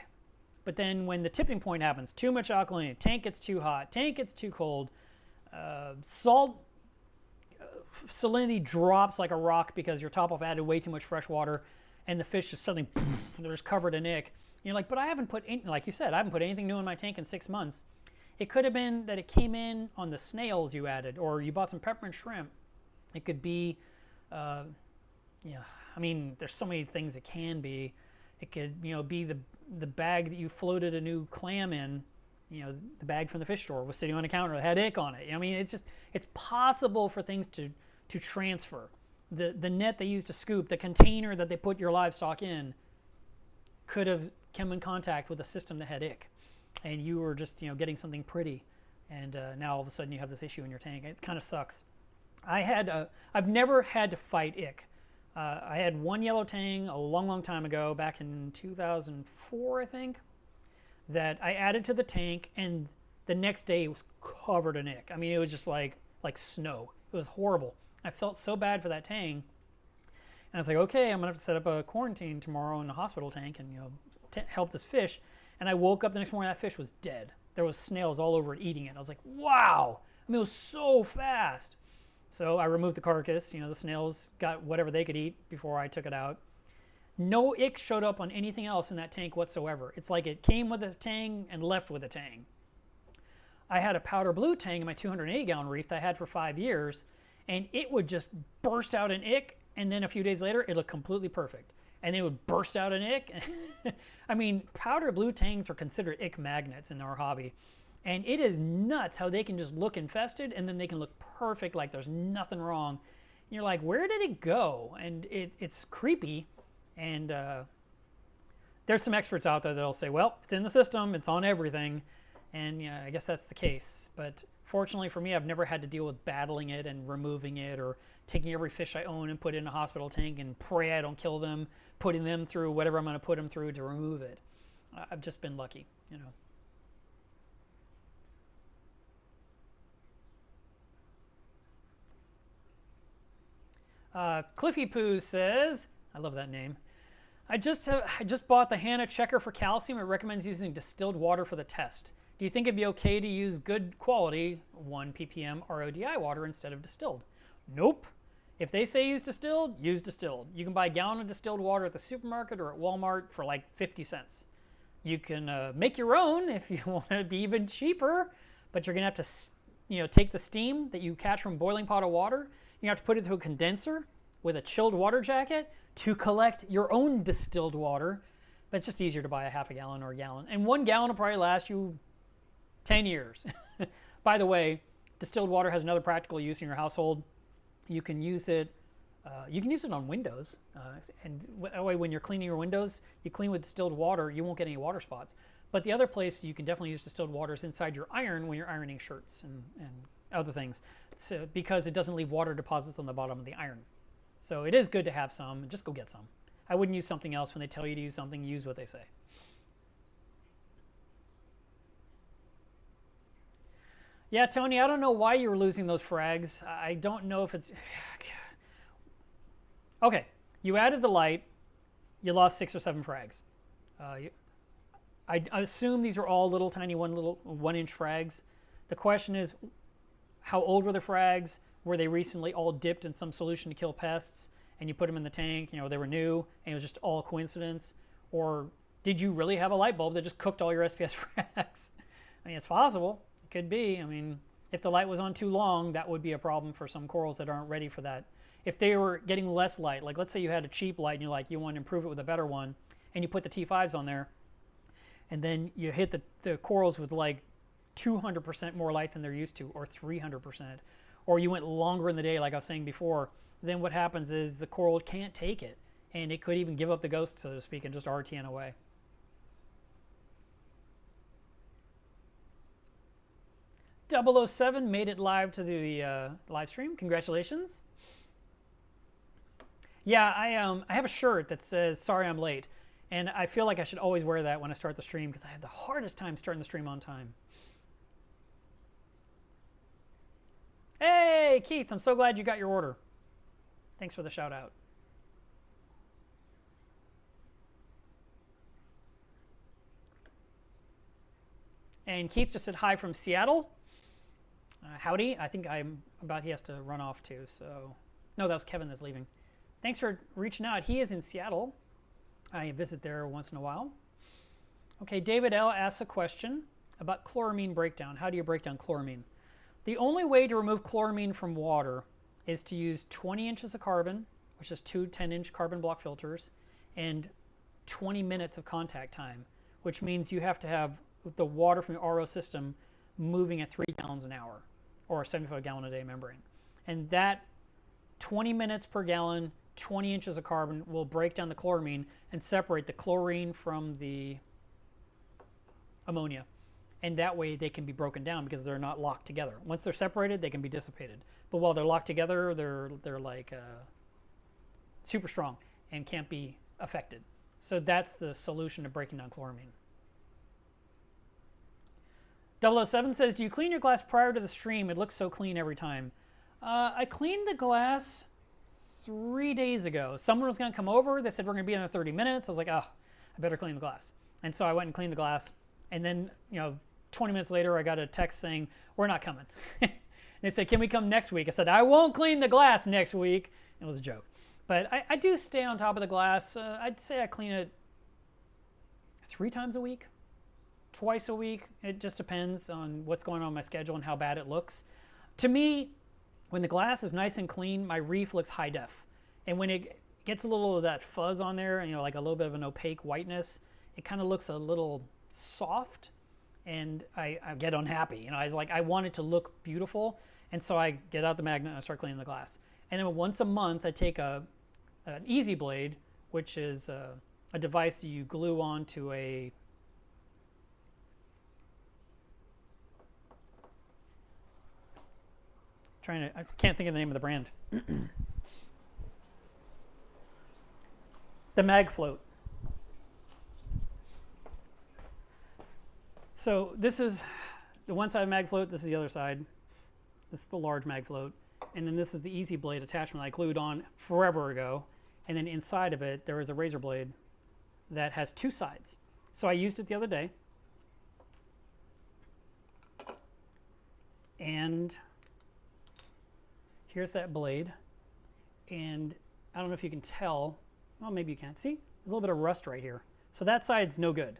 but then when the tipping point happens, too much alkalinity, tank gets too hot, tank gets too cold, salt salinity drops like a rock because your top off added way too much fresh water, and the fish just suddenly they're just covered in ick. You're like, but I haven't put like you said, I haven't put anything new in my tank in 6 months. It could have been that it came in on the snails you added, or you bought some peppermint shrimp. It could be, I mean, there's so many things it can be. It could, be the bag that you floated a new clam in. The bag from the fish store was sitting on a counter that had ick on it. I mean, it's possible for things to transfer. The net they used to scoop, the container that they put your livestock in, could have come in contact with a system that had ick, and you were just getting something pretty, and now all of a sudden you have this issue in your tank. It kind of sucks. I've never had to fight ick. I had one yellow tang a long time ago, back in 2004, I think, that I added to the tank, and the next day it was covered in ick. I mean, it was just like snow. It was horrible. I felt so bad for that tang, and I was like, okay, I'm gonna have to set up a quarantine tomorrow in a hospital tank and help this fish. And I woke up the next morning, that fish was dead. There was snails all over it eating it. I was like, wow. I mean, it was so fast. So I removed the carcass. The snails got whatever they could eat before I took it out. No ick showed up on anything else in that tank whatsoever. It's like it came with a tang and left with a tang. I had a powder blue tang in my 280-gallon reef that I had for 5 years, and it would just burst out an ick, and then a few days later, it looked completely perfect. And they would burst out an ick. I mean, powder blue tangs are considered ick magnets in our hobby. And it is nuts how they can just look infested, and then they can look perfect like there's nothing wrong. And you're like, where did it go? And it's creepy. And there's some experts out there that'll say, well, it's in the system, it's on everything. And I guess that's the case. But fortunately for me, I've never had to deal with battling it and removing it, or taking every fish I own and put it in a hospital tank and pray I don't kill them, putting them through whatever I'm going to put them through to remove it. I've just been lucky, Cliffy Poo says, I love that name. I just bought the Hanna checker for calcium. It recommends using distilled water for the test. Do you think it'd be okay to use good quality 1 ppm RODI water instead of distilled? Nope. If they say use distilled, use distilled. You can buy a gallon of distilled water at the supermarket or at Walmart for like 50 cents. You can make your own if you want to be even cheaper, but you're going to have to take the steam that you catch from a boiling pot of water. You have to put it through a condenser with a chilled water jacket to collect your own distilled water. But it's just easier to buy a half a gallon or a gallon. And 1 gallon will probably last you 10 years. By the way, distilled water has another practical use in your household. You can use it on windows. And that way when you're cleaning your windows, you clean with distilled water, you won't get any water spots. But the other place you can definitely use distilled water is inside your iron when you're ironing shirts and other things. So, because it doesn't leave water deposits on the bottom of the iron. So it is good to have some. Just go get some. I wouldn't use something else. When they tell you to use something, use what they say. Yeah, Tony, I don't know why you were losing those frags. I don't know if it's... Okay, you added the light. You lost 6 or 7 frags. I assume these are all little tiny 1-inch frags. The question is, how old were the frags? Were they recently all dipped in some solution to kill pests and you put them in the tank, they were new and it was just all coincidence? Or did you really have a light bulb that just cooked all your SPS frags? I mean, it's possible. It could be. I mean, if the light was on too long, that would be a problem for some corals that aren't ready for that. If they were getting less light, like let's say you had a cheap light and you want to improve it with a better one, and you put the T5s on there, and then you hit the corals with like 200% more light than they're used to, or 300%, or you went longer in the day like I was saying before, then what happens is the coral can't take it, and it could even give up the ghost, so to speak, and just RTN away. 007 made it live to the live stream. Congratulations. Yeah, I have a shirt that says "Sorry I'm late," and I feel like I should always wear that when I start the stream because I have the hardest time starting the stream on time. Hey, Keith, I'm so glad you got your order. Thanks for the shout out. And Keith just said hi from Seattle. Howdy. I think he has to run off too. So, no, that was Kevin that's leaving. Thanks for reaching out. He is in Seattle. I visit there once in a while. Okay, David L. asks a question about chloramine breakdown. How do you break down chloramine? The only way to remove chloramine from water is to use 20 inches of carbon, which is 2 10-inch carbon block filters, and 20 minutes of contact time, which means you have to have the water from the RO system moving at 3 gallons an hour, or a 75 gallon a day membrane. And that 20 minutes per gallon, 20 inches of carbon will break down the chloramine and separate the chlorine from the ammonia. And that way they can be broken down because they're not locked together. Once they're separated, they can be dissipated. But while they're locked together, they're like super strong and can't be affected. So that's the solution to breaking down chloramine. 007 says, do you clean your glass prior to the stream? It looks so clean every time. I cleaned the glass 3 days ago. Someone was going to come over. They said, we're going to be in 30 minutes. I was like, oh, I better clean the glass. And so I went and cleaned the glass. And then, 20 minutes later, I got a text saying, we're not coming. They said, can we come next week? I said, I won't clean the glass next week. It was a joke. But I do stay on top of the glass. I'd say I clean it 3 times a week, twice a week. It just depends on what's going on in my schedule and how bad it looks. To me, when the glass is nice and clean, my reef looks high def. And when it gets a little of that fuzz on there, like a little bit of an opaque whiteness, it kind of looks a little soft, and I get unhappy. I want it to look beautiful, and so I get out the magnet and I start cleaning the glass. And then once a month, I take an Easy Blade, which is a device that you glue onto a I can't think of the name of the brand. The Mag Float. So this is the one side of Mag Float, this is the other side. This is the large Mag Float. And then this is the Easy Blade attachment I glued on forever ago. And then inside of it, there is a razor blade that has 2 sides. So I used it the other day. And here's that blade. And I don't know if you can tell. Well, maybe you can't. See? There's a little bit of rust right here. So that side's no good.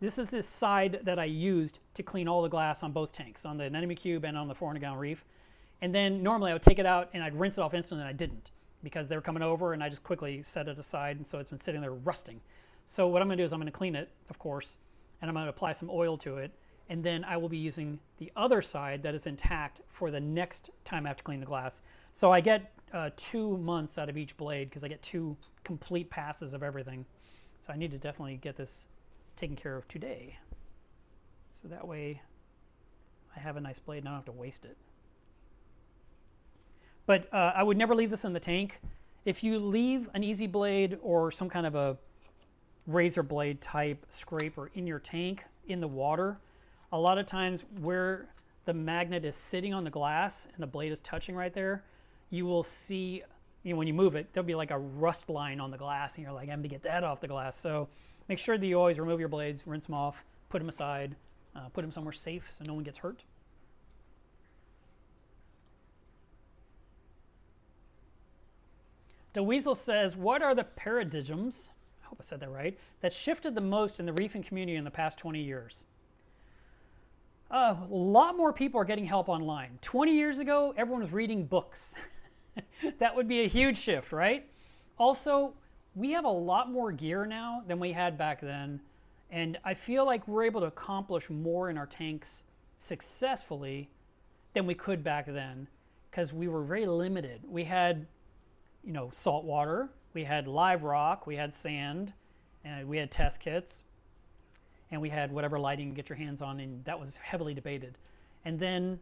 This is this side that I used to clean all the glass on both tanks, on the Anemone Cube and on the 400-gallon reef. And then normally I would take it out and I'd rinse it off instantly, and I didn't because they were coming over, and I just quickly set it aside, and so it's been sitting there rusting. So what I'm going to do is I'm going to clean it, of course, and I'm going to apply some oil to it, and then I will be using the other side that is intact for the next time I have to clean the glass. So I get 2 months out of each blade because I get 2 complete passes of everything. So I need to definitely get this taken care of today. So that way I have a nice blade and I don't have to waste it. But I would never leave this in the tank. If you leave an Easy Blade or some kind of a razor blade type scraper in your tank in the water, a lot of times where the magnet is sitting on the glass and the blade is touching right there, you will see, when you move it, there'll be like a rust line on the glass, and you're like, I'm going to get that off the glass. So Make sure that you always remove your blades, rinse them off, put them aside, put them somewhere safe so no one gets hurt. DeWeasel says, what are the paradigms, I hope I said that right, that shifted the most in the reefing community in the past 20 years? A lot more people are getting help online. 20 years ago, everyone was reading books. That would be a huge shift, right? Also, we have a lot more gear now than we had back then, and I feel like we're able to accomplish more in our tanks successfully than we could back then, because we were very limited. We had, you know, salt water, we had live rock, we had sand, and we had test kits, and we had whatever lighting you get your hands on, and that was heavily debated. And then,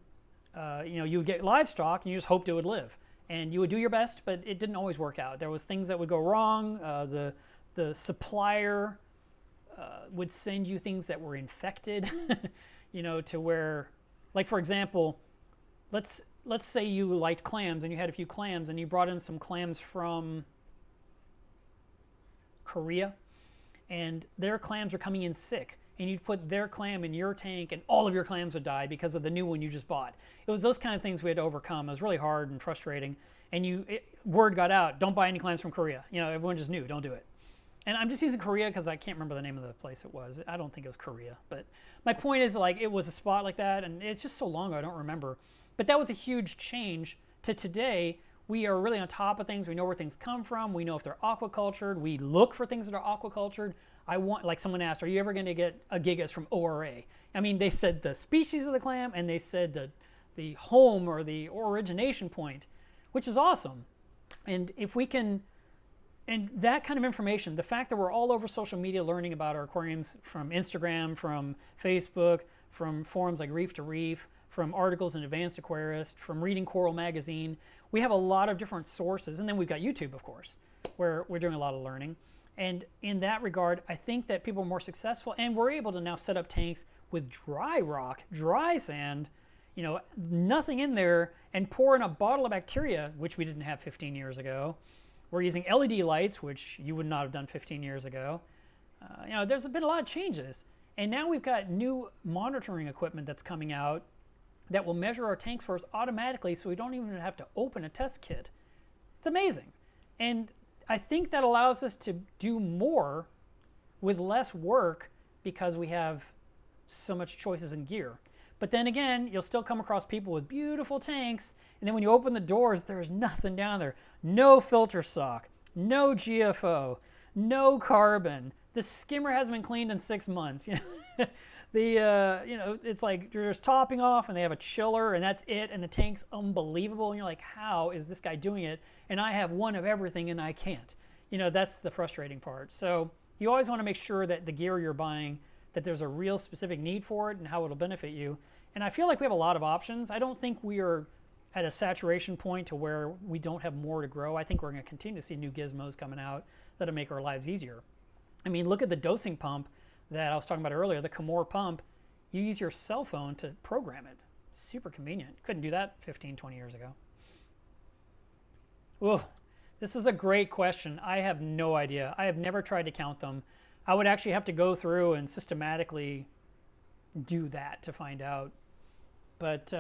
you know, you would get livestock, and you just hoped it would live. And you would do your best, but it didn't always work out. There was things that would go wrong. The supplier would send you things that were infected, you know, to where, like for example, let's say you liked clams and you had a few clams and you brought in some clams from Korea, and their clams are coming in sick, and you'd put their clam in your tank and all of your clams would die because of the new one you just bought. It was those kind of things we had to overcome. It was really hard and frustrating, and word got out, don't buy any clams from Korea. You know, everyone just knew, don't do it. And I'm just using Korea because I can't remember the name of the place it was. I don't think it was Korea, but my point is, like, it was a spot like that, and it's just so long ago I don't remember. But that was a huge change to today. We are really on top of things. We know where things come from. We know if they're aquacultured. We look for things that are aquacultured. Like someone asked, are you ever going to get a Gigas from ORA? I mean, they said the species of the clam, and they said the home or the origination point, which is awesome. And if we can, and that kind of information, the fact that we're all over social media learning about our aquariums from Instagram, from Facebook, from forums like Reef to Reef, from articles in Advanced Aquarist, from reading Coral Magazine. We have a lot of different sources. And then we've got YouTube, of course, where we're doing a lot of learning. And in that regard, I think that people are more successful, and we're able to now set up tanks with dry rock, dry sand, you know, nothing in there, and pour in a bottle of bacteria, which we didn't have 15 years ago. We're using LED lights, which you would not have done 15 years ago. You know, there's been a lot of changes. And now we've got new monitoring equipment that's coming out that will measure our tanks for us automatically, so we don't even have to open a test kit. It's amazing. And I think that allows us to do more with less work because we have so much choices in gear. But then again, you'll still come across people with beautiful tanks, and then when you open the doors, there's nothing down there. No filter sock, no GFO, no carbon. The skimmer hasn't been cleaned in 6 months. You know, you know, it's like you're just topping off, and they have a chiller, and that's it. And the tank's unbelievable, and you're like, how is this guy doing it? And I have one of everything, and I can't. You know, that's the frustrating part. So you always want to make sure that the gear you're buying, that there's a real specific need for it and how it'll benefit you. And I feel like we have a lot of options. I don't think we are at a saturation point to where we don't have more to grow. I think we're going to continue to see new gizmos coming out that'll make our lives easier. I mean, look at the dosing pump that I was talking about earlier, the Comore pump. You use your cell phone to program it. Super convenient. Couldn't do that 15, 20 years ago. Whoa, this is a great question. I have no idea. I have never tried to count them. I would actually have to go through and systematically do that to find out. But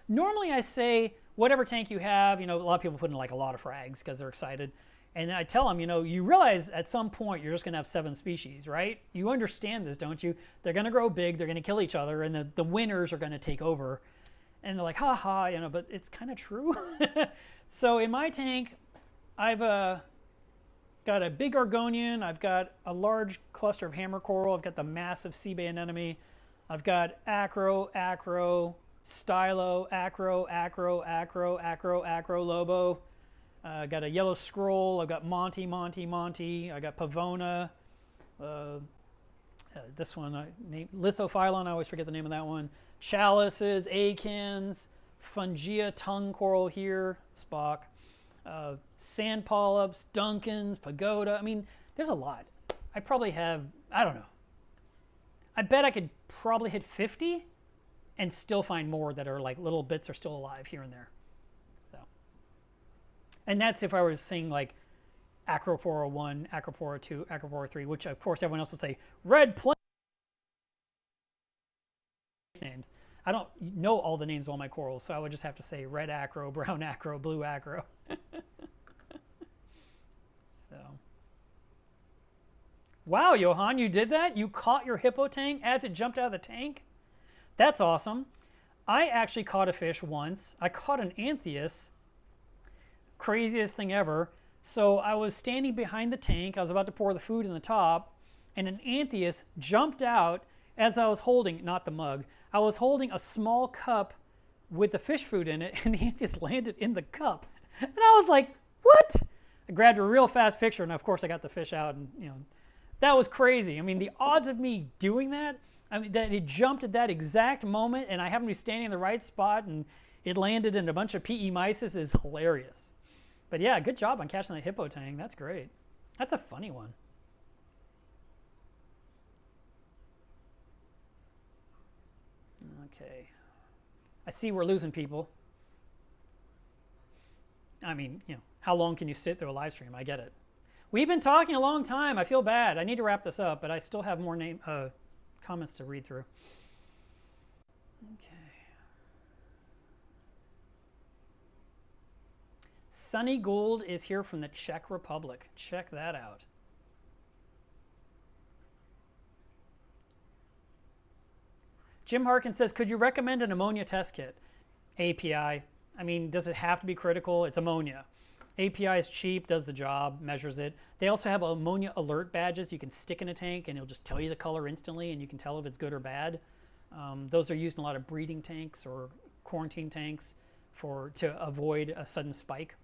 normally I say whatever tank you have, you know, a lot of people put in like a lot of frags because they're excited. And I tell them, you know, you realize at some point you're just going to have 7 species, right? You understand this, don't you? They're going to grow big, they're going to kill each other, and the winners are going to take over. And they're like, ha ha, you know, but it's kind of true. So in my tank, I've got a big Argonian, I've got a large cluster of hammer coral, I've got the massive sea bay anemone, I've got acro, stylo, acro, lobo. I got a yellow scroll. I've got Monty. I got Pavona. This one, Lithophyllon. I always forget the name of that one. Chalices, Akins, Fungia tongue coral here, Spock. Sand polyps, Duncans, Pagoda. I mean, there's a lot. I probably have, I don't know. I bet I could probably hit 50 and still find more that are like little bits are still alive here and there. So, and that's if I was saying like Acropora 1, Acropora 2, Acropora 3, which of course everyone else will say red plain names. I don't know all the names of all my corals, so I would just have to say red acro, brown acro, blue acro. So, wow, Johan, you did that? You caught your hippo tang as it jumped out of the tank? That's awesome. I actually caught a fish once. I caught an anthias. Craziest thing ever. So I was standing behind the tank. I was about to pour the food in the top, and an anthias jumped out as I was holding, not the mug, I was holding a small cup with the fish food in it, and the anthias landed in the cup. And I was like, what? I grabbed a real fast picture, and of course I got the fish out, and that was crazy. I mean, the odds of me doing that, I mean, that it jumped at that exact moment, and I happened to be standing in the right spot, and it landed in a bunch of PE mysis is hilarious. But yeah, good job on catching that hippo tang. That's great. That's a funny one. Okay. I see we're losing people. I mean, how long can you sit through a live stream? I get it. We've been talking a long time. I feel bad. I need to wrap this up, but I still have more comments to read through. Okay. Sunny Gould is here from the Czech Republic. Check that out. Jim Harkin says, could you recommend an ammonia test kit? API. I mean, does it have to be critical? It's ammonia. API is cheap, does the job, measures it. They also have ammonia alert badges you can stick in a tank, and it'll just tell you the color instantly, and you can tell if it's good or bad. Those are used in a lot of breeding tanks or quarantine tanks to avoid a sudden spike.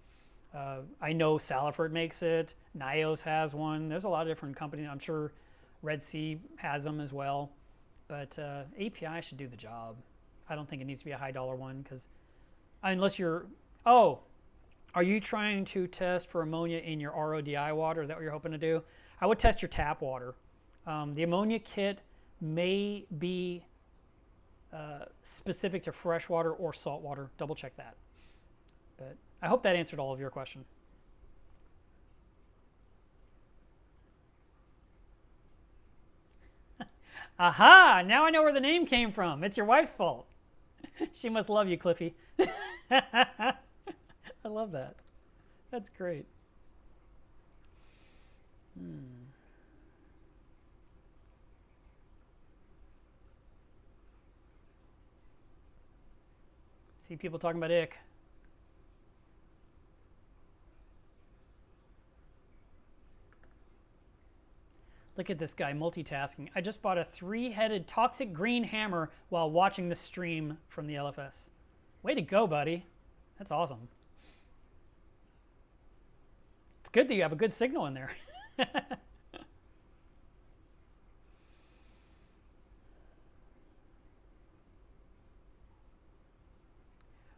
I know Saliford makes it. Nios has one. There's a lot of different companies. I'm sure Red Sea has them as well. But API should do the job. I don't think it needs to be a high dollar one because unless you're, are you trying to test for ammonia in your RODI water? Is that what you're hoping to do? I would test your tap water. The ammonia kit may be specific to fresh water or salt water. Double check that. But I hope that answered all of your question. Aha! Now I know where the name came from. It's your wife's fault. She must love you, Cliffy. I love that. That's great. See people talking about ick. Look at this guy multitasking. I just bought a 3-headed toxic green hammer while watching the stream from the LFS. Way to go, buddy. That's awesome. It's good that you have a good signal in there.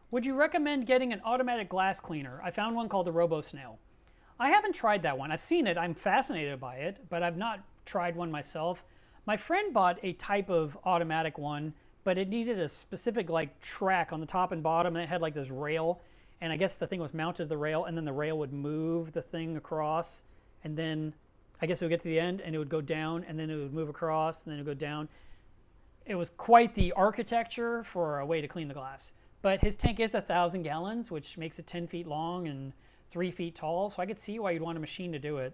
Would you recommend getting an automatic glass cleaner? I found one called the RoboSnail. I haven't tried that one. I've seen it. I'm fascinated by it, but I've not tried one myself. My friend bought a type of automatic one, but it needed a specific track on the top and bottom, and it had this rail, and I guess the thing was mounted to the rail, and then the rail would move the thing across, and then I guess it would get to the end, and it would go down, and then it would move across, and then it would go down. It was quite the architecture for a way to clean the glass. But his tank is 1,000 gallons, which makes it 10 feet long and 3 feet tall, so I could see why you'd want a machine to do it.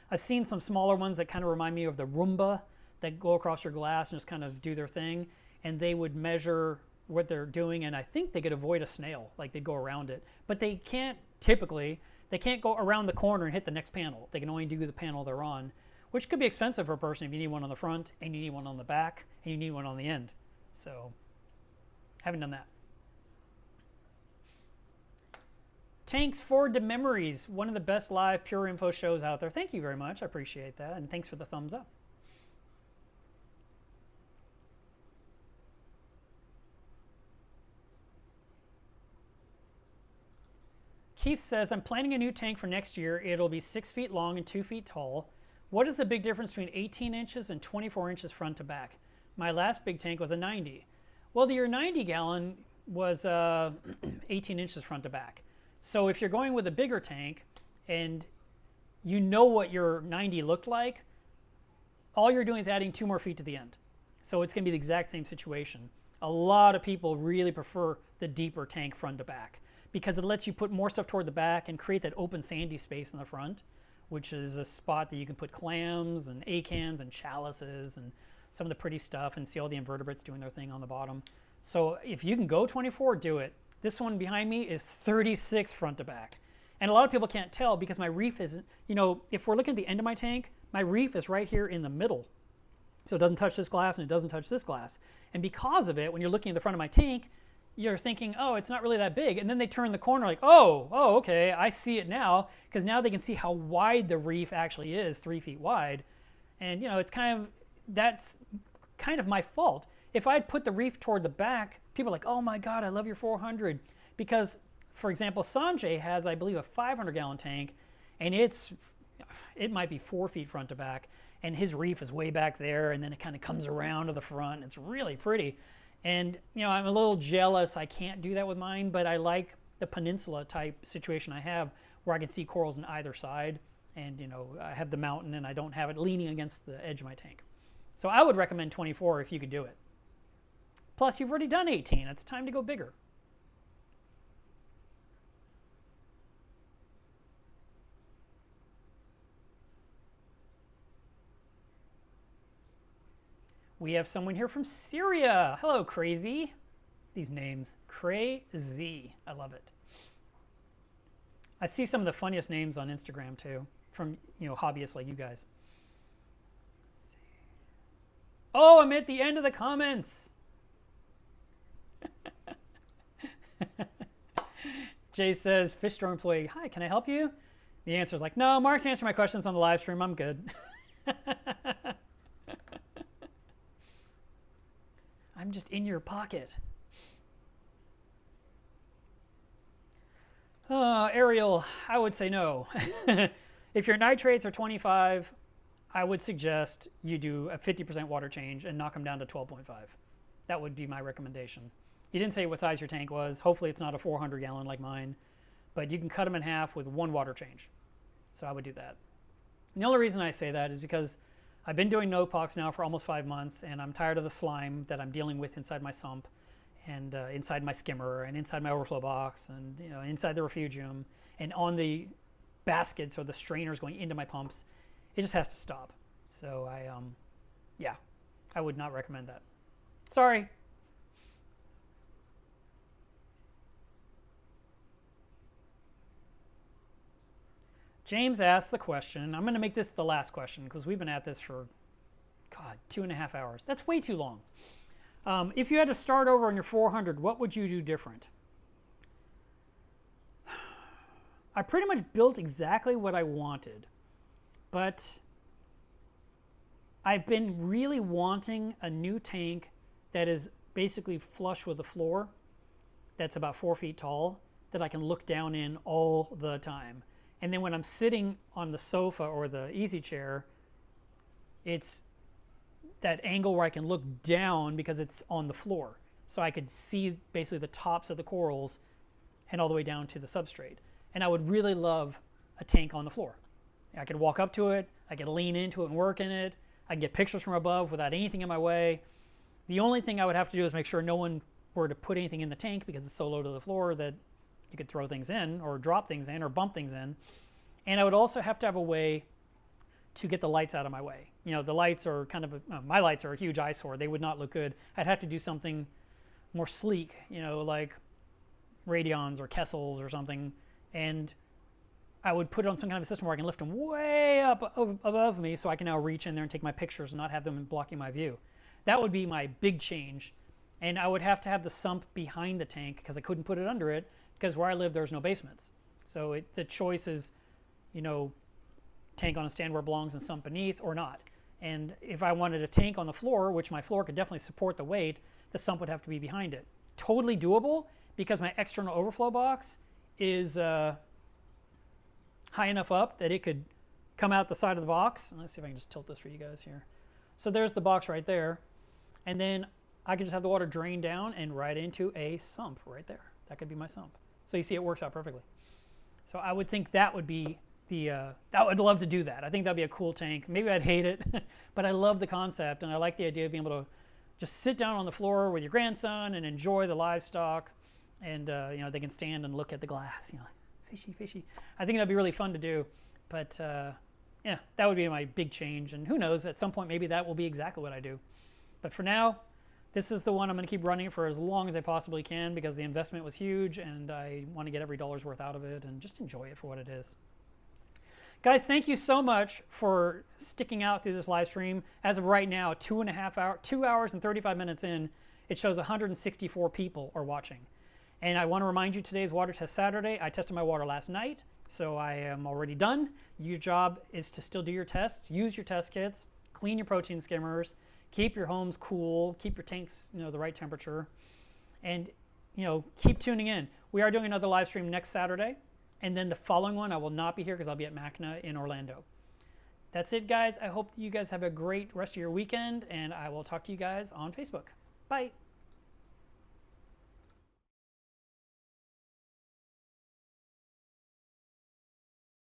I've seen some smaller ones that kind of remind me of the Roomba that go across your glass and just kind of do their thing, and they would measure what they're doing, and I think they could avoid a snail, they'd go around it. But they can't, typically, they can't go around the corner and hit the next panel. They can only do the panel they're on, which could be expensive for a person if you need one on the front, and you need one on the back, and you need one on the end. So, haven't done that. Tanks Forward to Memories, one of the best live Pure Info shows out there. Thank you very much. I appreciate that. And thanks for the thumbs up. Keith says, I'm planning a new tank for next year. It'll be 6 feet long and 2 feet tall. What is the big difference between 18 inches and 24 inches front to back? My last big tank was a 90. Well, your 90 gallon was 18 inches front to back. So if you're going with a bigger tank and you know what your 90 looked like. All you're doing is adding 2 more feet to the end. So it's going to be the exact same situation. A lot of people really prefer the deeper tank front to back because it lets you put more stuff toward the back and create that open sandy space in the front, which is a spot that you can put clams and acans and chalices and some of the pretty stuff and see all the invertebrates doing their thing on the bottom. So if you can go 24, do it. This one behind me is 36 front to back. And a lot of people can't tell because my reef isn't, you know, if we're looking at the end of my tank, my reef is right here in the middle. So it doesn't touch this glass and it doesn't touch this glass. And because of it, when you're looking at the front of my tank, you're thinking, oh, it's not really that big. And then they turn the corner like, oh, okay, I see it now. Because now they can see how wide the reef actually is, 3 feet wide. And, you know, that's kind of my fault. If I had put the reef toward the back, people are like, oh my God, I love your 400. Because, for example, Sanjay has, I believe, a 500-gallon tank, and it might be 4 feet front to back, and his reef is way back there, and then it kind of comes around to the front. It's really pretty. And, you know, I'm a little jealous I can't do that with mine, but I like the peninsula type situation I have where I can see corals on either side, and, you know, I have the mountain and I don't have it leaning against the edge of my tank. So I would recommend 24 if you could do it. Plus, you've already done 18. It's time to go bigger. We have someone here from Syria. Hello, Crazy. These names, Crazy. I love it. I see some of the funniest names on Instagram too, from, you know, hobbyists like you guys. Let's see. Oh, I'm at the end of the comments. Jay says, fish store employee, hi, can I help you? The answer is like, no, Mark's answering my questions on the live stream. I'm good. I'm just in your pocket. Ariel, I would say no. If your nitrates are 25, I would suggest you do a 50% water change and knock them down to 12.5. That would be my recommendation. You didn't say what size your tank was. Hopefully it's not a 400-gallon like mine, but you can cut them in half with 1 water change. So I would do that. And the only reason I say that is because I've been doing no-pox now for almost 5 months, and I'm tired of the slime that I'm dealing with inside my sump, and inside my skimmer, and inside my overflow box, and, you know, inside the refugium, and on the baskets or the strainers going into my pumps. It just has to stop. So yeah, I would not recommend that. Sorry. James asked the question. I'm going to make this the last question because we've been at this for, God, 2.5 hours. That's way too long. If you had to start over on your 400, what would you do different? I pretty much built exactly what I wanted, but I've been really wanting a new tank that is basically flush with the floor, that's about 4 feet tall, that I can look down in all the time. And then when I'm sitting on the sofa or the easy chair, it's that angle where I can look down because it's on the floor. So I could see basically the tops of the corals and all the way down to the substrate. And I would really love a tank on the floor. I could walk up to it, I could lean into it and work in it, I can get pictures from above without anything in my way. The only thing I would have to do is make sure no one were to put anything in the tank because it's so low to the floor that you could throw things in or drop things in or bump things in. And I would also have to have a way to get the lights out of my way. You know, the lights are kind of, my lights are a huge eyesore. They would not look good. I'd have to do something more sleek, you know, like Radions or Kessels or something. And I would put it on some kind of a system where I can lift them way up above me so I can now reach in there and take my pictures and not have them blocking my view. That would be my big change. And I would have to have the sump behind the tank because I couldn't put it under it because where I live there's no basements. So the choice is, you know, tank on a stand where it belongs and sump beneath or not. And if I wanted a tank on the floor, which my floor could definitely support the weight, the sump would have to be behind it. Totally doable because my external overflow box is high enough up that it could come out the side of the box. And let's see if I can just tilt this for you guys here. So there's the box right there. And then I can just have the water drain down and right into a sump right there. That could be my sump. So you see it works out perfectly. So I would think that would be I would love to do that. I think that'd be a cool tank. Maybe I'd hate it, but I love the concept, and I like the idea of being able to just sit down on the floor with your grandson and enjoy the livestock, and you know, they can stand and look at the glass, you know, like, fishy, fishy. I think that'd be really fun to do, but yeah, that would be my big change, and who knows, at some point maybe that will be exactly what I do. But for now, this is the one I'm going to keep running for as long as I possibly can, because the investment was huge and I want to get every dollar's worth out of it and just enjoy it for what it is. Guys, thank you so much for sticking out through this live stream. As of right now, 2 hours and 35 minutes in, it shows 164 people are watching. And I want to remind you, today is water test Saturday. I tested my water last night, so I am already done. Your job is to still do your tests, use your test kits, clean your protein skimmers, keep your homes cool, keep your tanks, you know, the right temperature, and, you know, keep tuning in. We are doing another live stream next Saturday, and then the following one I will not be here because I'll be at MACNA in Orlando. That's it, guys. I hope you guys have a great rest of your weekend, and I will talk to you guys on Facebook. Bye.